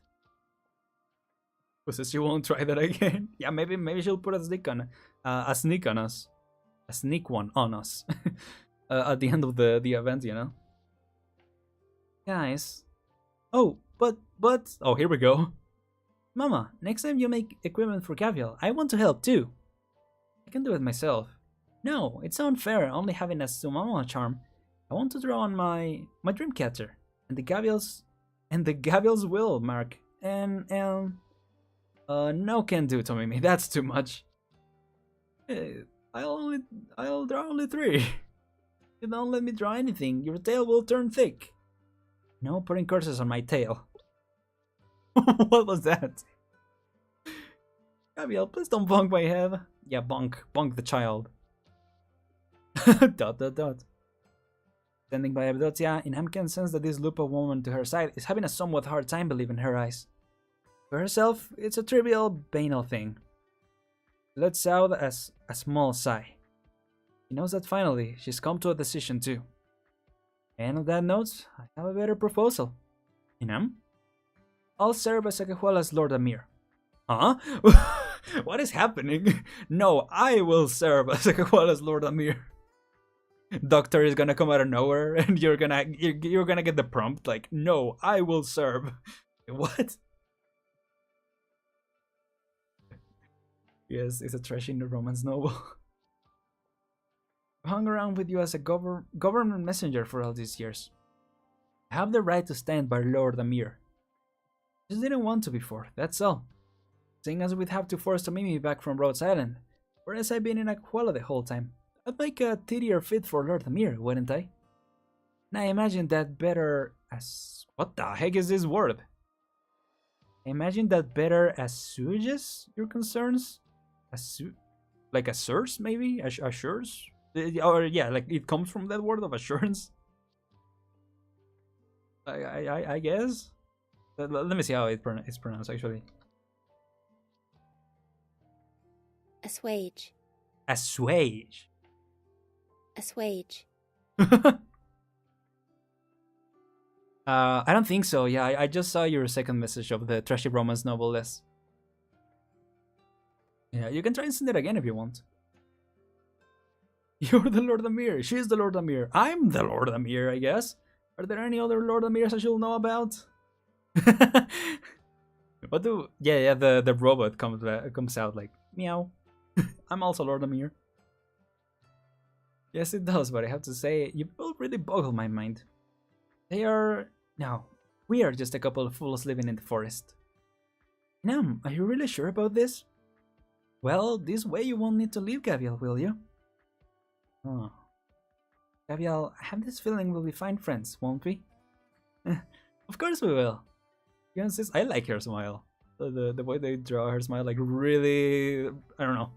Who says she won't try that again? Yeah, maybe she'll put a sneak on us. A sneak one on us. At the end of the event, you know? Guys. Oh, but... Oh, here we go. Mama, next time you make equipment for Gavial, I want to help too. I can do it myself. No, it's unfair only having a Sumama charm. I want to draw on my dream catcher. And the Gavial's will mark. And no can do, Tomimi. That's too much. I'll draw only 3. You don't let me draw anything, your tail will turn thick. No putting curses on my tail. What was that? Gavial, please don't bonk my head. Yeah, bonk the child. ... Standing by Abdotia, Inam can sense that this Lupa woman to her side is having a somewhat hard time believing her eyes. For herself, it's a trivial, banal thing. Let's out as a small sigh. She knows that finally she's come to a decision too. And on that note, I have a better proposal. Inam? I'll serve as Akahuala's Lord Amir. Huh? What is happening? No, I will serve as Akahuala's Lord Amir. Doctor is gonna come out of nowhere and you're gonna get the prompt like, no, I will serve. What? Yes, it's a trashing the romance novel. I hung around with you as a government messenger for all these years. I have the right to stand by Lord Amir. Just didn't want to before, that's all. Seeing as we'd have to force Tomimi back from Rhodes Island, whereas I've been in Aquala the whole time, I'd make a tittier fit for Lord Amir, wouldn't I? And I imagine that better as... What the heck is this word? I imagine that better assuages your concerns? Like assures, maybe? Assures? Or yeah, like it comes from that word of assurance? I guess? Let me see how it's pronounced, actually. Assuage. Assuage. Assuage. I don't think so. Yeah, I just saw your second message of the trashy romance novel list. Yeah, you can try and send it again if you want. You're the Lord Amir. She's the Lord Amir. I'm the Lord Amir, I guess. Are there any other Lord Amirs I should know about? What do... Yeah, the robot comes out like, meow. I'm also Lord Amir. Yes, it does, but I have to say, you both really boggle my mind. They are... No, we are just a couple of fools living in the forest. Nam, are you really sure about this? Well, this way you won't need to leave Gavial, will you? Oh. Gavial, I have this feeling we'll be fine friends, won't we? Of course we will. You insist. I like her smile. The way they draw her smile, like really, I don't know,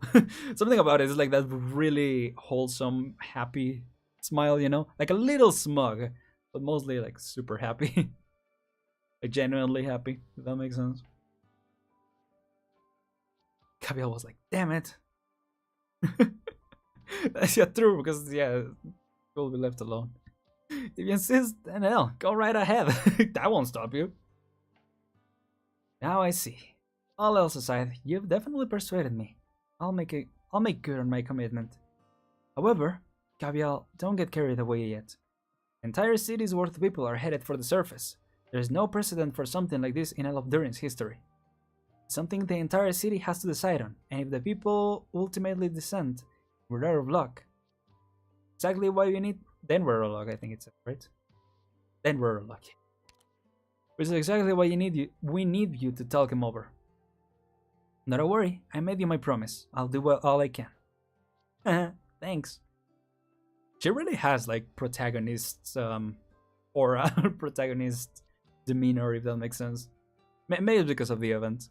something about it is like that really wholesome, happy smile, you know, like a little smug, but mostly like super happy, like genuinely happy. If that makes sense. Gavial was like, "Damn it." That's yeah, true, because yeah, we'll be left alone. If you insist, then hell, go right ahead. That won't stop you. Now I see. All else aside, you've definitely persuaded me. I'll make good on my commitment. However, Gavial, don't get carried away yet. Entire cities worth of people are headed for the surface. There is no precedent for something like this in all of Durin's history. It's something the entire city has to decide on, and if the people ultimately dissent, we're out of luck. Exactly why you need. Then we're out of luck, I think it's right. Then we're out of luck. Which is exactly why we need you to talk him over. Not a worry, I made you my promise. I'll do all I can. Thanks. She really has like protagonist aura, protagonist demeanor, if that makes sense. Maybe because of the event.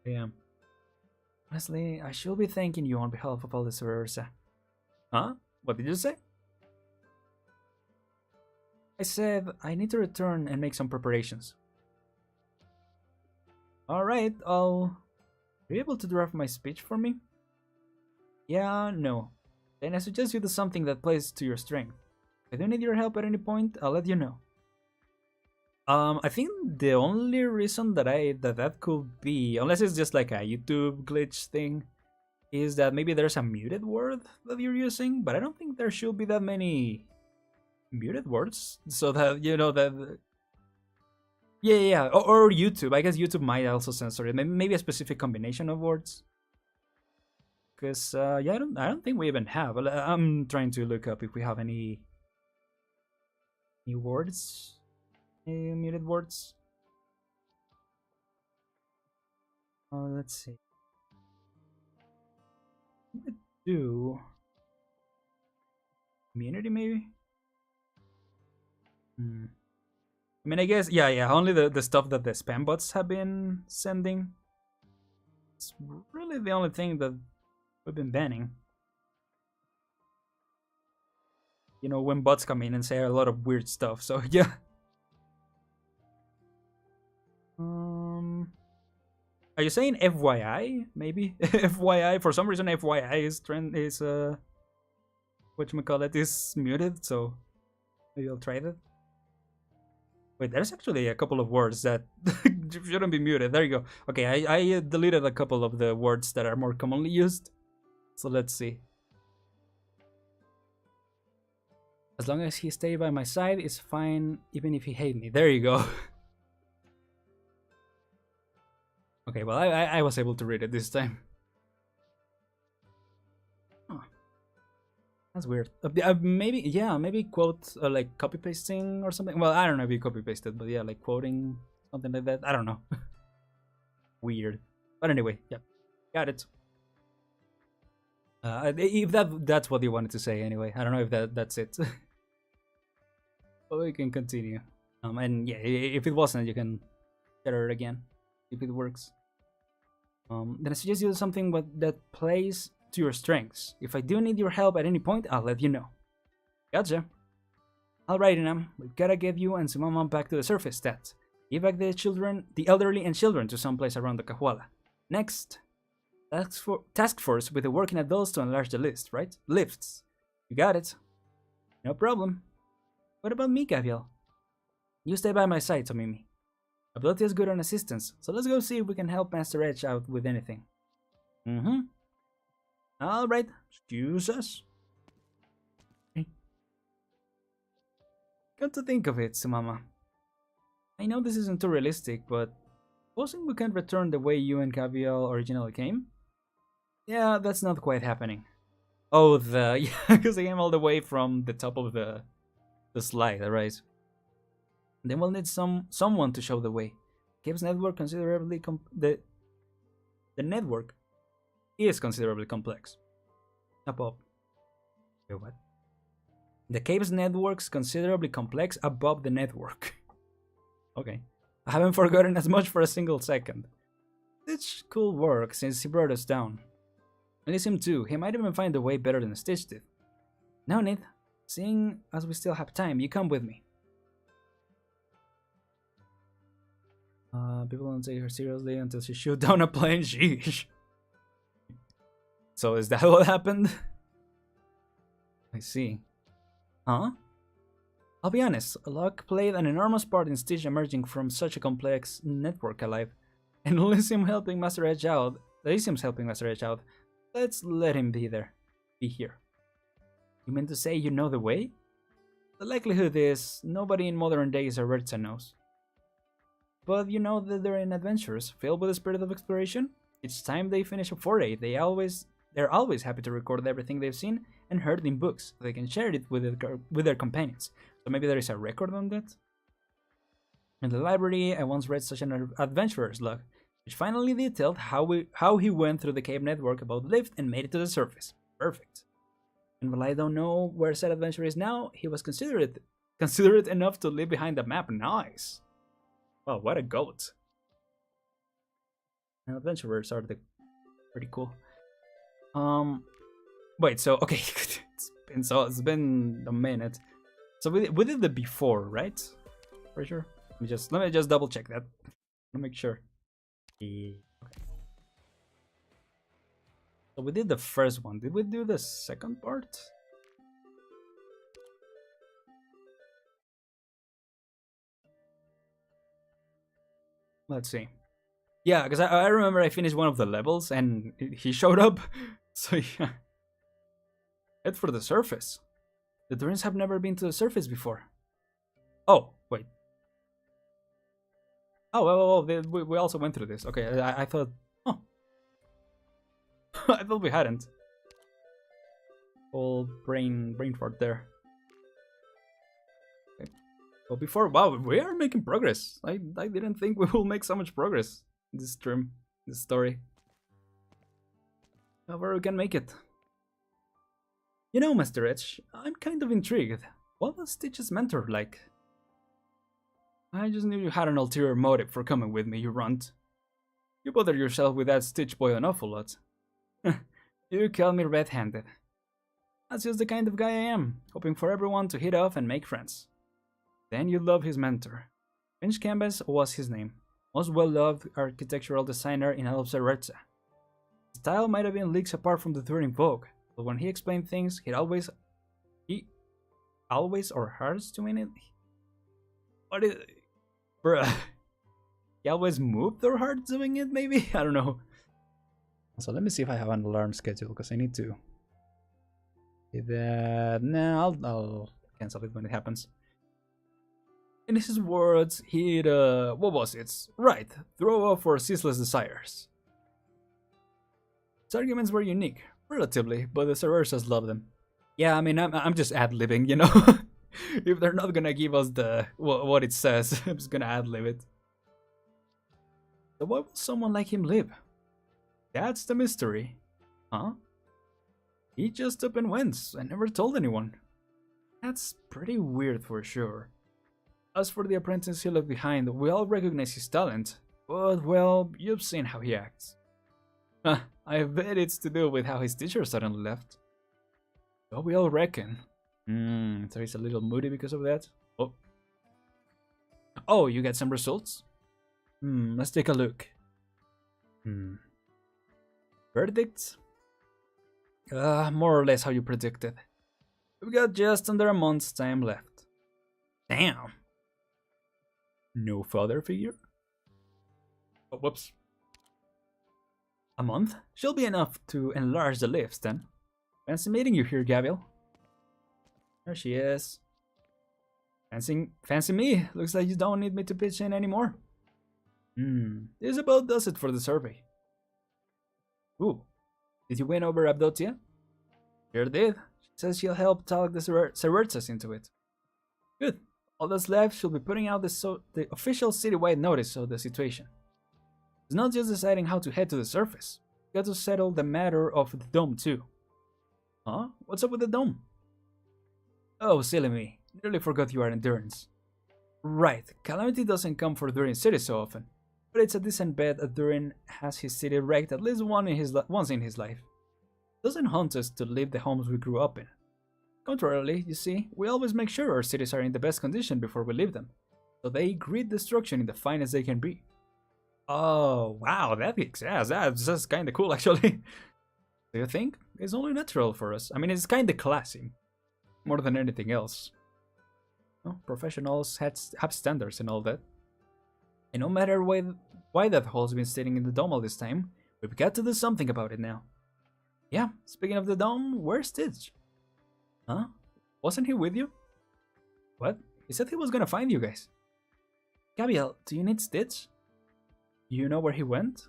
Yeah. Honestly, I should be thanking you on behalf of all the Sororsa. Huh? What did you say? I said I need to return and make some preparations. Alright, are you able to draft my speech for me? Yeah, no. Then I suggest you do something that plays to your strength. If I do need your help at any point, I'll let you know. I think the only reason that could be, unless it's just like a YouTube glitch thing, is that maybe there's a muted word that you're using, but I don't think there should be that many muted words, so that you know that. Yeah, or YouTube. I guess YouTube might also censor it. Maybe a specific combination of words. Because yeah, I don't think we even have. I'm trying to look up if we have any words, any muted words. Let's see. I do community maybe. I mean, I guess yeah. Only the stuff that the spam bots have been sending. It's really the only thing that we've been banning. You know, when bots come in and say a lot of weird stuff. So yeah. Are you saying FYI? Maybe FYI. For some reason, FYI is whatchamacallit is muted. So maybe I'll try that. Wait, there's actually a couple of words that shouldn't be muted. There you go. Okay, I deleted a couple of the words that are more commonly used. So let's see. As long as he stays by my side, it's fine, even if he hates me. There you go. Okay, well, I was able to read it this time. Huh. That's weird. Maybe quote like copy pasting or something. Well, I don't know if you copy pasted, but yeah, like quoting something like that. I don't know. Weird. But anyway, yeah, got it. If that's what you wanted to say, anyway. I don't know if that's it. But we can continue. And yeah, if it wasn't, you can share it again if it works. Then I suggest you do something that plays to your strengths. If I do need your help at any point, I'll let you know. Gotcha. Alrighty now, we've gotta get you and Sumama back to the surface, Stat. Give back the elderly and children to someplace around the Cahuala. Next, task force with the working adults to enlarge the list, right? Lifts. You got it. No problem. What about me, Gavial? You stay by my side, Tomimi. Ability is good on assistance, so let's go see if we can help Master Edge out with anything. Alright, excuse us. Okay. Come to think of it, Sumama. I know this isn't too realistic, but supposing we can return the way you and Gavial originally came? Yeah, that's not quite happening. Oh, yeah, because I came all the way from the top of the slide, right? Then we'll need someone to show the way. Cave's network considerably the network is considerably complex. Above. Wait, what? The cave's network's considerably complex above the network. Okay. I haven't forgotten as much for a single second. Stitch could work since he brought us down. Elysium too, he might even find a way better than Stitch did. No need. Seeing as we still have time, you come with me. People don't take her seriously until she shoot down a plane. Sheesh. So is that what happened? I see. Huh? I'll be honest, luck played an enormous part in Stitch emerging from such a complex network alive. And Elysium's helping Master Edge out. Let's let him be there. Be here. You mean to say you know the way? The likelihood is nobody in modern days Arretza knows. But you know that they're in adventures, filled with the spirit of exploration. Each time they finish a foray, they're always happy to record everything they've seen and heard in books, so they can share it with their companions. So maybe there is a record on that? In the library, I once read such an adventurer's log, which finally detailed how he went through the cave network about lift and made it to the surface. Perfect. And while I don't know where said adventurer is now, he was considerate enough to leave behind the map. Nice. Wow, what a goat. And adventurers are pretty cool. Wait, so okay, it's been a minute. So we did the before, right? For sure. Let me just double check that. To make sure. Okay. So we did the first one. Did we do the second part? Let's see. Yeah, because I remember I finished one of the levels and he showed up. So yeah. Head for the surface. The Durins have never been to the surface before. Oh, wait. Oh, we also went through this. Okay, I thought... Oh. I thought we hadn't. Old brain fart there. Okay. Well, before... Wow, we are making progress. I didn't think we will make so much progress in this stream, this story. However, we can make it. You know, Master Edge, I'm kind of intrigued. What was Stitch's mentor like? I just knew you had an ulterior motive for coming with me, you runt. You bother yourself with that Stitch boy an awful lot. You call me red-handed. That's just the kind of guy I am, hoping for everyone to hit off and make friends. Then you love his mentor. Finch Canvas was his name, most well-loved architectural designer in all of Arretza. His style might have been leagues apart from the Turing Vogue, but when he explained things, he always or hurts to mean it. What is, bruh? He always moved or hard doing it, maybe? I don't know. So let me see if I have an alarm schedule, because I need to. Nah, I'll cancel it when it happens. In his words, he'd, what was it? Right, throw off for ceaseless desires. His arguments were unique, relatively, but the Cerversas love them. Yeah, I mean, I'm just ad-libbing, you know? If they're not gonna give us the what it says, I'm just gonna ad-lib it. So why would someone like him live? That's the mystery. Huh? He just up and went and never told anyone. That's pretty weird for sure. As for the apprentice he left behind, we all recognize his talent, but well, you've seen how he acts. I bet it's to do with how his teacher suddenly left. So we all reckon. So he's a little moody because of that. Oh, you got some results? Let's take a look. Verdicts? More or less how you predicted. We've got just under a month's time left. Damn. No father figure? Oh, whoops. A month? She'll be enough to enlarge the lifts then. Fancy meeting you here, Gavial. There she is. Fancy me. Looks like you don't need me to pitch in anymore. This about does it for the survey. Ooh. Did you win over Abdotia? Sure did. She says she'll help talk the Cerversas into it. Good. All that's left, she'll be putting out the official citywide notice of the situation. It's not just deciding how to head to the surface. We got to settle the matter of the dome too. Huh? What's up with the dome? Oh, silly me. Nearly forgot you are endurance. Right, calamity doesn't come for Durin City so often, but it's a decent bet that Durin has his city wrecked at least once in his life. It doesn't haunt us to leave the homes we grew up in. Contrarily, you see, we always make sure our cities are in the best condition before we leave them, so they greet destruction in the finest they can be. Oh, wow, that makes sense. That's kinda cool, actually. Do you think? It's only natural for us. I mean, it's kinda classy, more than anything else. Well, professionals have standards and all that. And no matter why that hole's been sitting in the dome all this time, we've got to do something about it now. Yeah, speaking of the dome, where's Stitch? Huh? Wasn't he with you? What? He said he was gonna find you guys. Gavial, do you need Stitch? You know where he went?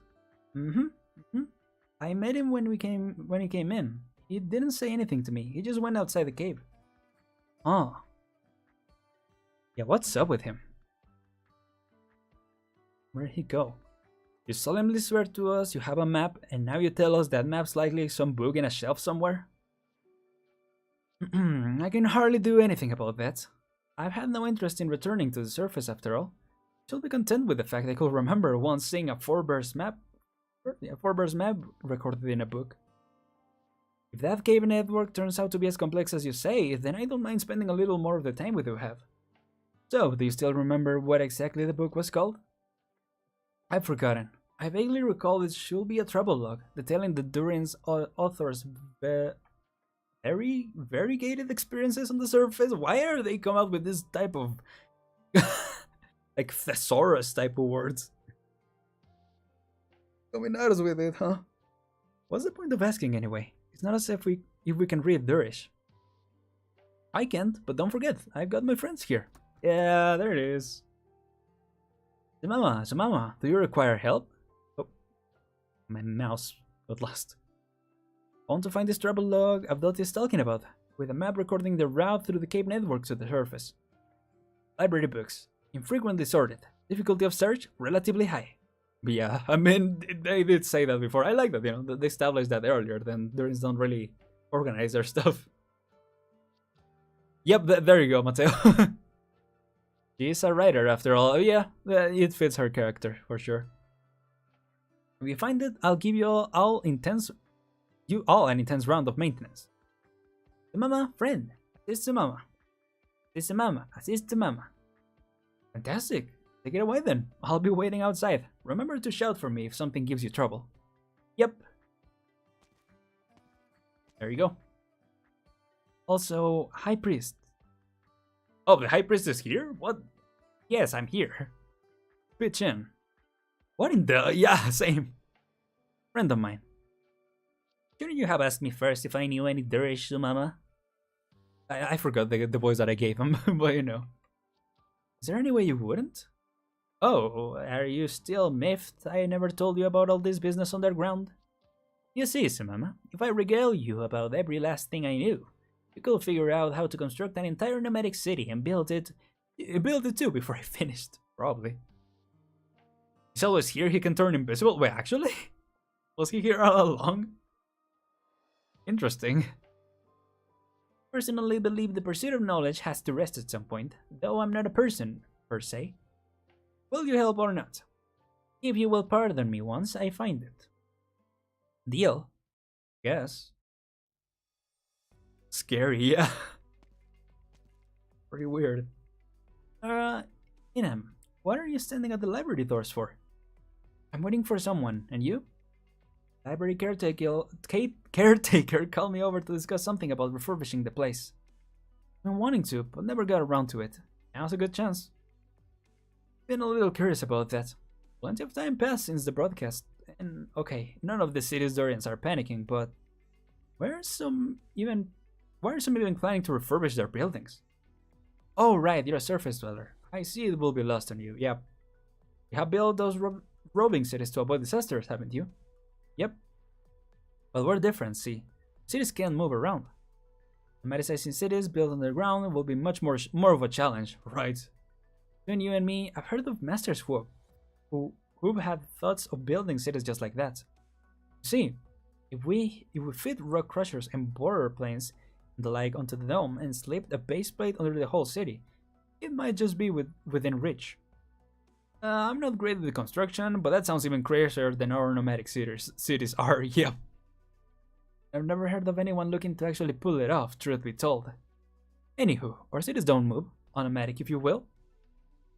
I met him when he came in. He didn't say anything to me. He just went outside the cave. Oh. Yeah, what's up with him? Where'd he go? You solemnly swear to us you have a map, and now you tell us that map's likely some book in a shelf somewhere? I can hardly do anything about that. I've had no interest in returning to the surface after all. I should be content with the fact I could remember once seeing a four-verse map recorded in a book. If that cave network turns out to be as complex as you say, then I don't mind spending a little more of the time with you have. So, do you still remember what exactly the book was called? I've forgotten. I vaguely recall it should be a travel log detailing the Durin's author's very variegated experiences on the surface. Why are they come out with this type of like thesaurus type of words? Coming at us with it, huh? What's the point of asking anyway? It's not as if we can read Durish. I can't, but don't forget, I've got my friends here. Yeah, there it is. Mama, do you require help? Oh, my mouse got lost. I want to find this travel log Avdoti is talking about, with a map recording the route through the cave network to the surface. Library books, infrequently sorted, difficulty of search relatively high. But yeah, I mean, they did say that before. I like that, you know, they established that earlier, then Durins don't really organize their stuff. Yep, there you go, Mateo. She's a writer after all. Yeah, it fits her character for sure. If you find it, I'll give you all an intense round of maintenance. The mama, friend. Assist to mama. Assist to mama. Assist to mama. Fantastic. Take it away then. I'll be waiting outside. Remember to shout for me if something gives you trouble. Yep. There you go. Also, High Priest. Oh, the High Priest is here? What? Yes, I'm here. Pitch in. What in the... Yeah, same. Friend of mine. Shouldn't you have asked me first if I knew any Durish, Mama? I forgot the voice that I gave him, but you know. Is there any way you wouldn't? Oh, are you still miffed I never told you about all this business underground? You see, Mama, if I regale you about every last thing I knew, you could figure out how to construct an entire nomadic city and build it too before I finished, probably. He's always here, he can turn invisible. Wait, actually? Was he here all along? Interesting. Personally believe the pursuit of knowledge has to rest at some point, though I'm not a person, per se. Will you help or not? If you will pardon me once I find it. Deal? Yes. Scary, yeah. Pretty weird. Inam, what are you standing at the library doors for? I'm waiting for someone, and you? Library caretaker called me over to discuss something about refurbishing the place. I've been wanting to, but never got around to it. Now's a good chance. Been a little curious about that. Plenty of time passed since the broadcast, and okay, none of the city's Dorians are panicking, but why are some even planning to refurbish their buildings? Oh right, you're a surface dweller. I see it will be lost on you, yep. You have built those roving cities to avoid disasters, haven't you? Yep. Well, we're different, see. Cities can't move around. Nomadicizing cities built underground will be much more of a challenge, right? Between you and me, I've heard of masters who've had thoughts of building cities just like that. See, if we fit rock crushers and borer planes and the like onto the dome and slipped a base plate under the whole city, it might just be within reach. I'm not great at the construction, but that sounds even crazier than our nomadic cities are, yep. I've never heard of anyone looking to actually pull it off, truth be told. Anywho, our cities don't move, nomadic if you will.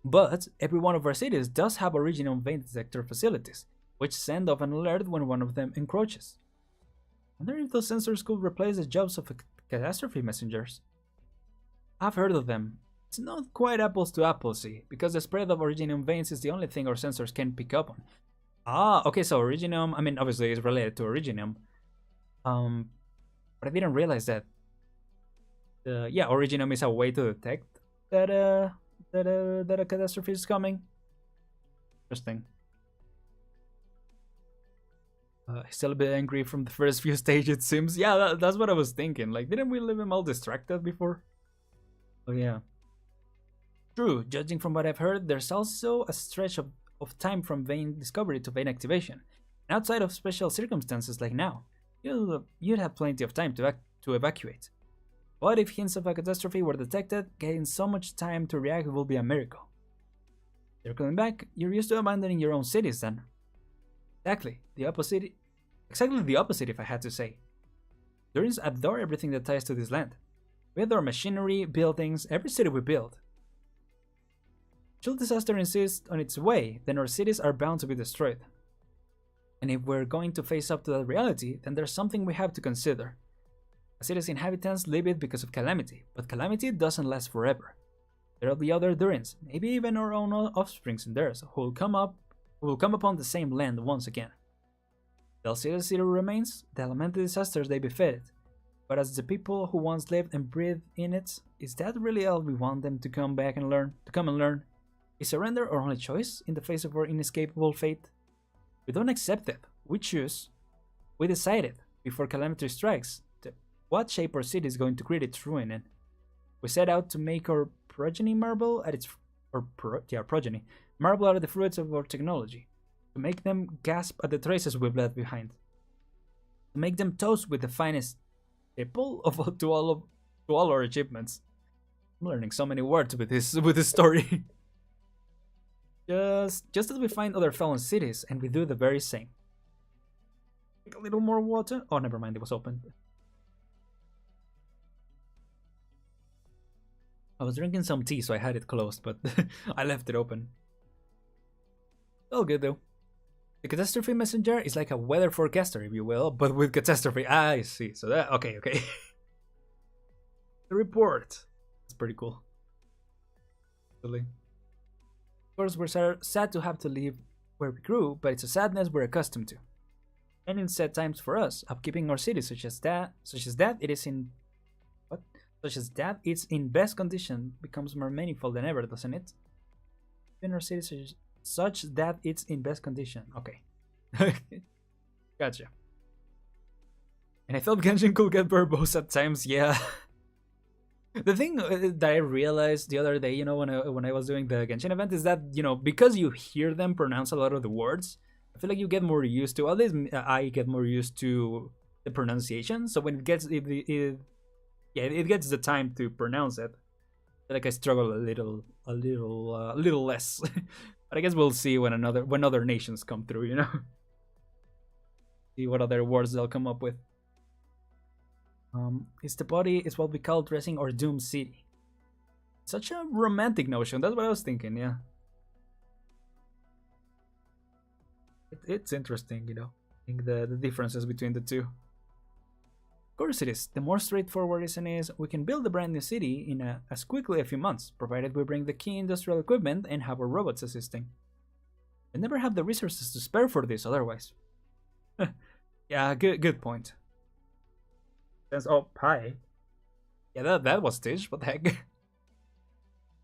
But every one of our cities does have original vein detector facilities, which send off an alert when one of them encroaches. I wonder if those sensors could replace the jobs of catastrophe messengers. I've heard of them. It's not quite apples to apples, see, because the spread of Originium veins is the only thing our sensors can pick up on. Ah, okay, so Originium, I mean, obviously it's related to Originium. But I didn't realize that. Yeah, Originium is a way to detect that a catastrophe is coming. Interesting. He's still a bit angry from the first few stages, it seems. Yeah, that's what I was thinking. Like, didn't we leave him all distracted before? Oh, yeah. True, judging from what I've heard, there's also a stretch of time from vein discovery to vein activation. And outside of special circumstances like now, you'd have plenty of time to evacuate. But if hints of a catastrophe were detected, getting so much time to react will be a miracle. Circling back, you're used to abandoning your own cities then. Exactly the opposite if I had to say. Durins adore everything that ties to this land. We adore machinery, buildings, every city we build. Should disaster insist on its way, then our cities are bound to be destroyed. And if we're going to face up to that reality, then there's something we have to consider. A city's inhabitants live it because of calamity, but calamity doesn't last forever. There will be other Durins, maybe even our own offsprings and theirs, who will come upon the same land once again. They'll see the city remains, they'll lament the disasters they befit it. But as the people who once lived and breathed in it, is that really all we want them to come and learn? Is surrender our only choice in the face of our inescapable fate? We don't accept it, we choose. We decided, before calamity strikes, what shape our city is going to create its ruin in. We set out to make our progeny marvel at marvel out of the fruits of our technology, to make them gasp at the traces we've left behind, to make them toast with the finest tipple to all our achievements. I'm learning so many words with this story. Just as we find other fallen cities, and we do the very same. Take a little more water. Oh, never mind, it was open. I was drinking some tea, so I had it closed, but I left it open. All good though. The catastrophe messenger is like a weather forecaster, if you will, but with catastrophe. I see. So that okay. The report. It's pretty cool. Really. Of course, we're sad to have to leave where we grew, but it's a sadness we're accustomed to. And in sad times for us, upkeeping our city such as that it's in best condition becomes more meaningful than ever, doesn't it? In our city such that it's in best condition. Okay. Gotcha. And I thought Genshin could get verbose at times, yeah. The thing that I realized the other day, when I was doing the Genshin event, is that, because you hear them pronounce a lot of the words, I feel like you get more used to, at least I get more used to the pronunciation. So when it gets it gets the time to pronounce it, I feel like I struggle a little less. But I guess we'll see when other nations come through, See what other words they'll come up with. It's the body is what we call dressing our doomed city. Such a romantic notion. That's what I was thinking. Yeah, it's interesting. I think the differences between the two. Of course it is. The more straightforward reason is we can build a brand new city in as quickly a few months, provided we bring the key industrial equipment and have our robots assisting. We never have the resources to spare for this otherwise. Yeah, good point. Oh, hi. Yeah, that was Tish. What the heck?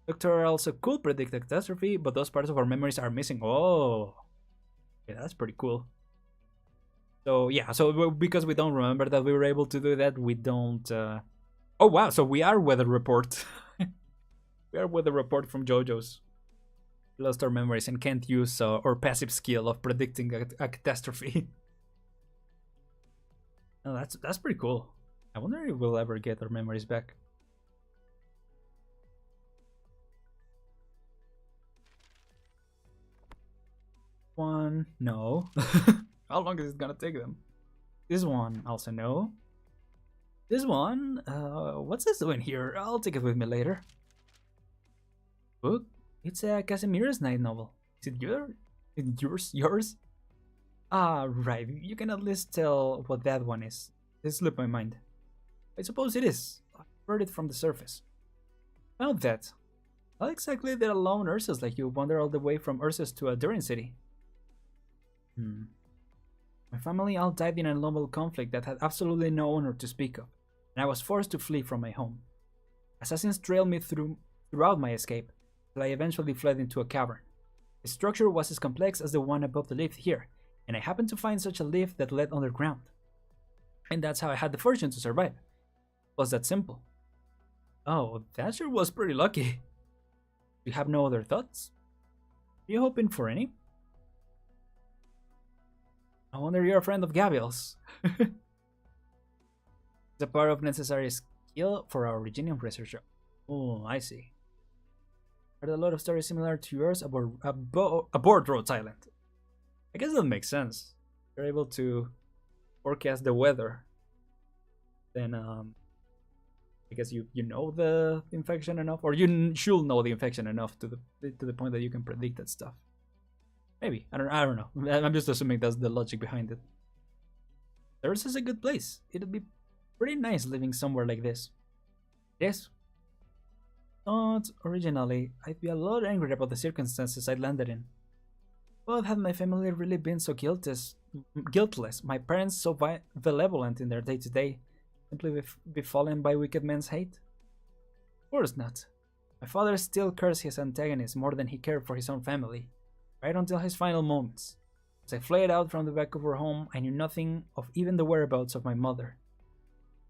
Doctor also could predict a catastrophe, but those parts of our memories are missing. Oh, yeah, that's pretty cool. So yeah, so because we don't remember that we were able to do that, we don't. Oh wow, so we are Weather Report. We are Weather Report from JoJo's. We lost our memories and can't use our passive skill of predicting a catastrophe. Oh, that's pretty cool. I wonder if we'll ever get our memories back. one, no. How long is it gonna take them? This one, also no. This one, what's this doing here? I'll take it with me later. Book? It's a Casimira's night novel. Is it your? Is it yours? Yours? Ah, right. You can at least tell what that one is. It slipped my mind. I suppose it is. I heard it from the surface. Found that. How exactly did alone Ursus like you wander all the way from Ursus to a Durin city? My family all died in a noble conflict that had absolutely no honor to speak of, and I was forced to flee from my home. Assassins trailed me throughout my escape, till I eventually fled into a cavern. The structure was as complex as the one above the lift here, and I happened to find such a lift that led underground. And that's how I had the fortune to survive. It was that simple. Oh, that sure was pretty lucky. You have no other thoughts? Are you hoping for any? I wonder you're a friend of Gavial's. It's a part of necessary skill for our Virginian research. Oh, I see. Heard a lot of stories similar to yours aboard Rhodes Island. I guess that makes sense. You're able to forecast the weather. Then, I guess you know the infection enough, or you should know the infection enough to the point that you can predict that stuff. Maybe I don't know. I'm just assuming that's the logic behind it. Theirs is a good place. It'd be pretty nice living somewhere like this. Yes. Not originally, I'd be a lot angry about the circumstances I landed in. But had my family really been so guiltless, my parents so benevolent in their day-to-day, simply befallen by wicked men's hate? Of course not. My father still cursed his antagonist more than he cared for his own family, right until his final moments. As I fled out from the back of our home, I knew nothing of even the whereabouts of my mother.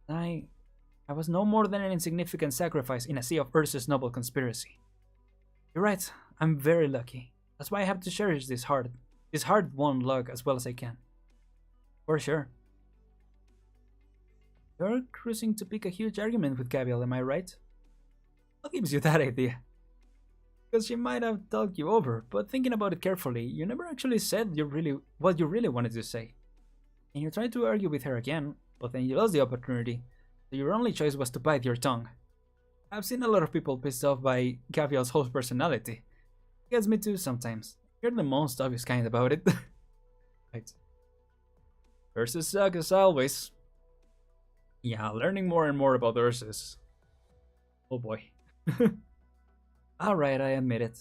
I was no more than an insignificant sacrifice in a sea of Ursus' noble conspiracy. You're right, I'm very lucky. That's why I have to cherish this hard-won luck as well as I can. For sure. You're cruising to pick a huge argument with Gavial, am I right? What gives you that idea? Because she might have talked you over, but thinking about it carefully, you never actually said what you really wanted to say. And you tried to argue with her again, but then you lost the opportunity, so your only choice was to bite your tongue. I've seen a lot of people pissed off by Gavial's whole personality. It gets me too sometimes. You're the most obvious kind about it. Right. Ursus suck as always. Yeah, learning more and more about Ursus. Oh boy. Alright, I admit it.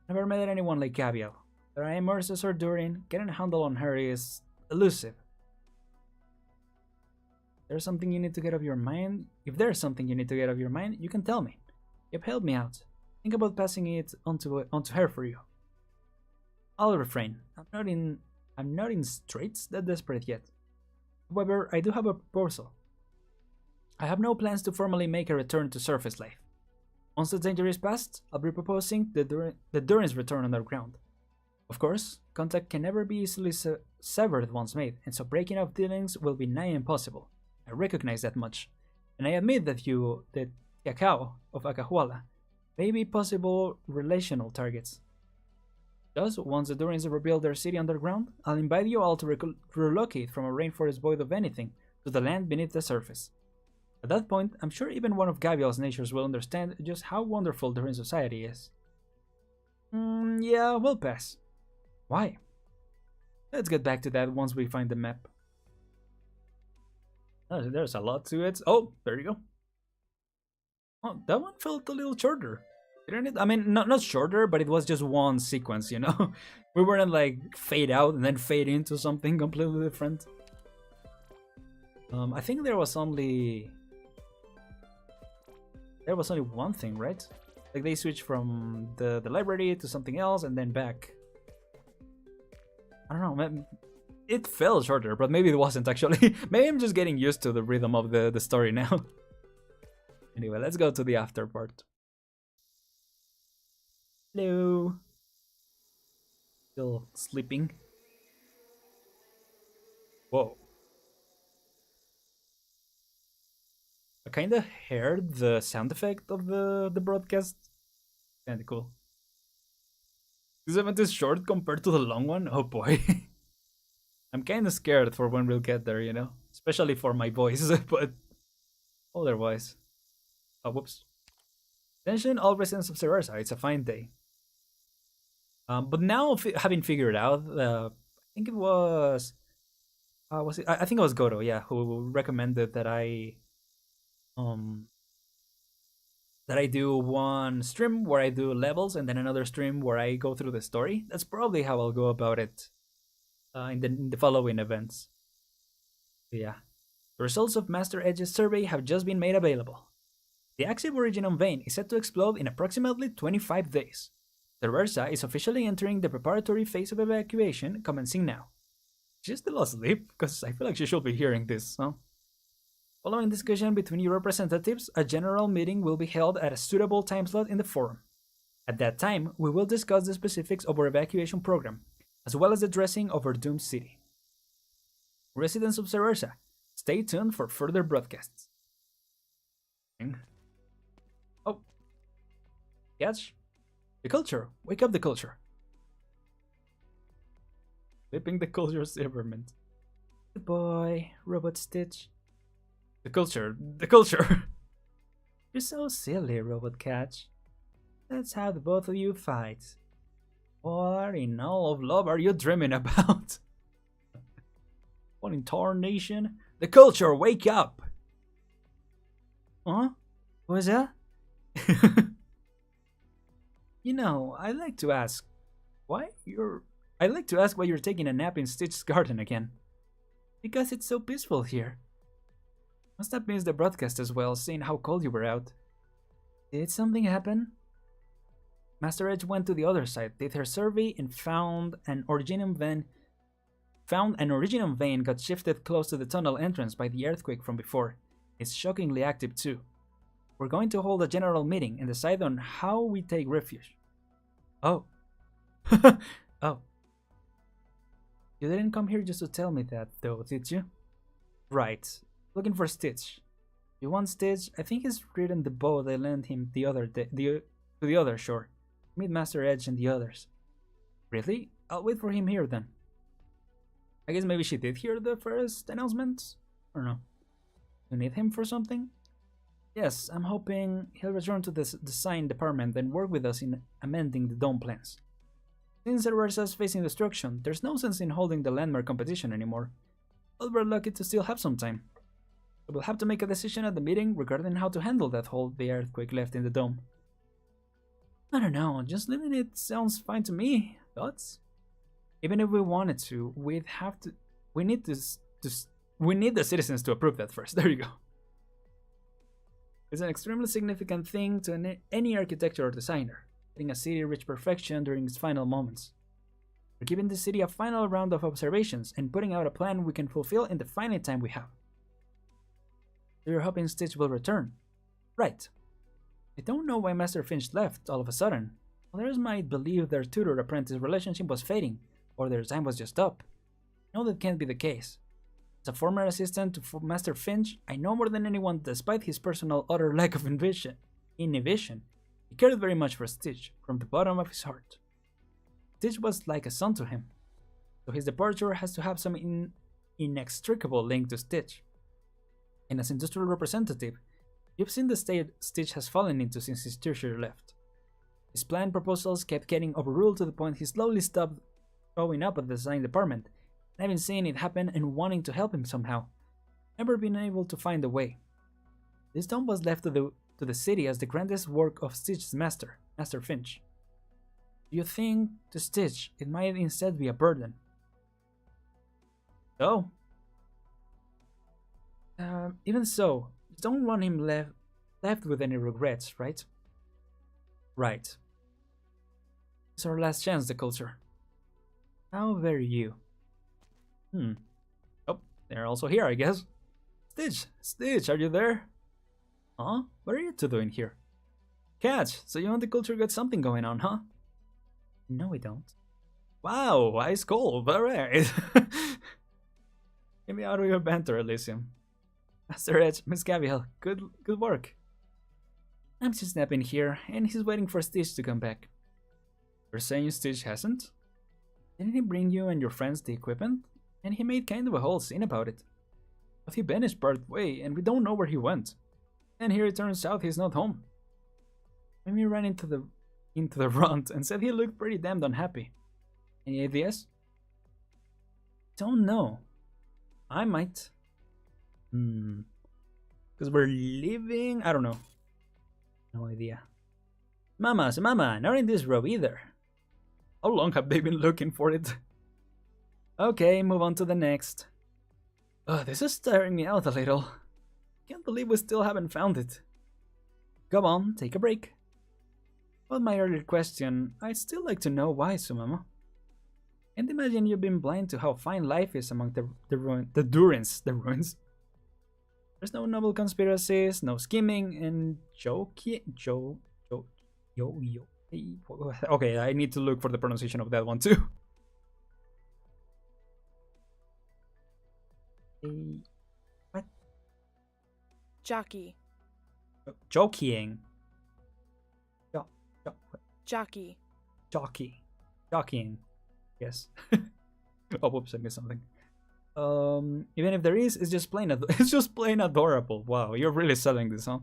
Never met anyone like Gavial. Whether I am Ursus or Durin, getting a handle on her is elusive. There's something you need to get off your mind. If there's something you need to get off your mind, you can tell me. You've helped me out. Think about passing it onto her for you. I'll refrain. I'm not in straits that desperate yet. However, I do have a proposal. I have no plans to formally make a return to surface life. Once the danger is past, I'll be proposing the Durin's return underground. Of course, contact can never be easily severed once made, and so breaking off dealings will be nigh impossible. I recognize that much, and I admit that the Cacao of Acahuala, may be possible relational targets. Thus, once the Durins rebuild their city underground, I'll invite you all to relocate from a rainforest void of anything to the land beneath the surface. At that point, I'm sure even one of Gavial's natures will understand just how wonderful Durin society is. Yeah, we'll pass. Why? Let's get back to that once we find the map. Oh, there's a lot to it. Oh, there you go. Oh, that one felt a little shorter, didn't it? I mean, not shorter, but it was just one sequence, you know? We weren't like fade out and then fade into something completely different. I think there was only one thing, right? Like they switched from the library to something else and then back. I don't know, it felt shorter, but maybe it wasn't actually. Maybe I'm just getting used to the rhythm of the story now. Anyway, let's go to the after part. Hello. Still sleeping. Whoa. I kinda heard the sound effect of the broadcast. Kinda cool. This event is short compared to the long one? Oh boy. I'm kinda scared for when we'll get there, you know? Especially for my voice, but otherwise. Oh, whoops. Attention all residents of Cerversa, it's a fine day. But now, having figured out, I think it was it? I think it was Goto, yeah, who recommended that I do one stream where I do levels and then another stream where I go through the story. That's probably how I'll go about it in the following events. But yeah, the results of Master Edge's survey have just been made available. The active Originum Vein is set to explode in approximately 25 days. Cerversa is officially entering the preparatory phase of evacuation, commencing now. She's still asleep, because I feel like she should be hearing this, huh? Following discussion between your representatives, a general meeting will be held at a suitable time slot in the forum. At that time, we will discuss the specifics of our evacuation program, as well as the dressing of our doomed city. Residents of Cerversa, stay tuned for further broadcasts. Oh. Catch? The culture! Wake up the culture! Flipping the culture silvermint. Good boy, Robot Stitch. The culture! The culture! You're so silly, Robot Catch. That's how the both of you fight. What in all of love are you dreaming about? What in tarnation? The culture, wake up! Huh? What was that? You know, I'd like to ask why you're taking a nap in Stitch's garden again. Because it's so peaceful here. Must have missed the broadcast as well, seeing how cold you were out. Did something happen? Master Edge went to the other side, did her survey, and found an Originum Vein got shifted close to the tunnel entrance by the earthquake from before. It's shockingly active too. We're going to hold a general meeting and decide on how we take refuge. Oh. Oh. You didn't come here just to tell me that, though, did you? Right. Looking for Stitch. You want Stitch? I think he's ridden the boat I lent him the other day, to the other shore. Meet Master Edge and the others. Really? I'll wait for him here then. I guess maybe she did hear the first announcement? Or no? You need him for something? Yes, I'm hoping he'll return to the design department and work with us in amending the dome plans. Since Cerversa's facing destruction, there's no sense in holding the landmark competition anymore. But we're lucky to still have some time. So we'll have to make a decision at the meeting regarding how to handle that hole the earthquake left in the dome. I don't know, just leaving it sounds fine to me. Thoughts? Even if we wanted to, we need the citizens to approve that first. There you go. It's an extremely significant thing to any architecture or designer, letting a city reach perfection during its final moments. We're giving the city a final round of observations and putting out a plan we can fulfill in the finite time we have. So you're hoping Stitch will return? Right. I don't know why Master Finch left all of a sudden. Others might believe their tutor-apprentice relationship was fading, or their time was just up. No, that can't be the case. As a former assistant to Master Finch, I know more than anyone that despite his personal utter lack of inhibition, he cared very much for Stitch, from the bottom of his heart. Stitch was like a son to him, so his departure has to have some inextricable link to Stitch. And as industrial representative, you've seen the state Stitch has fallen into since his teacher left. His planned proposals kept getting overruled to the point he slowly stopped showing up at the design department. I've been seeing it happen and wanting to help him somehow. Never been able to find a way. This dome was left to the city as the grandest work of Stitch's master, Master Finch. Do you think, to Stitch, it might instead be a burden? So? Even so, you don't want him left with any regrets, right? Right. It's our last chance, the culture. How very you. Oh, they're also here, I guess. Stitch, are you there? Huh? What are you two doing here? Catch, so you and the culture got something going on, huh? No, we don't. Wow, ice cold, alright. Get me out of your banter, Elysium. Master Edge, Miss Gavial, good work. I'm just napping here, and he's waiting for Stitch to come back. You're saying Stitch hasn't? Didn't he bring you and your friends the equipment? And he made kind of a whole scene about it. But he vanished part way, and we don't know where he went. And here it turns out he's not home. Mimi ran into the front and said he looked pretty damned unhappy. Any ideas? Don't know. I might. Because we're leaving. I don't know. No idea. Mama, not in this row either. How long have they been looking for it? Okay, move on to the next. Oh, this is tiring me out a little. Can't believe we still haven't found it. Come on, take a break. About my earlier question, I'd still like to know why, Sumama. Can't imagine you've been blind to how fine life is among the ruins. There's no noble conspiracies, no scheming, and okay, I need to look for the pronunciation of that one too. What? Jockey. Jockeying. Jockey. Jockeying. Yes. Oh, whoops! I missed something. Even if there is, it's just plain. It's just plain adorable. Wow, you're really selling this, huh?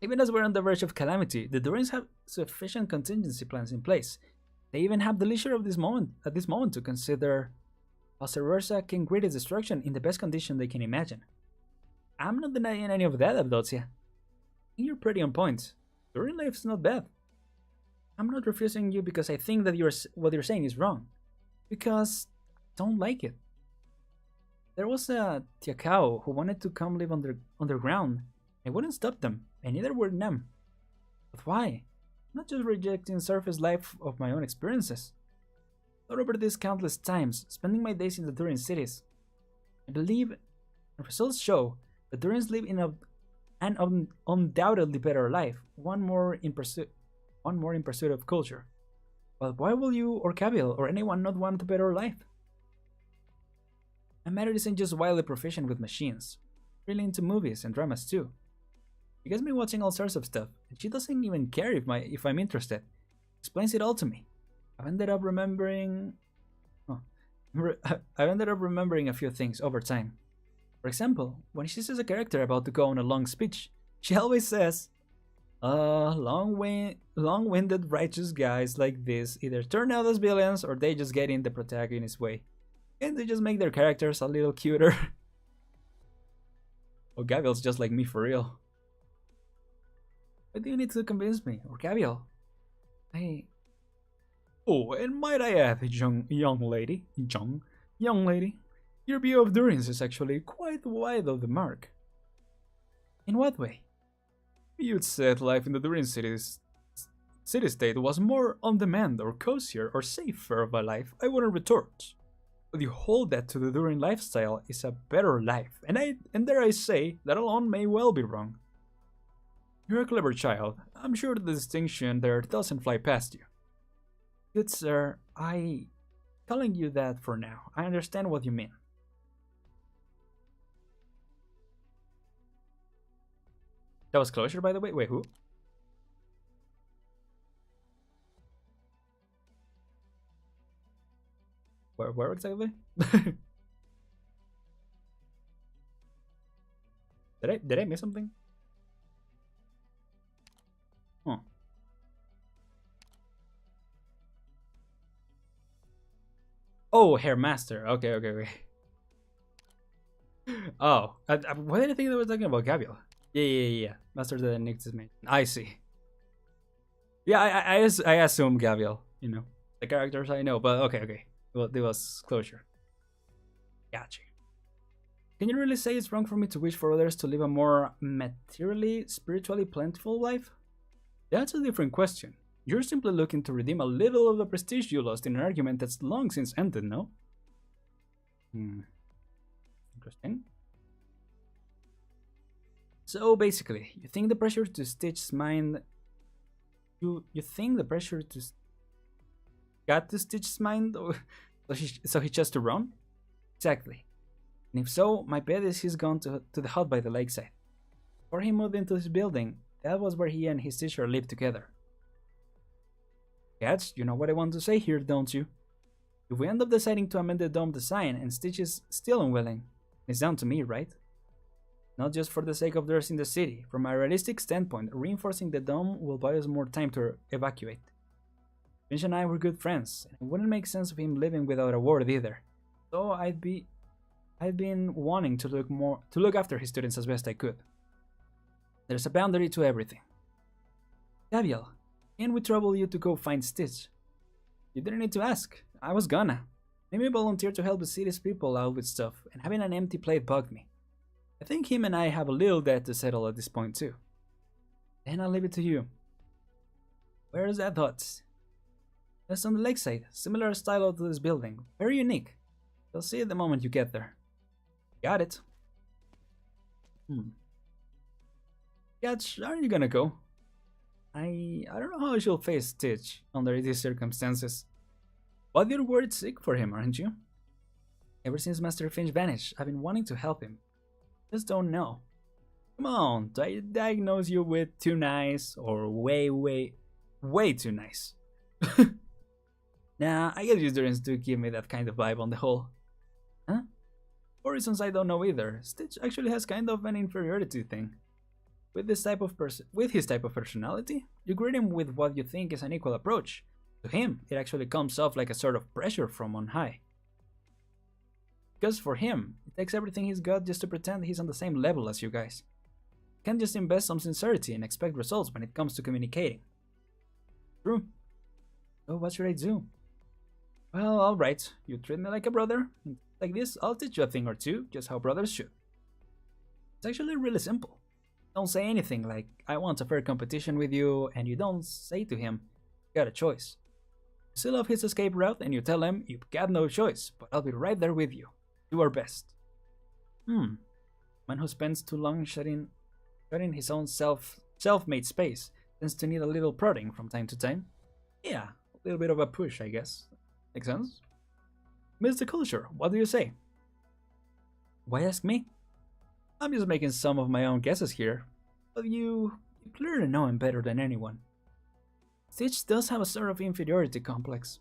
Even as we're on the verge of calamity, the Durins have sufficient contingency plans in place. They even have the leisure of this moment to consider how Cerversa can greet its destruction in the best condition they can imagine. I'm not denying any of that, Abdotia. You're pretty on point. Durin life's not bad. I'm not refusing you because I think that what you're saying is wrong. Because I don't like it. There was a Tiakao who wanted to come live underground. I wouldn't stop them, and neither would them. But why? I'm not just rejecting surface life of my own experiences. Thought over this countless times, spending my days in the Durin cities. I believe, and results show, that Durins live in an undoubtedly better life, one more in pursuit of culture. But why will you or Gavial or anyone not want a better life? My mother isn't just wildly proficient with machines, really into movies and dramas too. She gets me watching all sorts of stuff, and she doesn't even care if I'm interested. Explains it all to me. I've ended up remembering a few things over time. For example, when she sees a character about to go on a long speech, she always says, long-winded righteous guys like this either turn out as villains or they just get in the protagonist's way. And they just make their characters a little cuter. Oh, Gavial's just like me for real. Why do you need to convince me? Or Gavial? Oh, and might I add, young lady, your view of Durins is actually quite wide of the mark. In what way? You'd said life in the Durin city-state was more on demand or cozier or safer of a life. I wouldn't retort. But you hold that to the Durin lifestyle is a better life, and dare I say, that alone may well be wrong. You're a clever child. I'm sure the distinction there doesn't fly past you. Good sir, telling you that for now. I understand what you mean. That was closure, by the way? Wait, who? Where exactly? Did I miss something? Huh. Oh, Hair Master. Okay. Oh, why did I think they were talking about Gavial? Yeah. Master the Nix's mate. I see. Yeah, I assume Gavial. You know, the characters I know, but okay. Well, there was closure. Gotcha. Can you really say it's wrong for me to wish for others to live a more materially, spiritually plentiful life? That's a different question. You're simply looking to redeem a little of the prestige you lost in an argument that's long since ended, no? Interesting. So basically, you think the pressure to Stitch's mind... You think the pressure to... got to Stitch's mind so he chose to run? Exactly. And if so, my bet is he's gone to the hut by the lakeside. Before he moved into his building, that was where he and his teacher lived together. Cats, you know what I want to say here, don't you? If we end up deciding to amend the dome design and Stitch is still unwilling, it's down to me, right? Not just for the sake of theirs in the city. From a realistic standpoint, reinforcing the dome will buy us more time to evacuate. Finch and I were good friends, and it wouldn't make sense of him living without a word either. So I've been wanting to look after his students as best I could. There's a boundary to everything. Gavial, can't we trouble you to go find Stitch? You didn't need to ask. I was gonna. Maybe volunteer to help the city's people out with stuff, and having an empty plate bugged me. I think him and I have a little debt to settle at this point too. Then I'll leave it to you. Where's that hut? Just on the lakeside, similar style to this building, very unique. You'll see it the moment you get there. Got it. Gatcha, aren't you gonna go? I don't know how I should face Stitch under these circumstances. But you're worried sick for him, aren't you? Ever since Master Finch vanished, I've been wanting to help him. Just don't know. Come on, do I diagnose you with too nice or way too nice? Nah, I guess you students do give me that kind of vibe on the whole. Huh? For reasons I don't know either, Stitch actually has kind of an inferiority thing. With his type of personality, you greet him with what you think is an equal approach. To him, it actually comes off like a sort of pressure from on high. Because for him, it takes everything he's got just to pretend he's on the same level as you guys. You can't just invest some sincerity and expect results when it comes to communicating. True. So what should I do? Well, alright, you treat me like a brother. Like this, I'll teach you a thing or two, just how brothers should. It's actually really simple. Don't say anything like, I want a fair competition with you, and you don't say to him, you got a choice. You seal off his escape route and you tell him, you've got no choice, but I'll be right there with you. Do our best. Man who spends too long shutting his own self-made space tends to need a little prodding from time to time. Yeah, a little bit of a push, I guess. Make sense? Mr. Culture, what do you say? Why ask me? I'm just making some of my own guesses here, but you clearly know him better than anyone. Stitch does have a sort of inferiority complex.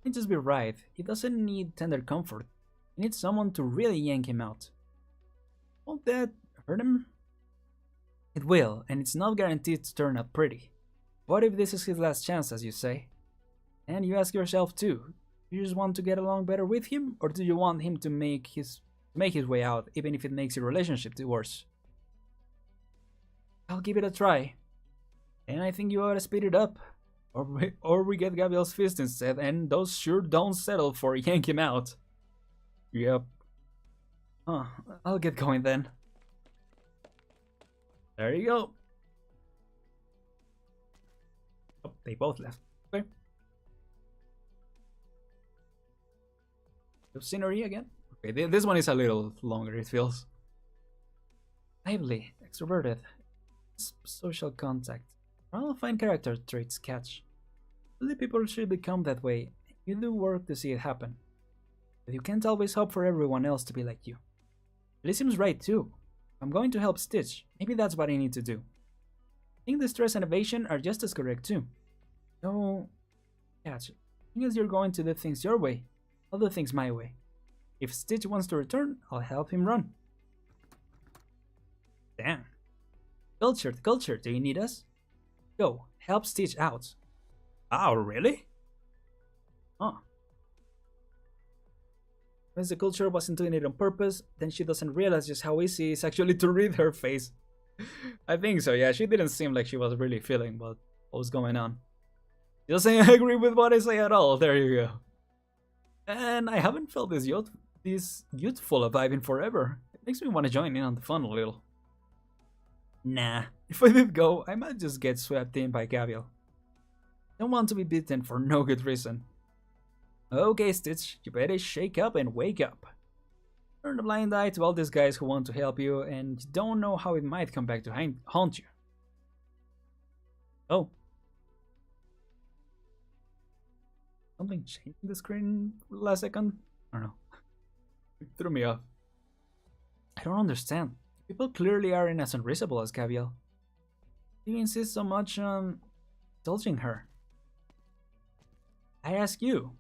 He'd just be right, he doesn't need tender comfort, he needs someone to really yank him out. Won't that hurt him? It will, and it's not guaranteed to turn out pretty. What if this is his last chance, as you say? And you ask yourself too, do you just want to get along better with him, or do you want him to make his way out, even if it makes your relationship worse? I'll give it a try. And I think you ought to speed it up. Or we get Gavial's fist instead, and those sure don't settle for yank him out. Yep. I'll get going then. There you go. Oh, they both left. Okay. The scenery again. Okay, this one is a little longer, it feels. Lively, extroverted, social contact. All fine character traits catch. Really, people should become that way. You do work to see it happen. But you can't always hope for everyone else to be like you. It seems right too. If I'm going to help Stitch, maybe that's what I need to do. I think the stress and evasion are just as correct too. So, catch. As long as you're going to do things your way, I'll do things my way. If Stitch wants to return, I'll help him run. Damn. Culture, do you need us? Go, help Stitch out. Oh, really? Huh. When the Culture wasn't doing it on purpose, then she doesn't realize just how easy it is actually to read her face. I think so, yeah, she didn't seem like she was really feeling what was going on. She doesn't agree with what I say at all, there you go. And I haven't felt this youthful vibe in forever. It makes me want to join in on the fun a little. Nah, if I did go, I might just get swept in by Gavial. Don't want to be beaten for no good reason. Okay, Stitch, you better shake up and wake up. Turn a blind eye to all these guys who want to help you, and you don't know how it might come back to haunt you. Oh. Something changed in the screen last second? I don't know. It threw me off. I don't understand. People clearly aren't as unreasonable as Gavial. You insist so much on indulging her. I ask you,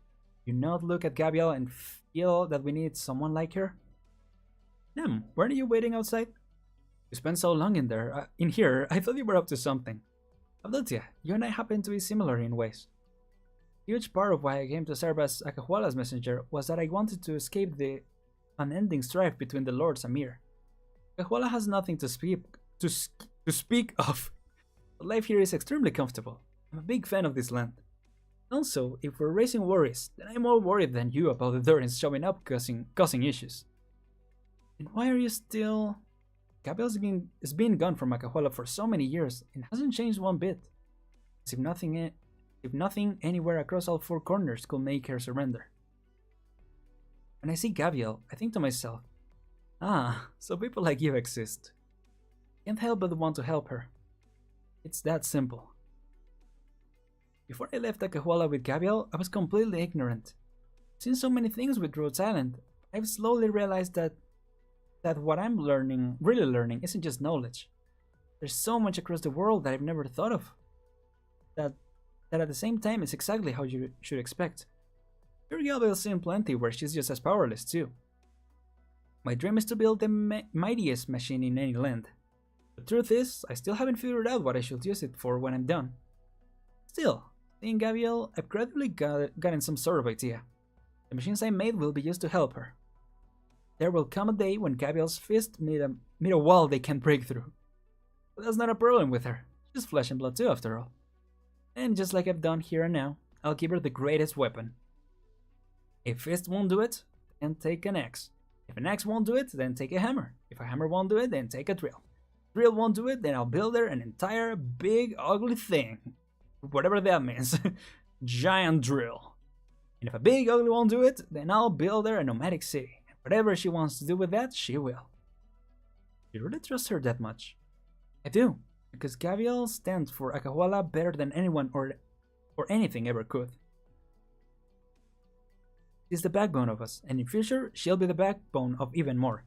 you not look at Gavial and feel that we need someone like her? Weren't you waiting outside? You spent so long in there, in here, I thought you were up to something. Abdultia, you and I happen to be similar in ways. A huge part of why I came to serve as Akahuala's messenger was that I wanted to escape the unending strife between the Lords Amir. Akahuala has nothing to speak of, but life here is extremely comfortable. I'm a big fan of this land. Also, if we're raising worries, then I'm more worried than you about the Durins showing up causing issues. And why are you still... Gavial's been gone from Akahuala for so many years and hasn't changed one bit. As if nothing anywhere across all four corners could make her surrender. When I see Gavial, I think to myself, so people like you exist. Can't help but want to help her. It's that simple. Before I left Akahuala with Gavial, I was completely ignorant. Seen so many things with Rhodes Island, I've slowly realized that what I'm really learning, isn't just knowledge. There's so much across the world that I've never thought of. That at the same time is exactly how you should expect. Sure, Gavial's seen plenty where she's just as powerless too. My dream is to build the mightiest machine in any land. The truth is, I still haven't figured out what I should use it for when I'm done. Still, seeing Gavial, I've gradually gotten some sort of idea. The machines I made will be used to help her. There will come a day when Gavial's fist meet a wall they can't break through. But that's not a problem with her. She's flesh and blood too, after all. And just like I've done here and now, I'll give her the greatest weapon. If fist won't do it, then take an axe. If an axe won't do it, then take a hammer. If a hammer won't do it, then take a drill. Drill won't do it, then I'll build her an entire big ugly thing. Whatever that means. Giant drill. And if a big ugly won't do it, then I'll build her a nomadic city. And whatever she wants to do with that, she will. You really trust her that much? I do, because Gavial stands for Akahuala better than anyone or anything ever could. She's the backbone of us, and in future, she'll be the backbone of even more.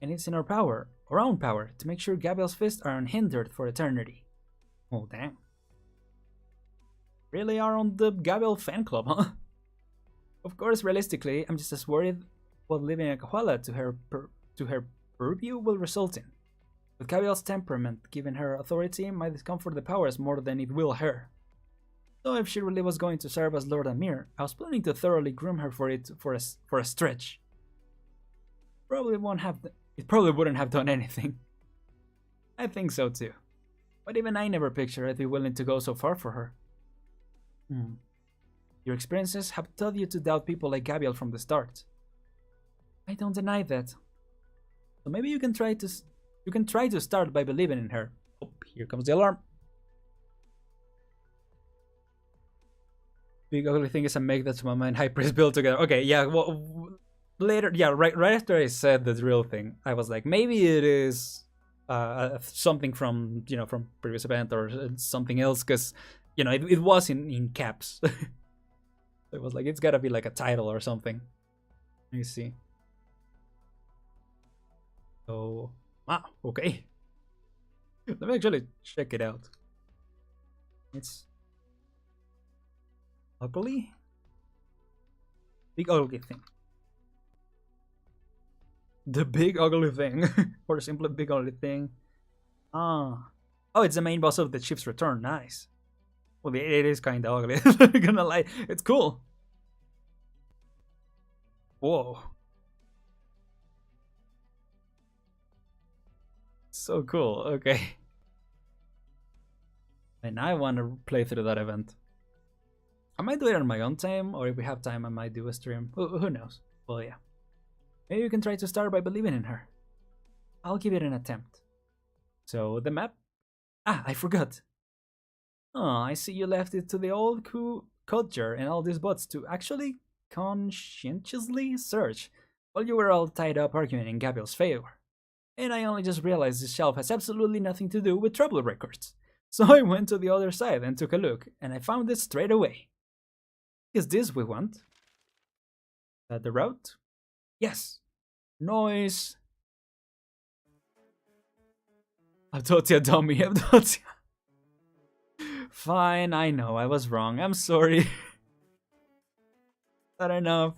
And it's in our own power, to make sure Gavial's fists are unhindered for eternity. Oh, damn. Really are on the Gavial fan club, huh? Of course, realistically, I'm just as worried what living in Akahuala to her purview will result in. With Gavial's temperament, giving her authority might discomfort the powers more than it will her. So if she really was going to serve as Lord Amir, I was planning to thoroughly groom her for a stretch. It probably wouldn't have done anything. I think so too. But even I never pictured I'd be willing to go so far for her. Your experiences have taught you to doubt people like Gavial from the start. I don't deny that. So maybe you can try to start by believing in her. Oh, here comes the alarm. Big ugly thing is a make that's my mind. High priest build together. Okay, yeah. Well, later, yeah. Right after I said the drill thing, I was like, maybe it is something from from previous event or something else, because it was in caps. It was like it's gotta be like a title or something. Let me see. So okay. Let me actually check it out. It's ugly? Big ugly thing. The big ugly thing. Or simply big ugly thing. Oh, it's the main boss of the Chief's Return. Nice. Well, it is kind of ugly. I'm not gonna lie. It's cool. Whoa. So cool. Okay. And I want to play through that event. I might do it on my own time, or if we have time, I might do a stream. Who knows? Well, yeah. Maybe you can try to start by believing in her. I'll give it an attempt. So, the map? I forgot. Oh, I see you left it to the old culture and all these bots to actually conscientiously search while you were all tied up arguing in Gavial's favor. And I only just realized this shelf has absolutely nothing to do with trouble records. So I went to the other side and took a look, and I found it straight away. Is this we want? The route? Yes. Noise. Abdotia dummy, Abdotia. Fine, I know, I was wrong. I'm sorry. Not enough.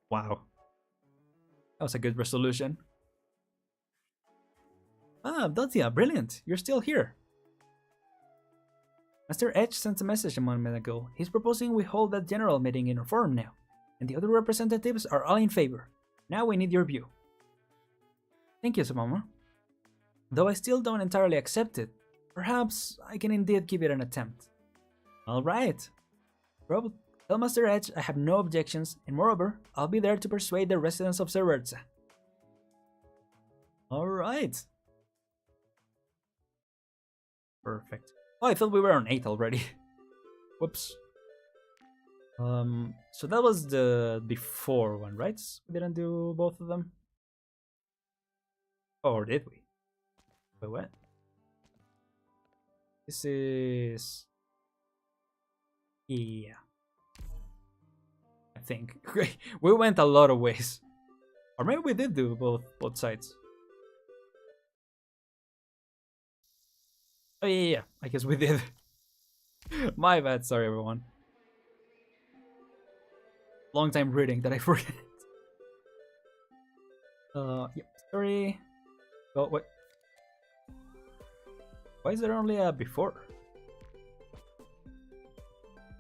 Wow. That was a good resolution. Ah, Datia, brilliant. You're still here. Master Edge sent a message a moment ago. He's proposing we hold that general meeting in reform now. And the other representatives are all in favor. Now we need your view. Thank you, Sumama. Though I still don't entirely accept it, perhaps I can indeed give it an attempt. Alright. Rob, tell Master Edge I have no objections, and moreover, I'll be there to persuade the residents of Zerbertza. Alright. Perfect. Oh, I thought we were on 8 already. Whoops. So that was the before one, right? We didn't do both of them? Oh, or did we? Wait, what? This is... Yeah. I think. We went a lot of ways. Or maybe we did do both sides. Oh yeah, I guess we did. My bad, sorry everyone. Long time reading that I forget. Yep, sorry. Oh, what? Why is there only a before?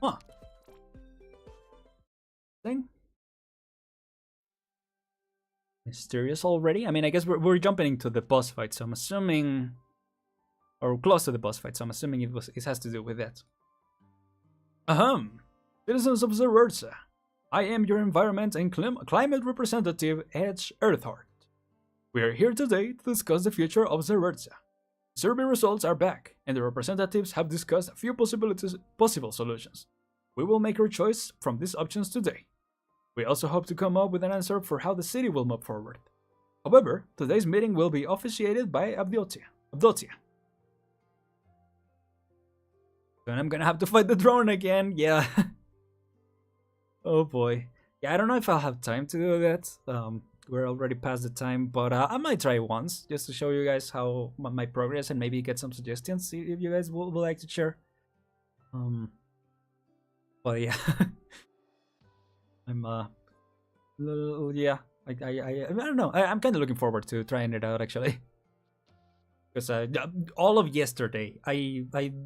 Huh. Thing? Mysterious already? I mean, I guess we're jumping into the boss fight, so I'm assuming... Or close to the boss fight, so I'm assuming it has to do with that. Ahem! Citizens of Zerbertza, I am your environment and climate representative, Edge Earthheart. We are here today to discuss the future of Zerbertza. Survey results are back, and the representatives have discussed a few possible solutions. We will make our choice from these options today. We also hope to come up with an answer for how the city will move forward. However, today's meeting will be officiated by Abdotia. And I'm gonna have to fight the drone again, yeah. Oh boy. Yeah, I don't know if I'll have time to do that. We're already past the time, but I might try once, just to show you guys how my progress and maybe get some suggestions, see if you guys would like to share. But yeah. I'm yeah, I don't know. I'm kind of looking forward to trying it out actually. Because all of yesterday, I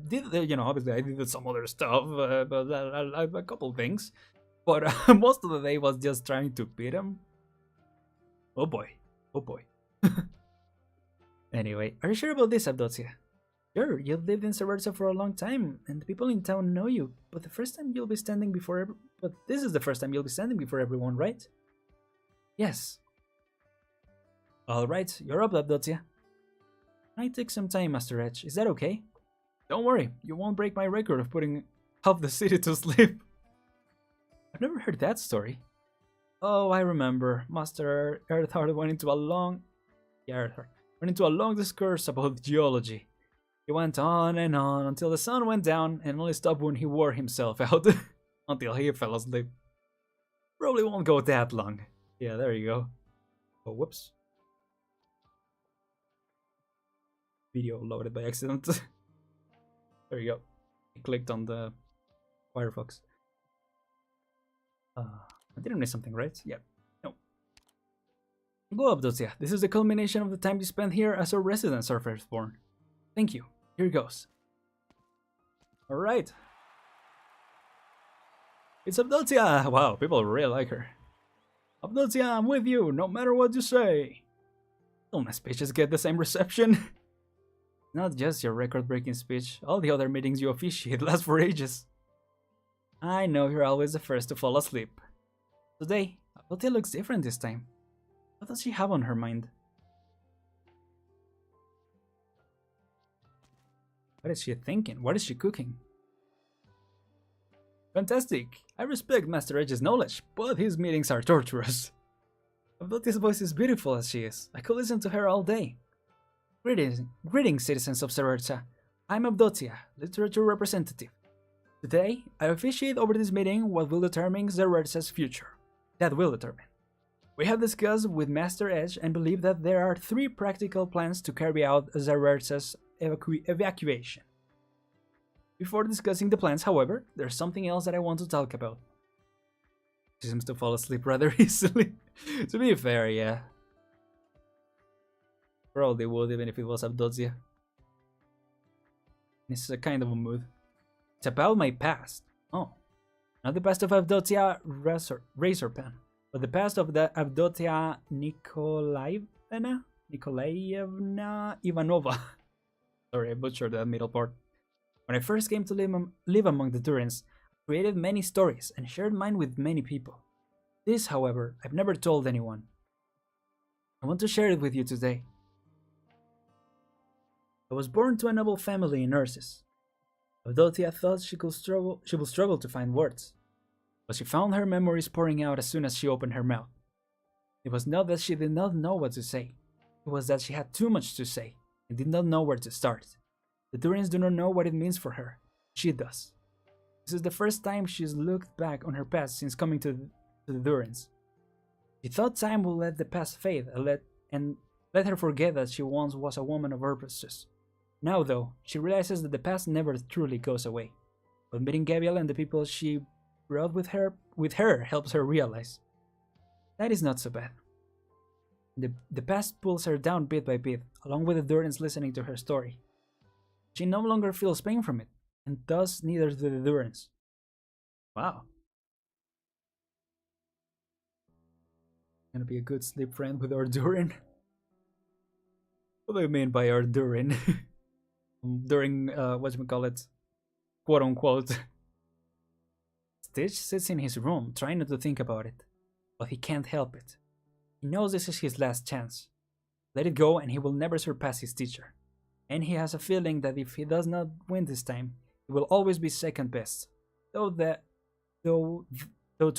did, you know, obviously I did some other stuff, but a couple things. But most of the day was just trying to beat him. Oh boy. Oh boy. Anyway, are you sure about this, Abdotia? Sure, you've lived in Zerbertza for a long time, and the people in town know you. But this is the first time you'll be standing before everyone, right? Yes. Alright, you're up, Abdotia. I take some time, Master Edge. Is that okay? Don't worry, you won't break my record of putting half the city to sleep. I've never heard that story. Oh, I remember. Master Earthheart went into a long discourse about geology. He went on and on until the sun went down and only stopped when he wore himself out. Until he fell asleep. Probably won't go that long. Yeah, there you go. Oh, whoops. Video loaded by accident. There you go. I clicked on the Firefox. I didn't miss something, right? Yeah. No. Go up, Dosia. This is the culmination of the time you spent here as our residents are firstborn. Thank you. Here goes. Alright. It's Abdotia! Wow, people really like her. Abdotia, I'm with you, no matter what you say. All my speeches get the same reception. Not just your record-breaking speech, all the other meetings you officiate last for ages. I know you're always the first to fall asleep. Today, Abdotia looks different this time. What does she have on her mind? What is she thinking? What is she cooking? Fantastic! I respect Master Edge's knowledge, but his meetings are torturous. Abdotia's voice is beautiful as she is. I could listen to her all day. Greetings, citizens of Zerbertza. I'm Abdotia, literature representative. Today, I officiate over this meeting what will determine Zerbertza's future. That will determine. We have discussed with Master Edge and believe that there are 3 practical plans to carry out Zerbertza's evacuation. Before discussing the plans, however, there's something else that I want to talk about. She seems to fall asleep rather easily. To be fair, yeah. Probably would, even if it was Abdotia. It's a kind of a mood. It's about my past. Oh. Not the past of Avdotia Razorpan, but the past of the Avdotia Nikolaevna Ivanova. Sorry, I butchered that middle part. When I first came to live among the Durins, I created many stories and shared mine with many people. This, however, I've never told anyone. I want to share it with you today. I was born to a noble family in Ursus. Avdotia thought she would struggle to find words, but she found her memories pouring out as soon as she opened her mouth. It was not that she did not know what to say, it was that she had too much to say and did not know where to start. The Durins do not know what it means for her. She does. This is the first time she's looked back on her past since coming to the Durins. She thought time would let the past fade and let her forget that she once was a woman of purposes. Now, though, she realizes that the past never truly goes away. But meeting Gavial and the people she brought with her helps her realize that is not so bad. The past pulls her down bit by bit, along with the Durins listening to her story. She no longer feels pain from it, and thus neither do the Durins. Wow. Gonna be a good sleep friend with our Durin. What do you mean by our Durin? During, whatchamacallit, quote unquote. Stitch sits in his room, trying not to think about it, but he can't help it. He knows this is his last chance. Let it go and he will never surpass his teacher. And he has a feeling that if he does not win this time, he will always be second best, though to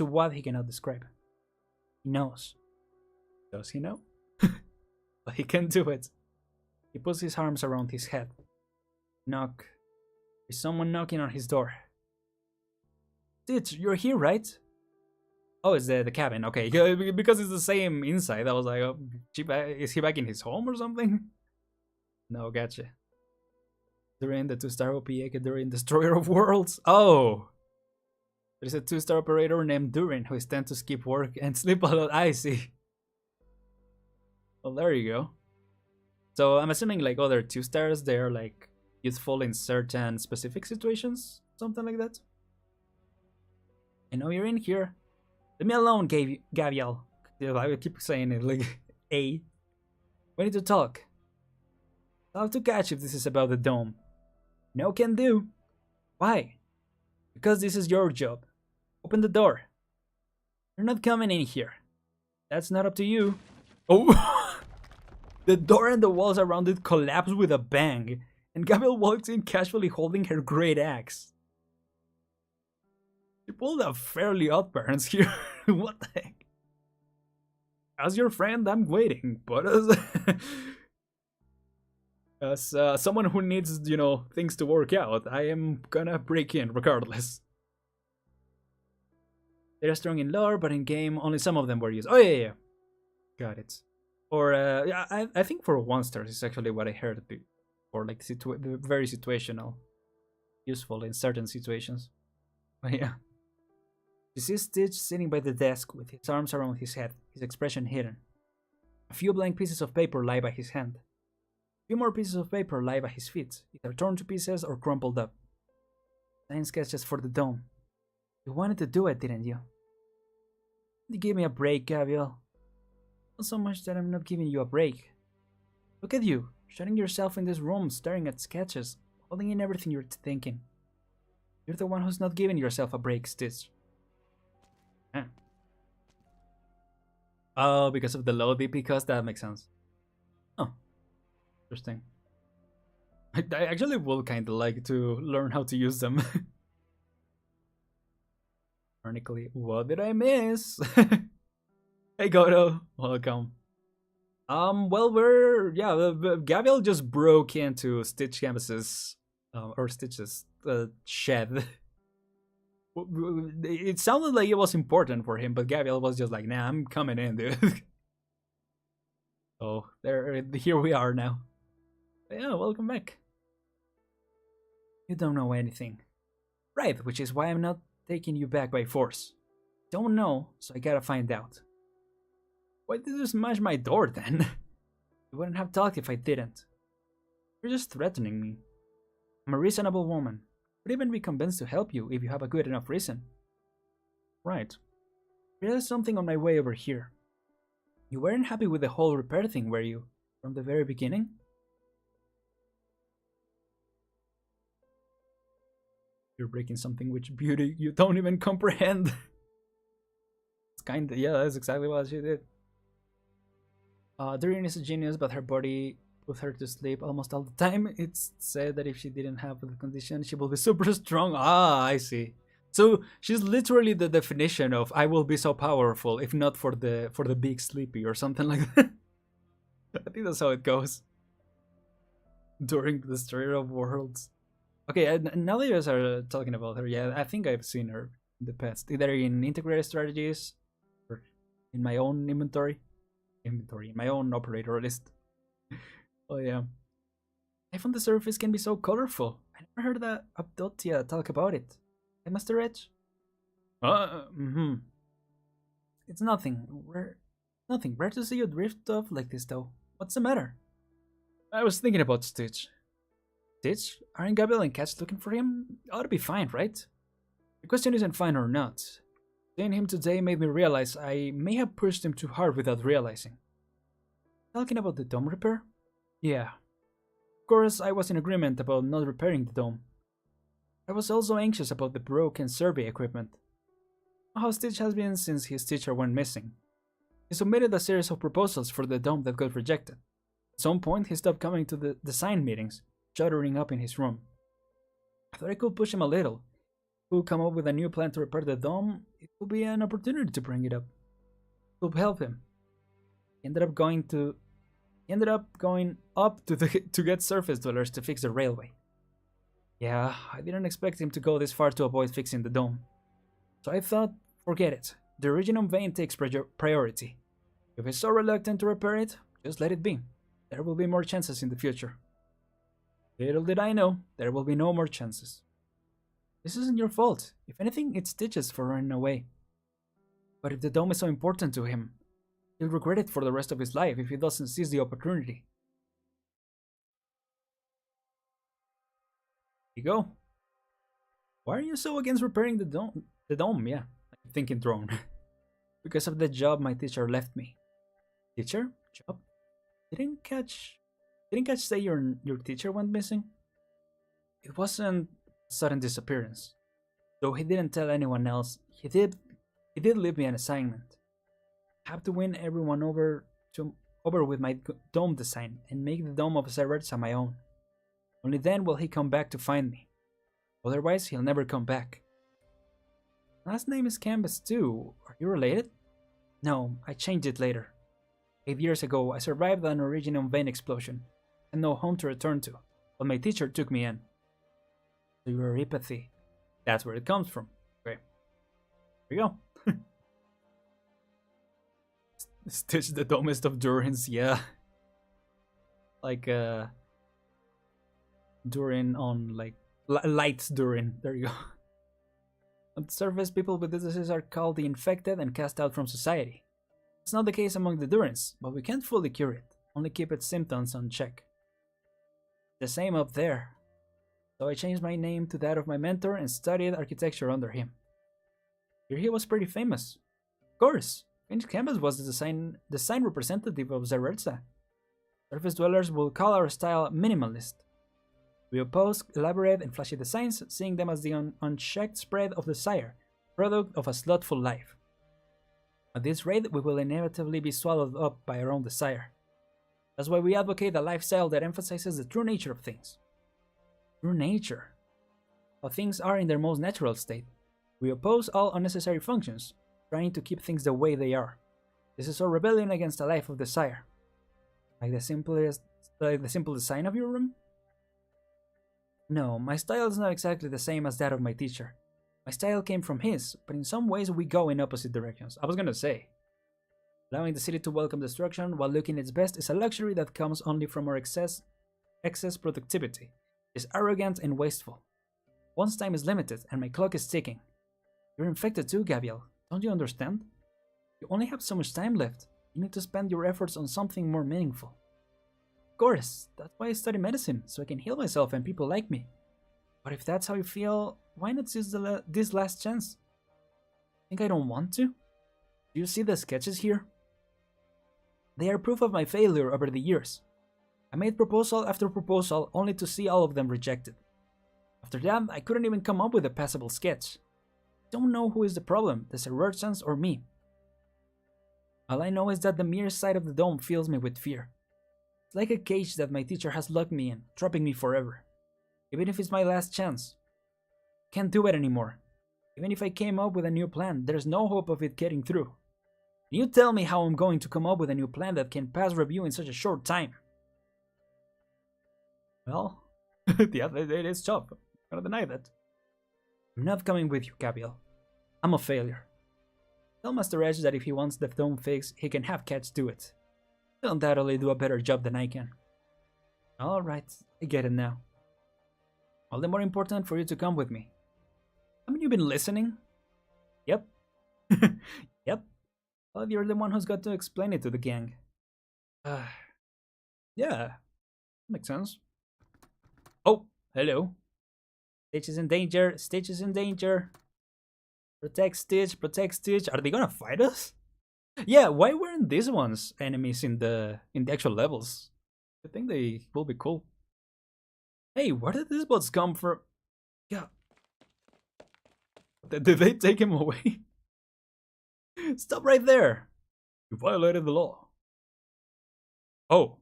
what he cannot describe. He knows. Does he know? But he can do it. He puts his arms around his head. Knock. There's someone knocking on his door. Stitch, you're here, right? Oh, it's the cabin. Okay, because it's the same inside. I was like, oh, is he back in his home or something? No, gotcha. Durin, the 2-star OP Durin, Destroyer of Worlds. Oh! There's a 2-star operator named Durin who is tend to skip work and sleep a lot. I see. Well, there you go. So I'm assuming like other 2-stars, they're like useful in certain specific situations, something like that. I know you're in here. Leave me alone, Gavial. I keep saying it like A. We need to talk. I'll have to catch if this is about the dome. No can do. Why? Because this is your job. Open the door. You're not coming in here. That's not up to you. Oh! The door and the walls around it collapse with a bang, and Gavial walks in casually holding her great axe. She pulled a fairly odd parents here. What the heck? As your friend, I'm waiting, but as someone who needs, you know, things to work out, I am gonna break in regardless. They're strong in lore, but in game, only some of them were used. Oh, yeah. Got it. Or, yeah, I think for 1-stars is actually what I heard. Or, like, very situational. Useful in certain situations. But, yeah. You see Stitch sitting by the desk with his arms around his head, his expression hidden. A few blank pieces of paper lie by his hand. A few more pieces of paper lie by his feet, either torn to pieces or crumpled up. 9 sketches for the dome. You wanted to do it, didn't you? You give me a break, Gavial. Not so much that I'm not giving you a break. Look at you, shutting yourself in this room, staring at sketches, holding in everything you're thinking. You're the one who's not giving yourself a break, Stitch. Huh. Oh, because of the low DP cost? That makes sense. Oh, interesting. I actually would kind of like to learn how to use them. Ironically, what did I miss? Hey Goto, welcome. Well, Gavial just broke into Stitch Canvas's, or Stitch's shed. It sounded like it was important for him, but Gavial was just like, nah, I'm coming in, dude. So, here we are now. But yeah, welcome back. You don't know anything. Right, which is why I'm not taking you back by force. Don't know, so I gotta find out. Why did you smash my door then? You wouldn't have talked if I didn't. You're just threatening me. I'm a reasonable woman. Could even be convinced to help you if you have a good enough reason. Right. There's something on my way over here. You weren't happy with the whole repair thing, were you? From the very beginning? You're breaking something which beauty you don't even comprehend. It's kinda, yeah, that's exactly what she did. Durin is a genius, but her body put her to sleep almost all the time. It's said that if she didn't have the condition, she will be super strong. Ah, I see. So she's literally the definition of I will be so powerful if not for the big sleepy or something like that. I think that's how it goes. During the Destroyer of Worlds. Okay, now that you guys are talking about her, yeah, I think I've seen her in the past, either in integrated strategies or in my own inventory, in my own operator list. Oh yeah, life on the surface can be so colorful. I never heard that Abdotia talk about it. Hey, Master Edge? It's nothing. Nothing. Rare to see you drift off like this, though. What's the matter? I was thinking about Stitch. Stitch? Aren't Gavial and Catch looking for him? Ought to be fine, right? The question isn't fine or not. Seeing him today made me realize I may have pushed him too hard without realizing. Talking about the dome repair? Yeah. Of course, I was in agreement about not repairing the dome. I was also anxious about the broken survey equipment. How Stitch has been since his teacher went missing. He submitted a series of proposals for the dome that got rejected. At some point, he stopped coming to the design meetings, shuddering up in his room. I thought I could push him a little. If we could come up with a new plan to repair the dome, it would be an opportunity to bring it up. It would help him. He ended up going up to get surface dwellers to fix the railway. Yeah, I didn't expect him to go this far to avoid fixing the dome. So I thought, forget it. The original vein takes priority. If he's so reluctant to repair it, just let it be. There will be more chances in the future. Little did I know, there will be no more chances. This isn't your fault. If anything, it's Stitch's for running away. But if the dome is so important to him, he'll regret it for the rest of his life if he doesn't seize the opportunity. Here you go. Why are you so against repairing the dome? The dome, yeah. I'm thinking drone. Because of the job my teacher left me. Teacher? Job? Didn't catch say your teacher went missing? It wasn't a sudden disappearance. Though he didn't tell anyone else, he did leave me an assignment. I have to win everyone over with my dome design and make the dome of Zeretsa my own. Only then will he come back to find me. Otherwise, he'll never come back. Last name is Canvas too. Are you related? No, I changed it later. 8 years ago, I survived an original vein explosion and no home to return to, but my teacher took me in. So your empathy, that's where it comes from. Okay, here we go. Stitch the dumbest of Durins, yeah. Like, Durin on, like, light Durin. There you go. On the surface, people with diseases are called the infected and cast out from society. It's not the case among the Durins, but we can't fully cure it, only keep its symptoms on check. The same up there. So I changed my name to that of my mentor and studied architecture under him. Here he was pretty famous. Of course, Finch Canvas was the design representative of Zeretsa. Surface dwellers will call our style minimalist. We oppose elaborate and flashy designs, seeing them as the unchecked spread of desire, product of a slothful life. At this rate, we will inevitably be swallowed up by our own desire. That's why we advocate a lifestyle that emphasizes the true nature of things. True nature. How things are in their most natural state. We oppose all unnecessary functions, trying to keep things the way they are. This is our rebellion against a life of desire. Like the simple design of your room? No, my style is not exactly the same as that of my teacher. My style came from his, but in some ways we go in opposite directions. I was gonna say. Allowing the city to welcome destruction while looking its best is a luxury that comes only from our excess productivity. It's arrogant and wasteful. One's time is limited, and my clock is ticking. You're infected too, Gavial. Don't you understand? You only have so much time left. You need to spend your efforts on something more meaningful. Of course, that's why I study medicine, so I can heal myself and people like me. But if that's how you feel, why not seize this last chance? Think I don't want to? Do you see the sketches here? They are proof of my failure over the years. I made proposal after proposal only to see all of them rejected. After that, I couldn't even come up with a passable sketch. Don't know who is the problem, the Serurchans or me. All I know is that the mere sight of the dome fills me with fear. It's like a cage that my teacher has locked me in, trapping me forever. Even if it's my last chance. Can't do it anymore. Even if I came up with a new plan, there's no hope of it getting through. Can you tell me how I'm going to come up with a new plan that can pass review in such a short time? Well, yeah, it is tough. I'm gonna deny that. I'm not coming with you, Gavial. I'm a failure. Tell Master Edge that if he wants the dome fixed, he can have Cats do it. He'll undoubtedly do a better job than I can. Alright, I get it now. All the more important for you to come with me. Haven't you been listening? Yep. Yep. Well, you're the one who's got to explain it to the gang. Yeah, makes sense. Oh, hello. Stitch is in danger. Stitch is in danger. Protect Stitch. Protect Stitch. Are they gonna fight us? Yeah. Why weren't these ones enemies in the actual levels? I think they will be cool. Hey, where did these bots come from? Yeah. Did they take him away? Stop right there. You violated the law. Oh.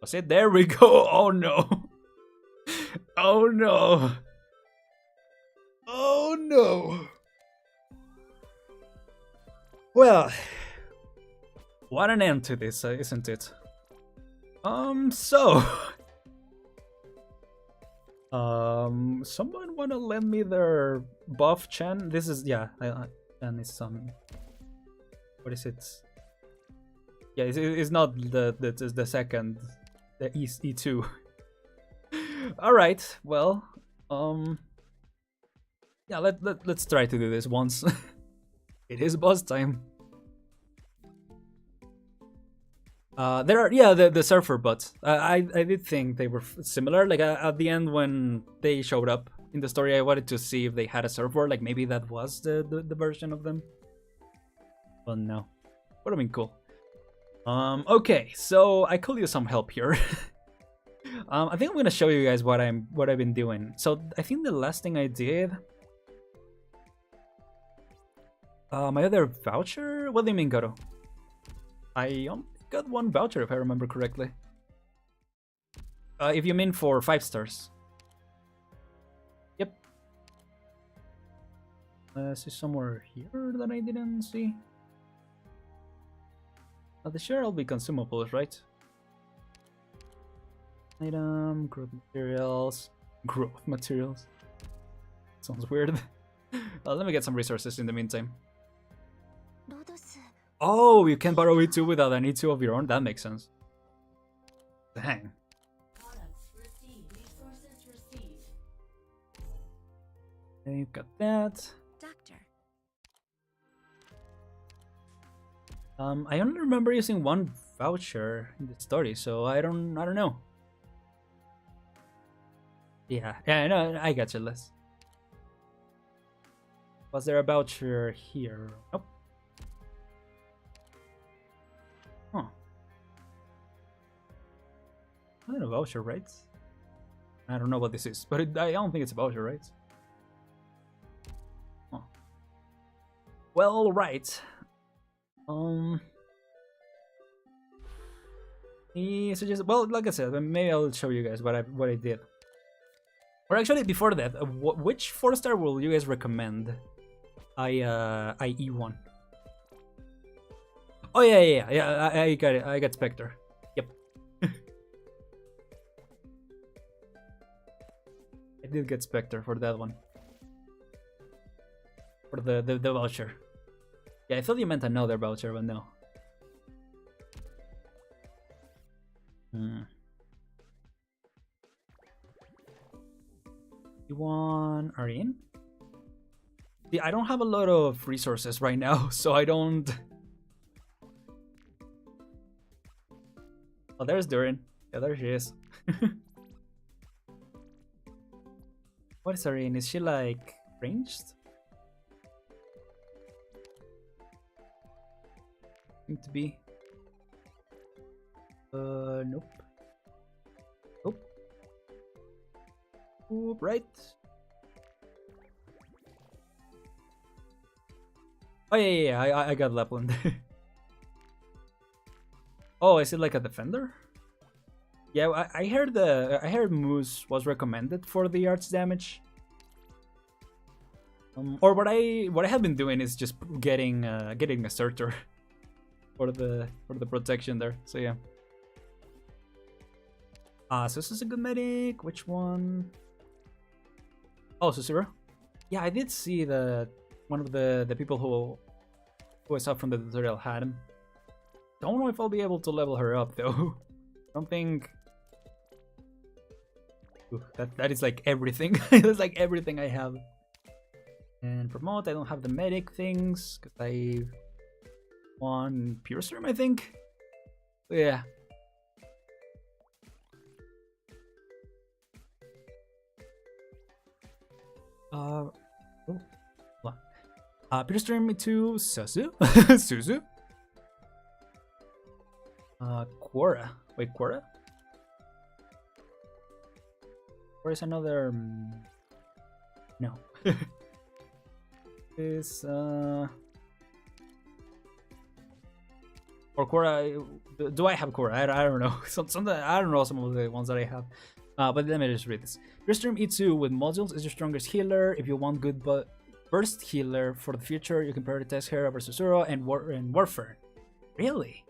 Was it? There we go. Oh no. Oh no. Oh no. Well, what an end to this, isn't it? So someone wanna lend me their buff Chen? This is, yeah, Chen is what is it? Yeah, it's not the second, the E2. All right, well, yeah, let's try to do this once. It is boss time. There are, yeah, the surfer bots. I did think they were similar. Like at the end when they showed up in the story, I wanted to see if they had a surfboard. Like maybe that was the version of them. But no, would have been cool. Okay, so I could use some help here. I think I'm gonna show you guys what I've been doing. So I think the last thing I did. My other voucher? What do you mean, Goro? I only got one voucher if I remember correctly. If you mean for 5 stars. Yep. See somewhere here that I didn't see. They sure all be consumables, right? Item, growth materials. Growth materials. Sounds weird. Let me get some resources in the meantime. Oh, you can borrow E2 without any 2 of your own? That makes sense. Dang. Okay, you've got that. Doctor. I only remember using one voucher in the story, so I don't know. Yeah, no, I got you, Liz. Was there a voucher here? Nope. Huh. Not a voucher, right? I don't know what this is, but I don't think it's a voucher, right? Huh. Well, right. He suggested, well, like I said, maybe I'll show you guys what I did. Or actually, before that, which 4-star will you guys recommend? I E1. Oh yeah, I got it. I got Spectre. Yep. I did get Spectre for that one. For the voucher. Yeah, I thought you meant another voucher, but no. You want Aren? See, I don't have a lot of resources right now, so I don't. Oh, there's Durin. Yeah, there she is. What is Aren? Is she like ranged? Seem to be. Nope. Nope. Oop, right. Oh yeah, I got Lapland. Oh, is it like a defender? Yeah, I heard Moose was recommended for the arts damage. Or what I have been doing is just getting a Surtur for the protection there. So yeah. So this is a good medic. Which one? Oh, Susura. Yeah, I did see that one of the people who I saw from the tutorial had him. Don't know if I'll be able to level her up though. Don't think. Ooh, that is like everything. That's like everything I have. And promote, I don't have the medic things because I won Pure Stream, I think. So yeah. Pure Stream to Suzu. Suzu. Quora. Wait, Quora? Where's another? No. Is or Quora? Do I have Quora? I don't know. Some I don't know some of the ones that I have. But let me just read this. Your stream E2 with modules is your strongest healer. If you want good burst healer for the future, you can prioritize her over Susuro and Warfare. Really?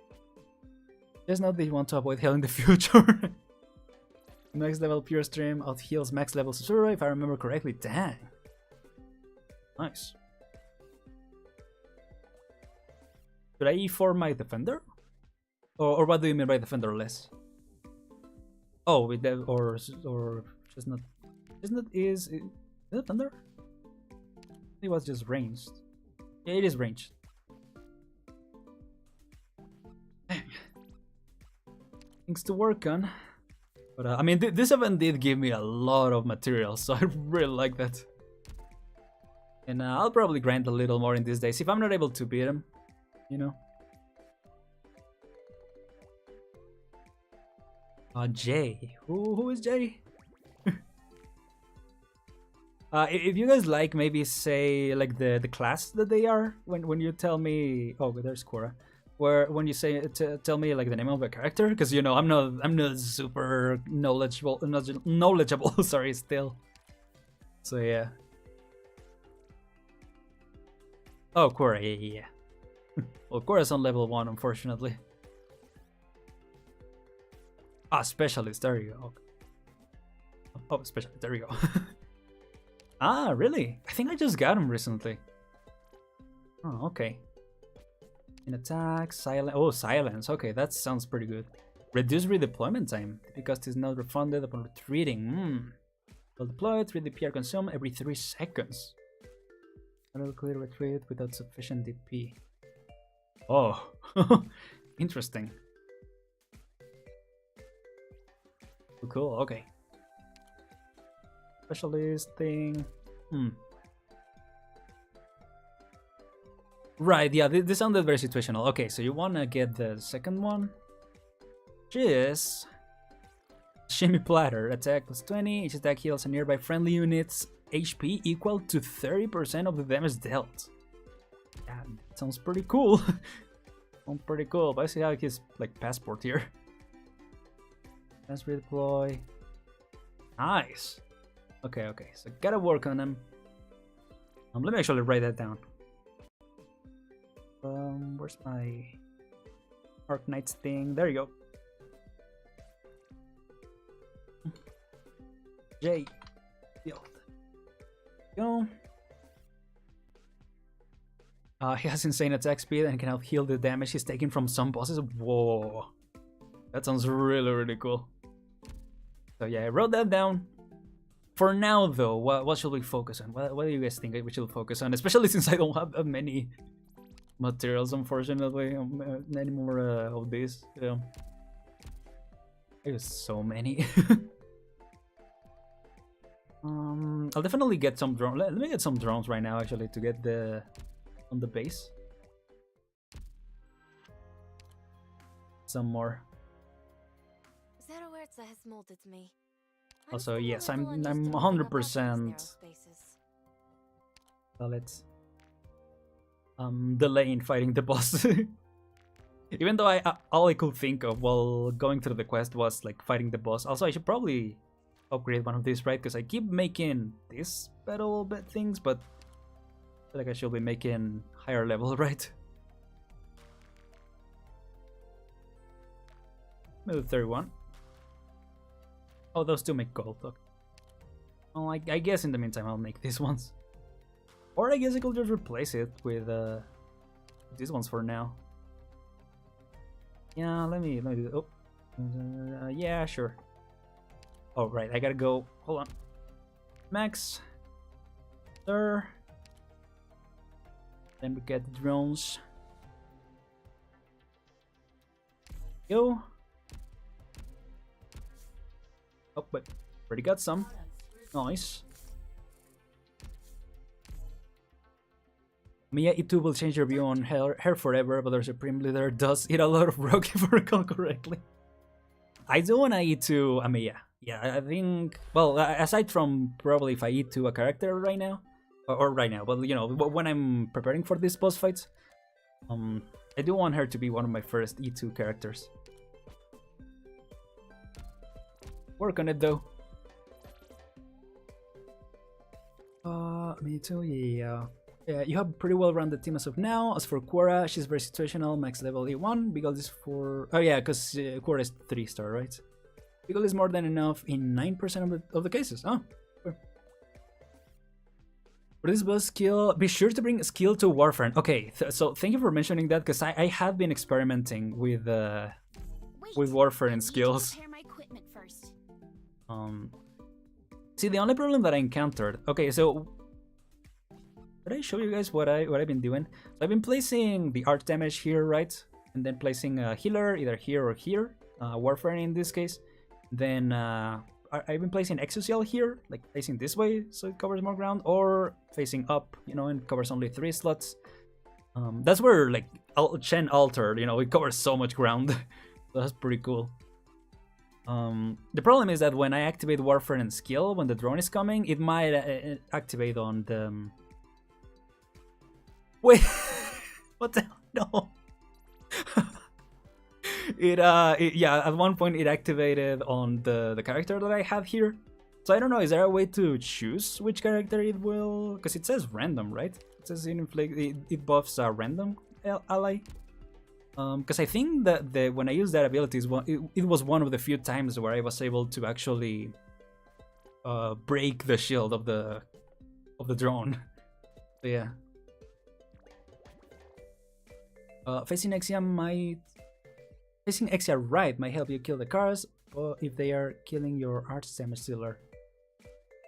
Just note that you want to avoid hell in the future. Max level Pure Stream out heals max level Susuro, if I remember correctly. Dang. Nice. Should I E4 my defender? Or what do you mean by defender less? Oh, with that or Chestnut. Chestnut is defender? It was just ranged. Yeah, it is ranged. Dang. Things to work on. But I mean, this event did give me a lot of material, so I really like that. And I'll probably grind a little more in these days if I'm not able to beat him, you know. Jay. Who is Jay? If you guys like, maybe say like the class that they are when you tell me. Oh, there's Quora. When you say tell me like the name of a character, because you know I'm not super knowledgeable. Sorry, still. So yeah. Oh, Quora, yeah. Well, Quora's on level 1, unfortunately. Ah, specialist. There you go. Oh, specialist. There you go. Ah, really? I think I just got him recently. Oh, okay. In attack, silence. Oh, silence. Okay, that sounds pretty good. Reduce redeployment time because it is not refunded upon retreating. Will deploy 3 DP consumed every 3 seconds. Auto clear retreat without sufficient DP. Oh, interesting. Cool. Okay. Specialist thing. Right, yeah, this sounded very situational. Okay, so you wanna get the second one, which is Shimmy Platter. Attack plus 20. Each attack heals a nearby friendly unit's HP equal to 30% of the damage dealt. Yeah, that sounds pretty cool. Sounds pretty cool, but I see how his like passport here. Let's redeploy. Nice. Okay, so gotta work on them. Let me actually write that down. Where's my Arknights thing? There you go. J. Go. He has insane attack speed and can help heal the damage he's taken from some bosses. Whoa. That sounds really, really cool. So yeah, I wrote that down. For now, though, what should we focus on? What do you guys think we should focus on? Especially since I don't have many materials, unfortunately. Any more of these. Yeah. There's so many. I'll definitely get some drones. Let me get some drones right now, actually, to get on the base. Some more. Zerawertza has molded me. Also, yes, I'm 100%. Well, let's delay in fighting the boss. Even though all I could think of while going through the quest was like fighting the boss. Also, I should probably upgrade one of these, right? Because I keep making these battle bit things, but I feel like I should be making higher level, right? Maybe 31. Oh, those two make gold. Okay. Well, I guess in the meantime I'll make these ones. Or I guess I could just replace it with these ones for now. Yeah, let me do. Oh, yeah, sure. Oh, right, I gotta go. Hold on. Max. There. Then we get the drones. Go. Oh, but already got some. Nice. Mia, it too will change your view on her forever, but our supreme leader does eat a lot of rogue if I recall correctly. I do wanna eat to Amiya. Yeah, I think, well, aside from probably if I eat to a character right now, or right now, but you know, when I'm preparing for these boss fights, I do want her to be one of my first E2 characters. Work on it though. Me too, yeah. Yeah, you have a pretty well-rounded team as of now. As for Quora, she's very situational, max level E1. Beagle is for... Oh yeah, because Quora is 3-star, right? Beagle is more than enough in 9% of the cases. Oh, sure. For this boss skill, be sure to bring skill to Warframe. Okay, so thank you for mentioning that, because I have been experimenting with Warframe skills. See, the only problem that I encountered... Okay, so... Did I show you guys what I've been doing? So I've been placing the art damage here, right? And then placing a healer either here or here. Warframe in this case. Then I've been placing Exocial here, like facing this way so it covers more ground, or facing up, you know, and covers only 3 slots. That's where like Chen altered, you know, it covers so much ground. So that's pretty cool. The problem is that when I activate Warframe skill, when the drone is coming, it might activate on the... Wait, what the hell? No. Yeah, at one point it activated on the character that I have here. So I don't know, is there a way to choose which character it will... Because it says random, right? It says it buffs a random ally. Because I think that when I used that ability, it was one of the few times where I was able to actually break the shield of the drone. So yeah. Facing Exia right might help you kill the cars, or if they are killing your arch damage dealer.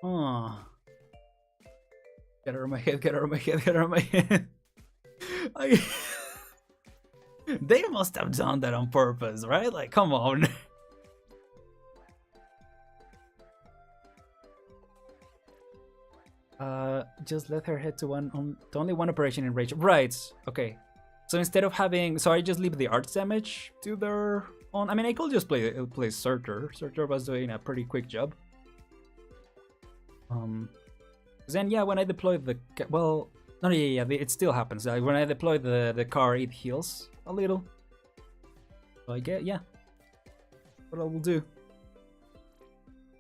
Oh. Get out of my head, get out of my head, get out of my head. They must have done that on purpose, right? Like, come on. Just let her head to only one operation in rage. Right, okay. So instead of having... So I just leave the arts damage to their own... I mean, I could just play Surtur. Surtur was doing a pretty quick job. Then, yeah, when I deploy the... Well... No, yeah, it still happens. When I deploy the car, it heals a little. So I get... Yeah. What I will do.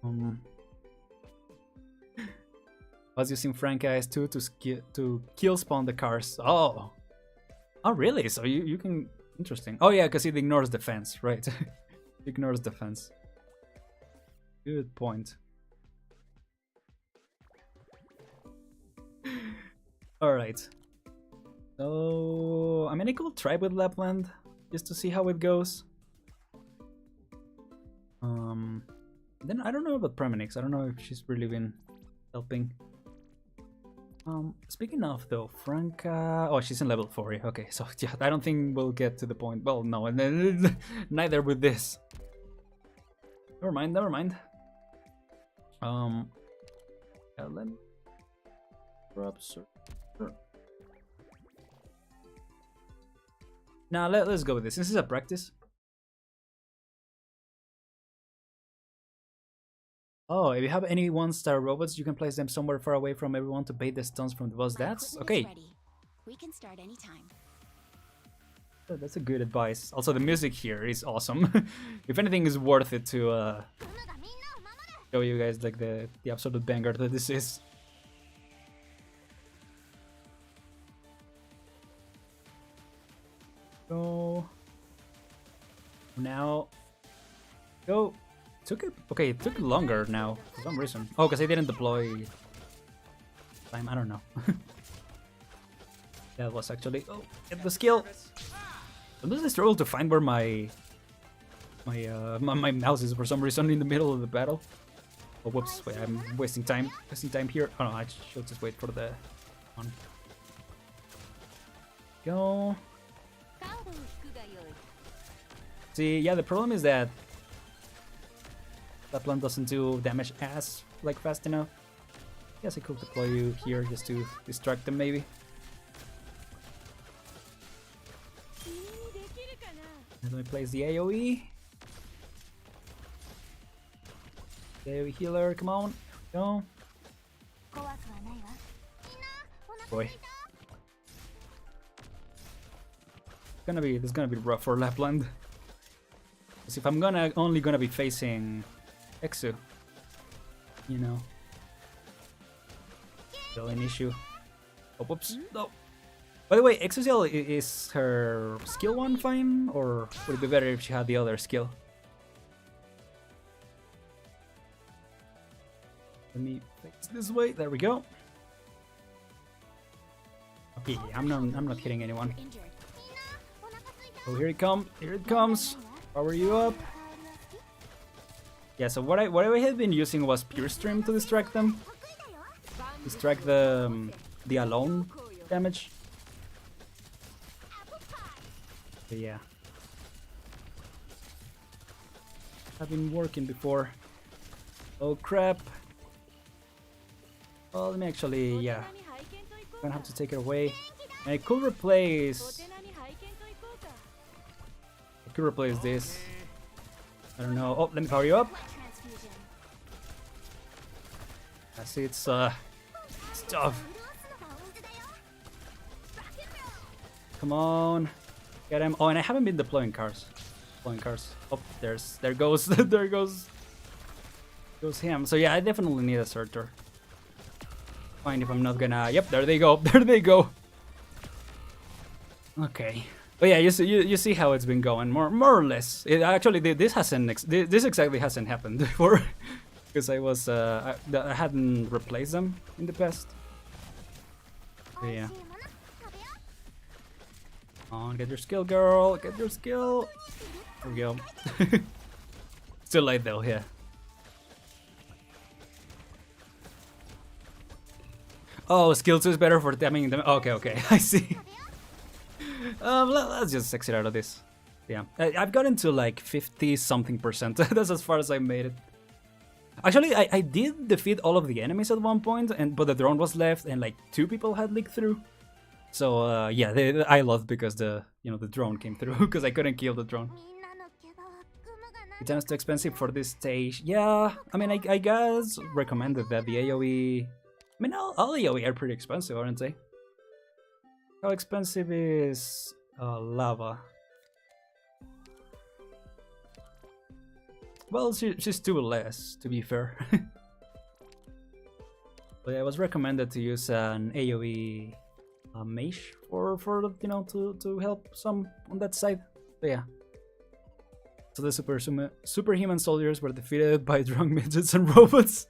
I was using Frank Eyes too to kill spawn the cars. Oh! Oh, really? So you can... Interesting. Oh, yeah, because it ignores defense, right? Ignores defense. Good point. Alright. So... I mean, I could try with Lapland, just to see how it goes. Then I don't know about Premonix. I don't know if she's really been helping. Speaking of though, Franca. Oh, she's in level 4. Okay, so yeah, I don't think we'll get to the point. Well, no, and then neither with this. Never mind. Never mind. Ellen. Now let's go with this. This is a practice. Oh, if you have any 1-star robots, you can place them somewhere far away from everyone to bait the stuns from the boss. That's okay. We can start anytime. Oh, that's a good advice. Also, the music here is awesome. If anything, is worth it to show you guys like the absolute banger that this is. Go now. Go. Okay, it took longer now for some reason. Oh, because I didn't deploy time. I don't know. That was actually get the skill. Sometimes I struggle to find where my mouse is for some reason in the middle of the battle. Oh whoops! Wait, I'm wasting time. Here. Oh no, I should just wait for the one. Go. See, yeah, the problem is that that plant doesn't do damage as like fast enough. Guess I could deploy you here just to distract them maybe. And let me place the AoE. The AoE healer, come on, go. Boy. This is gonna be rough for Lapland. Because if I'm only gonna be facing Exu, you know, still an issue. Oh, whoops! No. By the way, Exuciel is her skill 1 fine, or would it be better if she had the other skill? Let me face this way. There we go. Okay, I'm not hitting anyone. Oh, here it comes! Here it comes! Power you up. Yeah, so what I had been using was Pure Stream to distract them. Distract the alone damage. But yeah. I've been working before. Oh crap. Well, let me actually, yeah. Gonna have to take it away. And I could replace this. I don't know. Oh, let me power you up. I see it's tough. Come on, get him. Oh, and I haven't been deploying cars. Oh, there goes him. So yeah, I definitely need a sorter. Fine if I'm not gonna. Yep, there they go. There they go. Okay. But yeah, you see how it's been going, more or less. It actually this exactly hasn't happened before, because I hadn't replaced them in the past. But yeah. Come on, get your skill, girl. Get your skill. There we go. It's too late though. Yeah. Oh, skill 2 is better for damaging them. Okay, I see. Let's just exit out of this. Yeah, I've gotten to like 50-something%. That's as far as I made it. Actually, I did defeat all of the enemies at one point, but the drone was left, and like 2 people had leaked through. So yeah, I lost because the drone came through because I couldn't kill the drone. It sounds too expensive for this stage. Yeah, I mean, I guess recommended that the AoE. I mean, all AoE are pretty expensive, aren't they? How expensive is lava? Well, she's 2 less, to be fair. But yeah, it was recommended to use an AoE mage for to help some on that side. But yeah. So the superhuman soldiers were defeated by drunk midgets and robots.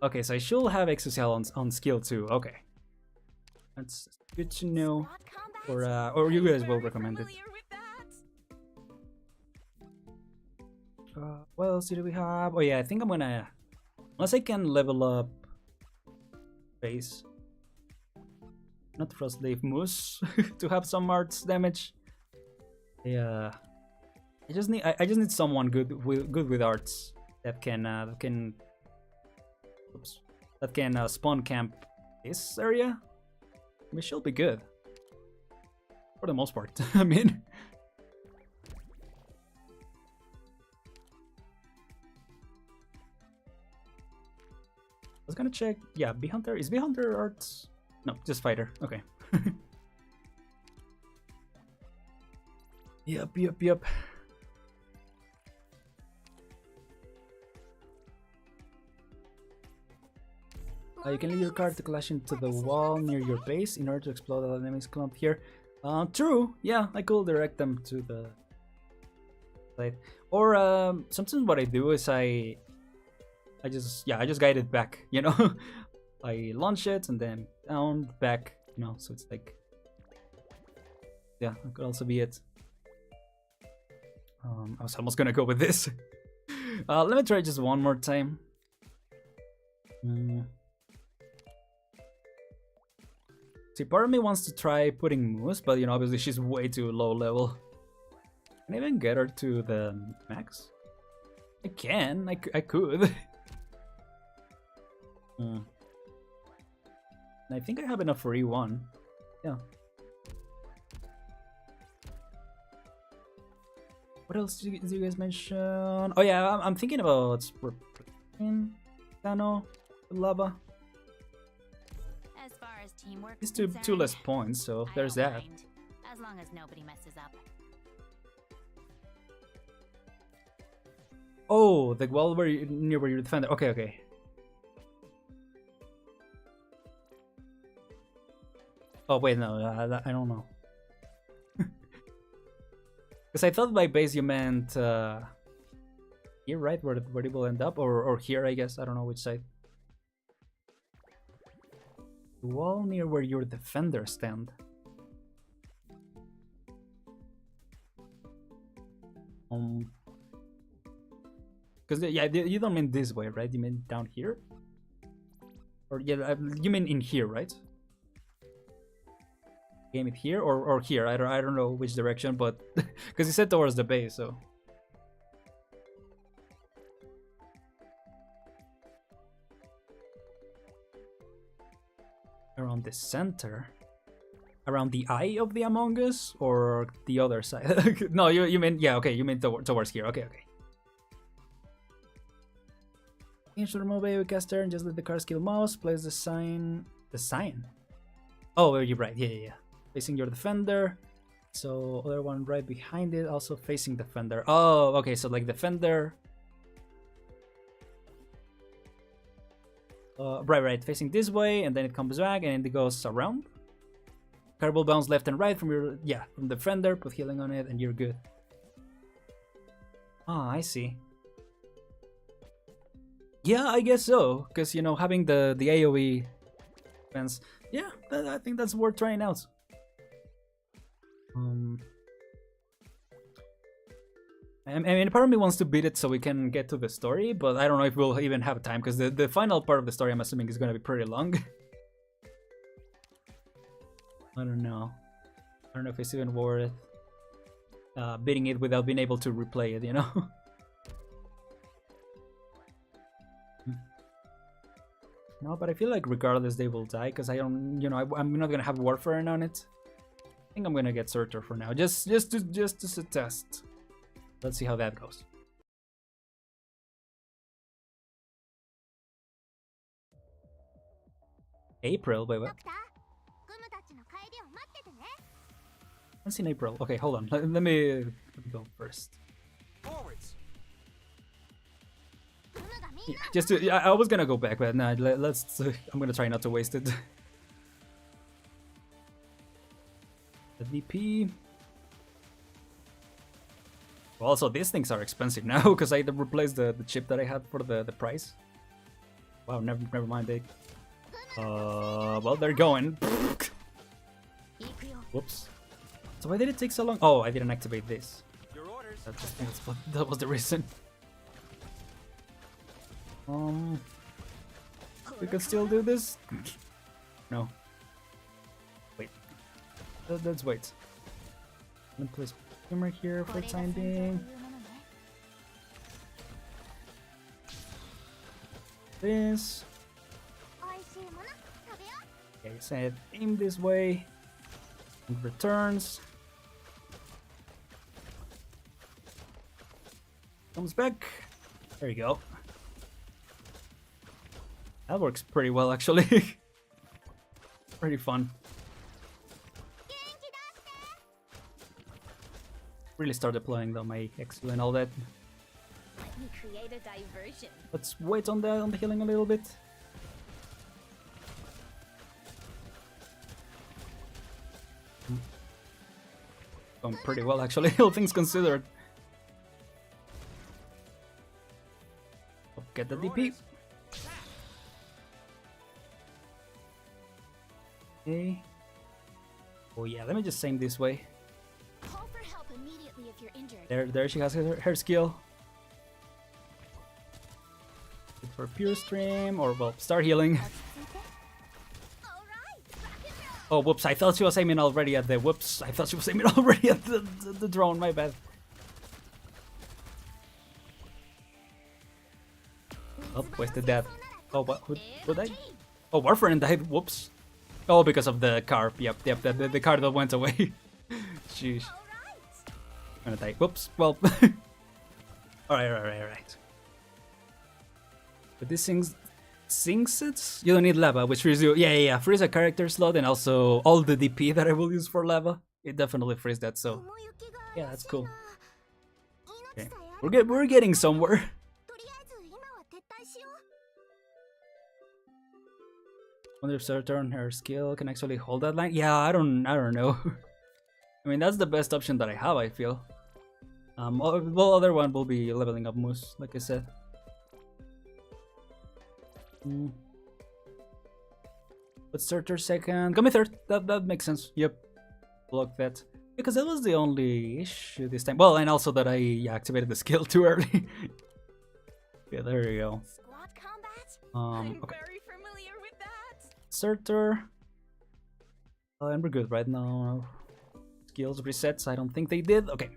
Okay, so I should have Exocel on skill 2. Okay. That's good to know, or you guys will recommend it. What else do we have? Oh yeah, I think I'm gonna... Unless I can level up... base. Not Frost Leaf Moose to have some arts damage. Yeah. I just need someone good with arts that can spawn camp this area. We should be good for the most part. I mean, I was gonna check. Yeah, Bee Hunter, is Bee Hunter arts? No, just fighter. Okay. Yep. You can leave your card to clash into the wall near your base in order to explode all enemies clumped here. True. Yeah, I could direct them to the side. Or sometimes what I do is I just guide it back. You know, I launch it and then down, back. You know, so it's like, yeah, that could also be it. I was almost gonna go with this. Let me try just one more time. See, part of me wants to try putting Moose, but you know, obviously she's way too low level. Can I even get her to the max? I can, I could. And I think I have enough for E1. Yeah. What else did you guys mention? Oh yeah, I'm thinking about Tano, Lava. As far as teamwork It's two less points, so there's that. As long as nobody messes up. Oh, the wall near where you're defender. Okay. Oh wait, no, I don't know. Because I thought by base you meant here, right? Where it will end up, or here, I guess. I don't know which side. The wall near where your defenders stand. Because yeah, you don't mean this way, right? You mean down here, or yeah, you mean in here, right? Game it here or here. I don't know which direction, but because he said towards the base, so. Around the center, around the eye of the Among Us, or the other side? No, you mean, yeah, okay, you mean towards here. Okay. You should remove AoE caster and just let the card skill mouse. Place the sign. The sign. Oh, you're right. Yeah. Facing your defender. So other one right behind it, also facing defender. Oh, okay. So like defender. Right, facing this way, and then it comes back, and it goes around. Cardboard bounce left and right from your from the defender. Put healing on it, and you're good. Ah, I see. Yeah, I guess so, because you know having the AOE defense. Yeah, I think that's worth trying out. I mean, part of me wants to beat it so we can get to the story, but I don't know if we'll even have time, because the final part of the story, I'm assuming, is going to be pretty long. I don't know if it's even worth beating it without being able to replay it, you know? No, but I feel like regardless they will die, because I don't, I'm not going to have Warfare on it. I think I'm going to get Surtur for now, just to test. Let's see how that goes. April? Wait, what? What's in April? Okay, hold on. Let me go first. Forwards. Yeah, I was gonna go back, but nah, let's. I'm gonna try not to waste it. The DP. Also, these things are expensive now because I replaced the chip that I had for the price. Wow, never mind. Well, they're going. Whoops. So why did it take so long? Oh, I didn't activate this. Your orders. That was the reason. We could still do this. No. Wait. Let's wait. I'm gonna place humor here for the time being. This. おいしいもの食べよう Okay, said aim this way. And returns. Comes back. There you go. That works pretty well, actually. Pretty fun. Really start deploying though my XU and all that. Let me create a diversion. Let's wait on the healing a little bit. Going pretty well actually, all things considered. Get the DP. Okay. Oh yeah, let me just aim this way. Call for help immediately if you're injured. There she has her skill. Look for pure stream or well, start healing. Oh whoops! I thought she was aiming already at the whoops. I thought she was aiming already at the drone. My bad. Oh, wasted that. Oh, what? Who died? Oh, Warframe died. Whoops. Oh, because of the car. Yep. The car that went away. Jeez. I'm gonna die. Whoops. Well. Alright. But this sinks it? You don't need lava, which frees you. Yeah. Frees a character slot and also all the DP that I will use for lava. It definitely frees that, so. Yeah, that's cool. Okay. We're getting somewhere. とりあえず今は撤退しよう Wonder if Saturn, her skill can actually hold that line. Yeah, I don't know. I mean, that's the best option that I have, I feel. Well, other one will be leveling up Moose, like I said. But Surtur second. Come third. That makes sense. Yep. Block that. Because that was the only issue this time. Well, and also that I activated the skill too early. Yeah, there you go. Squad combat? Okay. I'm very familiar with that. Surtur. And we're good right now. Skills resets. I don't think they did. Okay.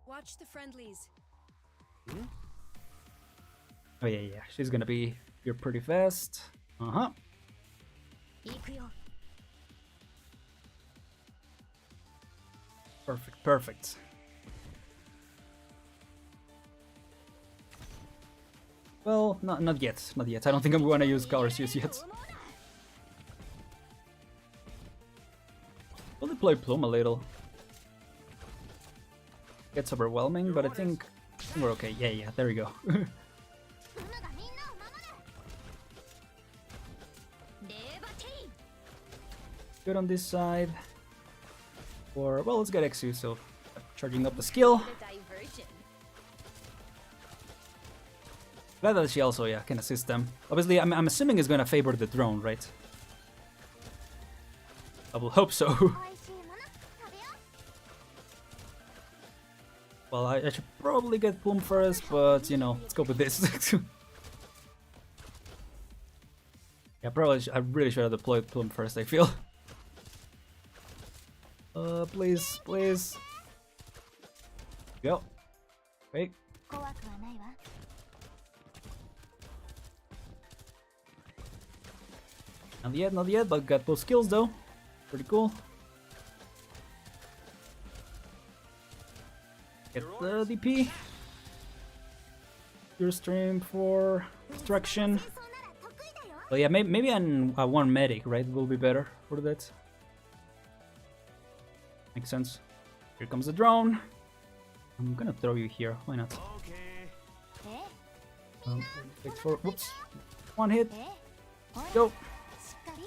Watch the friendlies. Oh yeah. She's gonna be here pretty fast. Perfect. Well, not yet. I don't think I'm gonna use Color Shoes yet. We'll deploy Plume a little. Gets overwhelming, but I think we're okay. Yeah, there we go. Good on this side. Or, well, let's get Exu, so charging up the skill. Glad that she also, can assist them. Obviously, I'm assuming it's gonna favor the drone, right? I will hope so. おいしいもの食べよう Well, I should probably get Plume first, but, let's go with this. Yeah, probably, I really should have deployed Plume first, I feel. Please. Go. Wait. 怖くはないわ Not yet, but got both skills though. Pretty cool. Get the DP. Pure stream for destruction. そうなら得意だよ Well, yeah, maybe one medic, right? Will be better for that. Makes sense. Here comes the drone. I'm gonna throw you here. Why not? え Wait for. Whoops. One hit. えおい Go. しっかり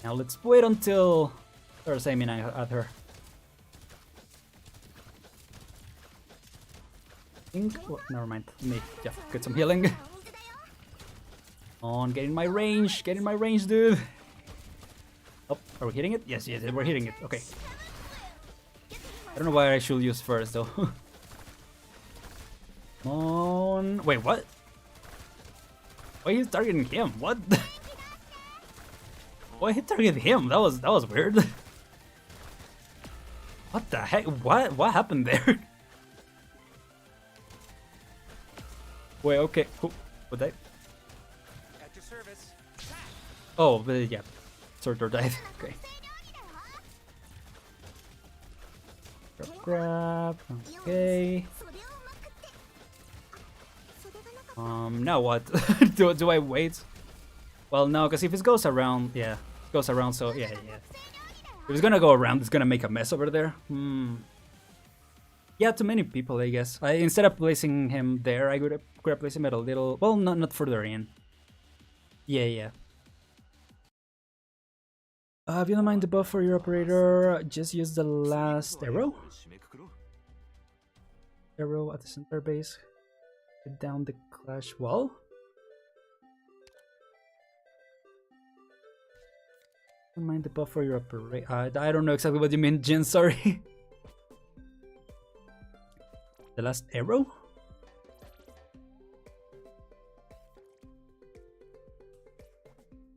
Now let's wait until there's aiming at her. Oh, never mind. Let me get some healing. お水だよ On, get in my range, dude. Oh, are we hitting it? Yes, we're hitting it. Okay. I don't know why I should use first though. Come on. Wait, what? Why he's targeting him? What? Why he targeted him? That was weird. What the heck? What happened there? Wait, okay. What that? At your service. Oh, but yeah. Sorter died. Okay. Grab. Okay. Now what? do I wait? Well, no, because if it goes around, yeah, it goes around. So yeah. If it's gonna go around, it's gonna make a mess over there. Yeah, too many people, I guess. Instead of placing him there, I could have placed him at a little. Well, not further in. Yeah. If you don't mind the buff for your operator, just use the last arrow. Arrow at the center base. Get down the clash wall. Don't mind the buff for your operator. I don't know exactly what you mean, Jin. Sorry. The last arrow.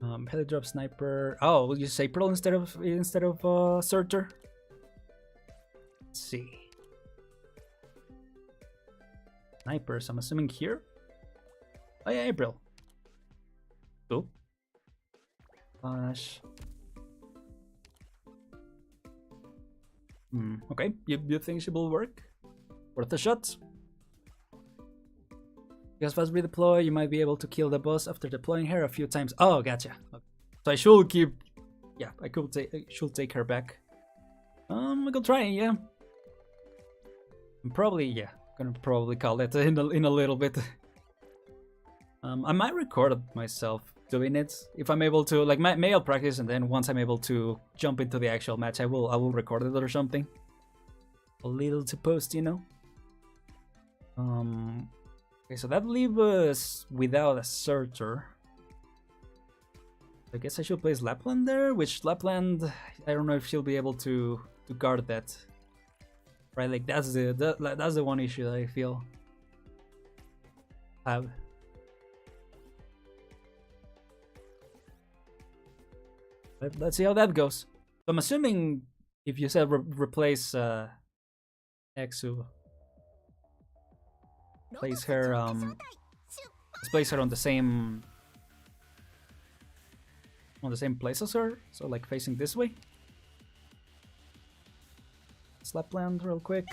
Helidrop sniper. Oh, we'll use April instead of Surtur. Let's see. Snipers. I'm assuming here. Oh yeah, April. Cool. Flash. Okay. You think she will work? Worth a shot. Because fast redeploy, you might be able to kill the boss after deploying her a few times. Oh, gotcha. Okay. So I should keep. Yeah, I should take her back. I could try, yeah. I'm probably gonna call it in a little bit. I might record it myself doing it if I'm able to. Like, may I'll practice, and then once I'm able to jump into the actual match, I will record it or something. A little to post, you know. Okay, so that leaves us without a Surtur. I guess I should place Lapland there, which Lapland, I don't know if she'll be able to guard that. Right, like that's the one issue that I feel I have. Let's see how that goes. So I'm assuming if you said replace Exu, place her let's place her on the same place as her, so like facing this way. Slapland real quick.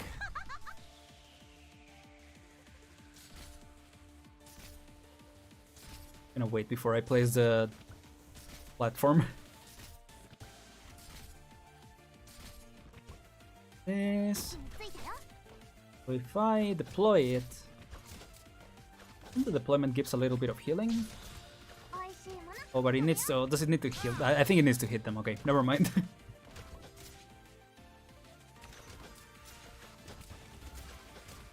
Gonna wait before I place the platform. This. So if I deploy it, the deployment gives a little bit of healing. Oh, but it needs to. Does it need to heal? I think it needs to hit them. Okay, never mind.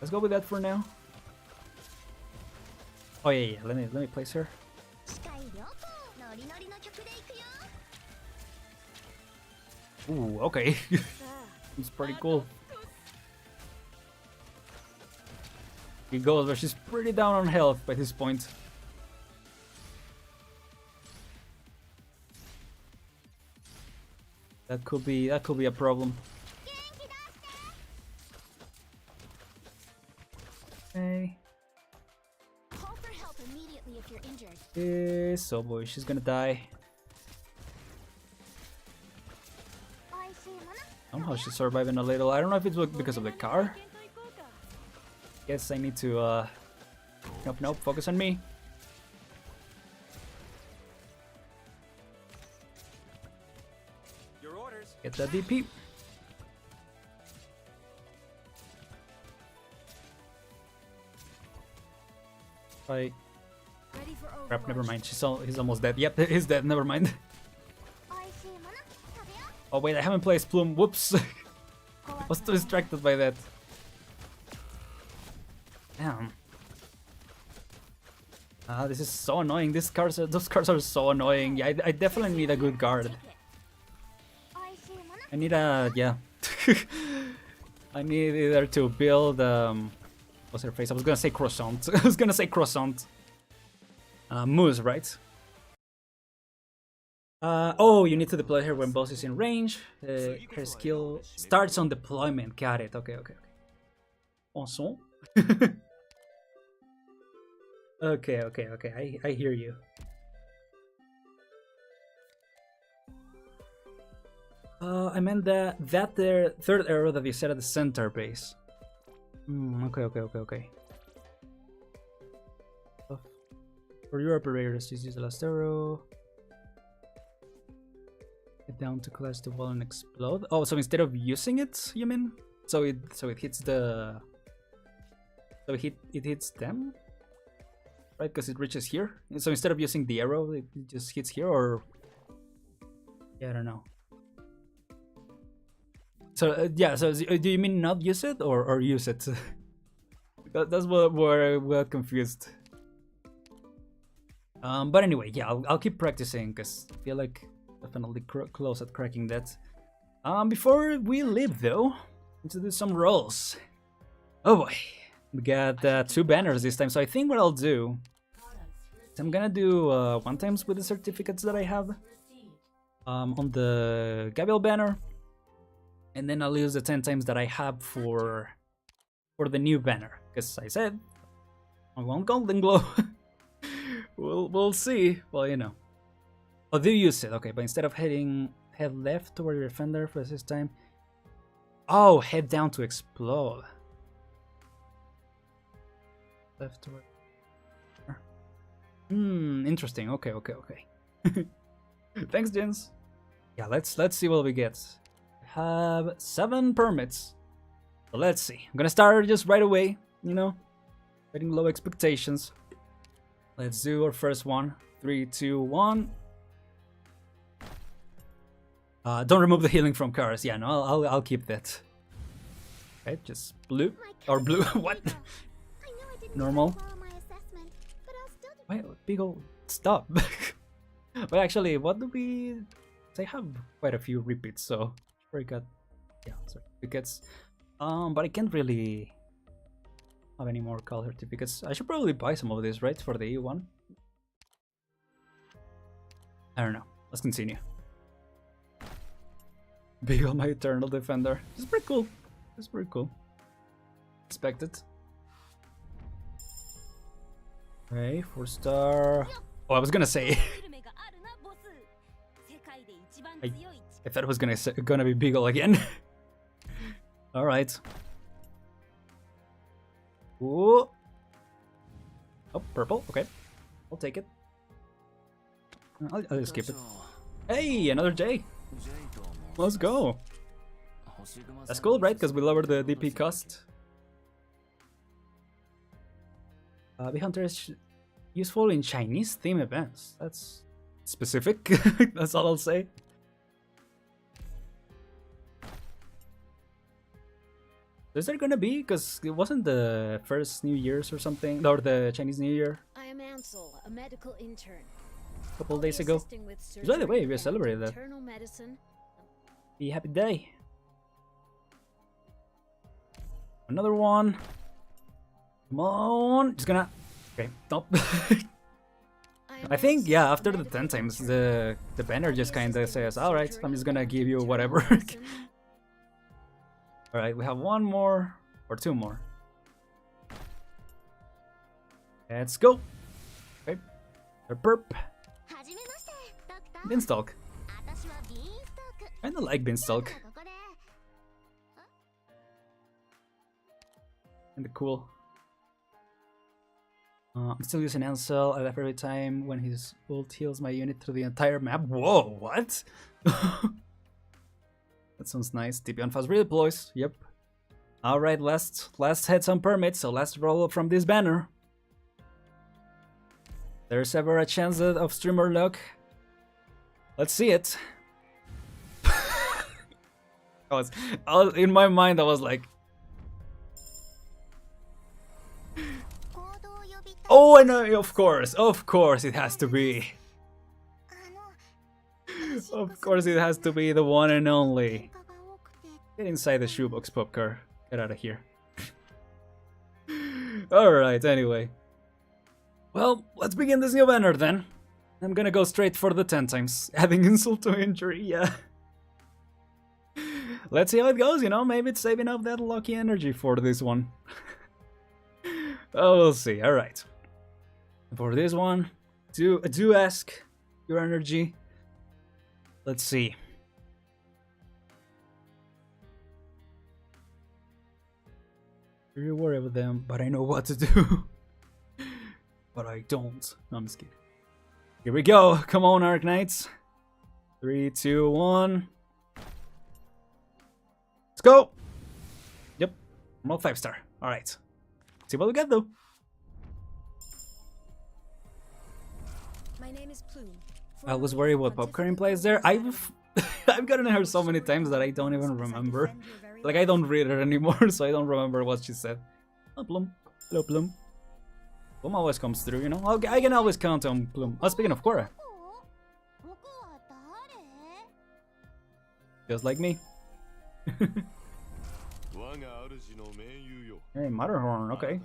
Let's go with that for now. Oh yeah. Let me place her. Ooh, okay. It's pretty cool. He goes, but she's pretty down on health by this point. That could be a problem. Okay. Call for help immediately if you're injured. Yes, oh boy, she's gonna die. Somehow she's surviving a little. I don't know if it's because of the car. Guess I need to nope, focus on me. Your orders. Get that DP. Right. Crap, never mind. He's almost dead. Yep, he's dead, never mind. Oh wait, I haven't placed Plume. Whoops. I was too distracted by that. Damn. This is so annoying. Those cards are so annoying. Yeah, I definitely need a good guard. I need a, yeah. I need either to build what's her face? I was gonna say croissant. I was gonna say croissant. Moose, right? Oh, you need to deploy her when boss is in range. Her skill starts on deployment. Got it. Okay. Awesome. Okay. I hear you. I meant that there third arrow that you set at the center base. Okay. For your operators, just use the last arrow. Get down to clash the wall and explode. Oh, so instead of using it, you mean? So it hits the. So it hits them, right? Because it reaches here. So instead of using the arrow, it just hits here, or yeah, I don't know. So yeah, so do you mean not use it or use it? That's where I got confused. But anyway, yeah, I'll keep practicing because I feel like definitely close at cracking that. Before we leave though, let's do some rolls. Oh boy, we got 2 banners this time. So I think what I'll do is I'm gonna do 1 times with the certificates that I have on the Gavial banner. And then I'll use the 10 times that I have for the new banner, because I said I want Goldenglow. we'll see. Well, you know. Oh, do use it? Okay, but instead of head left toward your defender for this time. Oh, head down to explode. Left toward. Interesting. Okay. Thanks, Jins. Yeah, let's see what we get. Have 7 permits. So let's see. I'm gonna start just right away, you know, setting low expectations. Let's do our first one. 3, 2, 1. Don't remove the healing from cars. Yeah, no, I'll keep that. Okay, just blue or blue. What? Normal. Wait, big old stop. But actually, what do we? They have quite a few repeats, so. I got certificates, but I can't really have any more call certificates. I should probably buy some of these, right, for the EU one. I don't know. Let's continue. Big on my eternal defender. It's pretty cool. It's pretty cool. Expected. Okay, 4-star. Oh, I was gonna say. I thought it was gonna be Beagle again. All right. Ooh. Oh, purple. Okay, I'll take it. I'll just skip it. Hey, another J. Let's go. That's cool, right? Because we lowered the DP cost. Bee Hunter is useful in Chinese theme events. That's specific. That's all I'll say. Is there gonna be? Because it wasn't the first New Year's or something, or the Chinese New Year. I am Ansel, a medical intern. A couple days ago. By the way, we celebrated that. Be happy day. Another one. Come on. Just gonna. Okay, stop. I think yeah. After the 10 times, the banner just kind of says, "All right, I'm just gonna give you whatever." Alright, we have 1 more, or 2 more. Let's go! Okay, a burp. Beanstalk. I kinda like Beanstalk. Kinda cool. I'm still using Ansel. I laugh every time when his ult heals my unit through the entire map. Whoa, what? That sounds nice. TP on fast redeploys. Yep. Alright, let's head some permits, so let's roll from this banner. There's ever a chance of streamer luck. Let's see it. In my mind I was like, oh, I know, of course it has to be. Of course it has to be the one and only. Get inside the shoebox, Popcar. Get out of here. Alright, anyway. Well, let's begin this new banner then. I'm gonna go straight for the 10 times. Adding insult to injury, yeah. Let's see how it goes, you know, maybe it's saving up that lucky energy for this one. Oh, we'll see, alright. For this one, do ask your energy. Let's see. Very worried about them, but I know what to do. But I don't. No, I'm just kidding. Here we go. Come on, Arknights. 3, 2, 1. Let's go. Yep. Normal 5-star. Alright. See what we get though. My name is Plume. I was worried what popcorn plays there. I've gotten her so many times that I don't even remember. Like, I don't read it anymore, so I don't remember what she said. Oh, Plume. Hello, Plume. Plume always comes through, you know? I can always count on Plume. Oh, speaking of Korra. Just like me. Hey, Matterhorn, okay.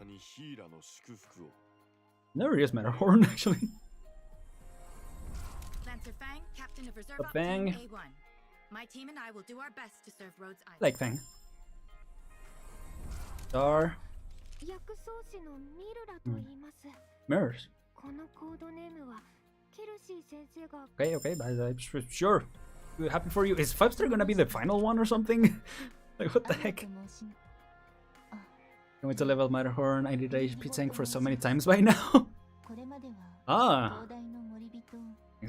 Never used Matterhorn, actually. Lancer Fang, Captain of Reserve Op Fang. Team A1. My team and I will do our best to serve Rhodes Island. Like Fang. Star. Mirrors. Okay, sure. Happy for you. Is 5-star gonna be the final one or something? Like, what the heck? Can we to level Matterhorn? I did HP tank for so many times by now. Ah.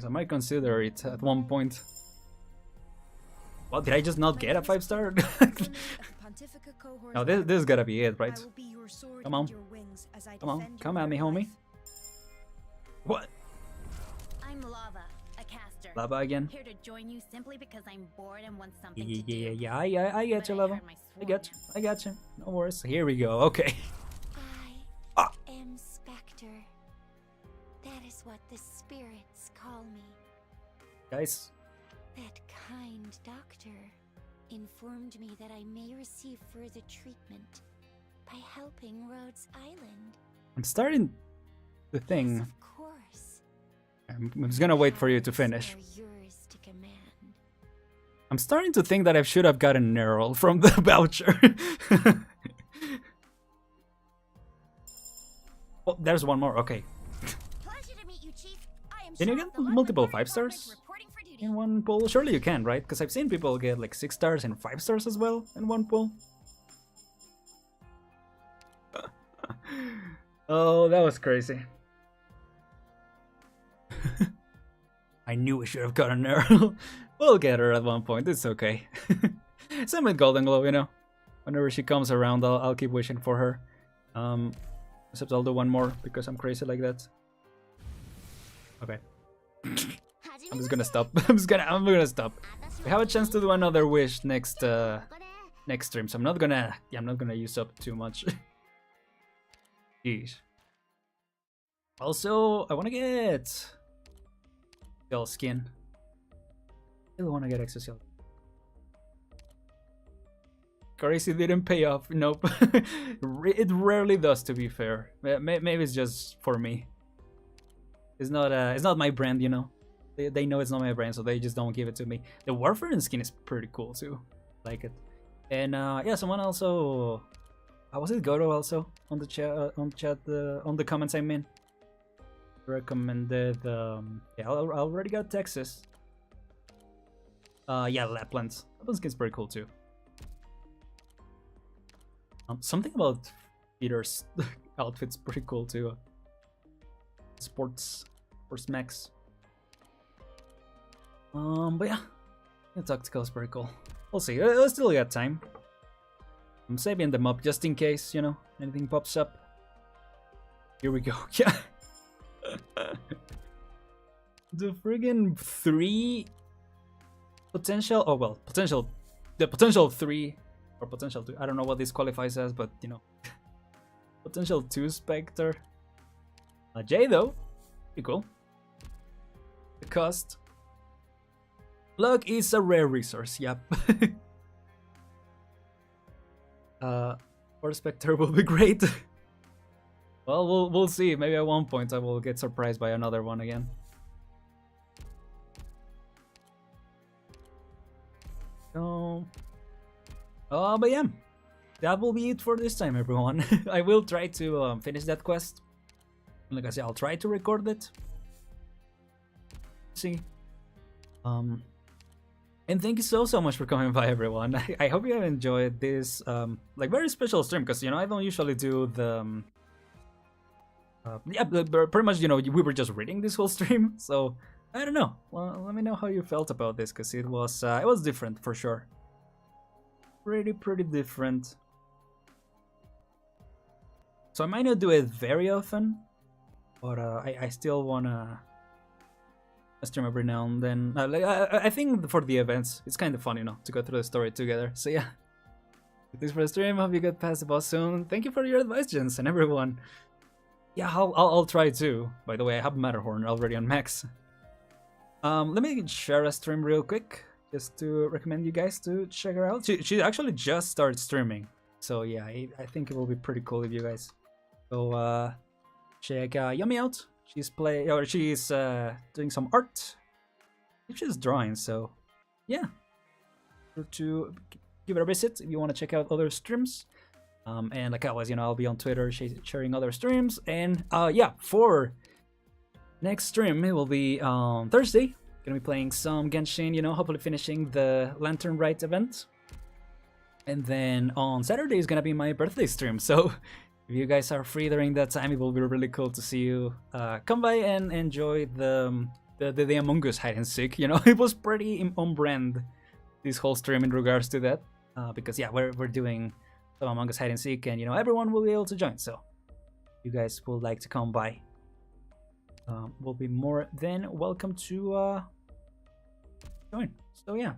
I might consider it at one point. Well, did I just not get a 5-star? No, this gotta be it, right? Come on. Come on. Come at me, homie. What? I'm Lava, a caster. Lava again? Here to join you simply because I'm bored and want something Yeah, to do. I get you, Lava. I got you. No worries. Here we go. Okay. I am Spectre. That is what the spirits call me. Guys. That kind doctor informed me that I may receive further treatment by helping Rhodes Island. I'm starting the thing. Yes, of course. I'm just gonna wait for you to finish. Are yours to command. I'm starting to think that I should have gotten an Earl from the voucher. Oh, there's one more. Okay. Pleasure to meet you, Chief. I am Can you Shaw, get the London multiple Fire 5-stars Department, reporting for duty. in one pull? Surely you can, right? Because I've seen people get like 6-stars and 5-stars as well in one pull. Oh, that was crazy. I knew we should have gotten her. We'll get her at one point, it's okay. Same with Goldenglow, you know. Whenever she comes around, I'll keep wishing for her. Except I'll do one more because I'm crazy like that. Okay. I'm just gonna stop. I'm gonna stop. We have a chance to do another wish next next stream, so I'm not gonna use up too much. Jeez. Also, I wanna get Shell skin. I really wanna get extra Shell. Crazy didn't pay off. Nope. It rarely does, to be fair. Maybe it's just for me. It's not my brand, you know. They know it's not my brand, so they just don't give it to me. The Warfarin skin is pretty cool too. Like it. And yeah, someone also. Was it Goro also on the chat? On the comments, I mean. Recommended. Yeah, I already got Texas. Yeah, Lapland. Lapland skin's pretty cool too. Something about Peter's outfit's pretty cool too. Sports max. But yeah, the tactical is pretty cool. We'll see. I still got time. I'm saving them up just in case, you know, anything pops up. Here we go. Yeah. The friggin' 3 potential. Oh well, potential. The potential 3 or potential 2. I don't know what this qualifies as, but you know, potential 2 Spectre. J though, pretty cool. The cost. Luck is a rare resource. Yep. For Spectre will be great. Well, we'll see. Maybe at one point I will get surprised by another one again. So, but yeah, that will be it for this time, everyone. I will try to finish that quest. Like I said, I'll try to record it. See. And thank you so much for coming by, everyone. I hope you have enjoyed this like very special stream, because I don't usually do the yeah, pretty much we were just reading this whole stream, so I don't know. Well, let me know how you felt about this, because it was different for sure. Pretty different. So I might not do it very often, but I still wanna stream every now and then. Like, I think for the events, it's kind of fun, to go through the story together. So yeah, thanks for the stream. Hope you get past the boss soon. Thank you for your advice, Jens, and everyone. Yeah, I'll try too. By the way, I have Matterhorn already on max. Let me share a stream real quick, just to recommend you guys to check her out. She actually just started streaming, so yeah, I think it will be pretty cool if you guys go check Yummy out. She's doing some art. She's drawing, so yeah, sure to give her a visit if you want to check out other streams. And like always, I'll be on Twitter sharing other streams. And yeah, for next stream, it will be on Thursday. Gonna be playing some Genshin, hopefully finishing the Lantern Rite event. And then on Saturday is gonna be my birthday stream. So if you guys are free during that time, it will be really cool to see you come by and enjoy the Among Us hide and seek. It was pretty on brand, this whole stream, in regards to that, because yeah, we're doing some Among Us hide and seek, and everyone will be able to join. So if you guys would like to come by, will be more than welcome to join. So yeah.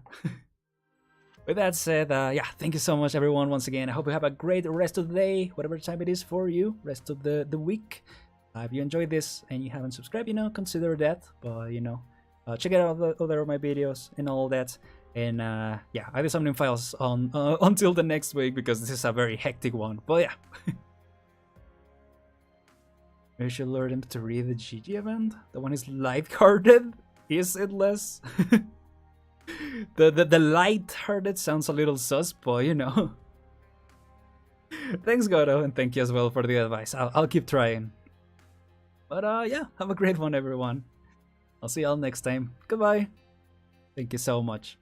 With that said, yeah, thank you so much, everyone, once again. I hope you have a great rest of the day, whatever time it is for you, rest of the week. If you enjoyed this and you haven't subscribed, consider that. But check out other of my videos and all that. And yeah, I do some new files on until the next week, because this is a very hectic one. But yeah. Maybe I should lure them to read the GG event. The one is light-hearted. Is it less? The light-hearted sounds a little sus, but Thanks, Goto, and thank you as well for the advice. I'll keep trying. But yeah, have a great one, everyone. I'll see y'all next time. Goodbye. Thank you so much.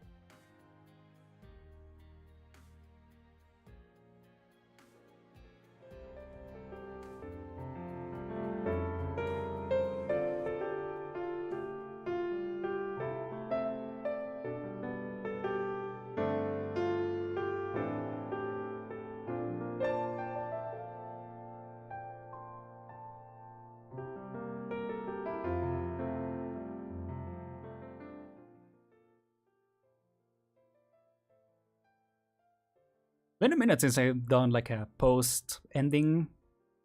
Been a minute since I've done like a post-ending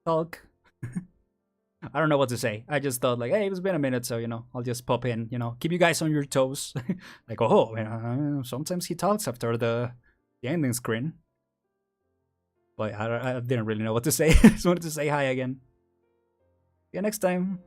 talk. I don't know what to say. I just thought like, hey, it's been a minute, so I'll just pop in, keep you guys on your toes. Like, oh, sometimes he talks after the ending screen. But I didn't really know what to say. I just wanted to say hi again. See you next time.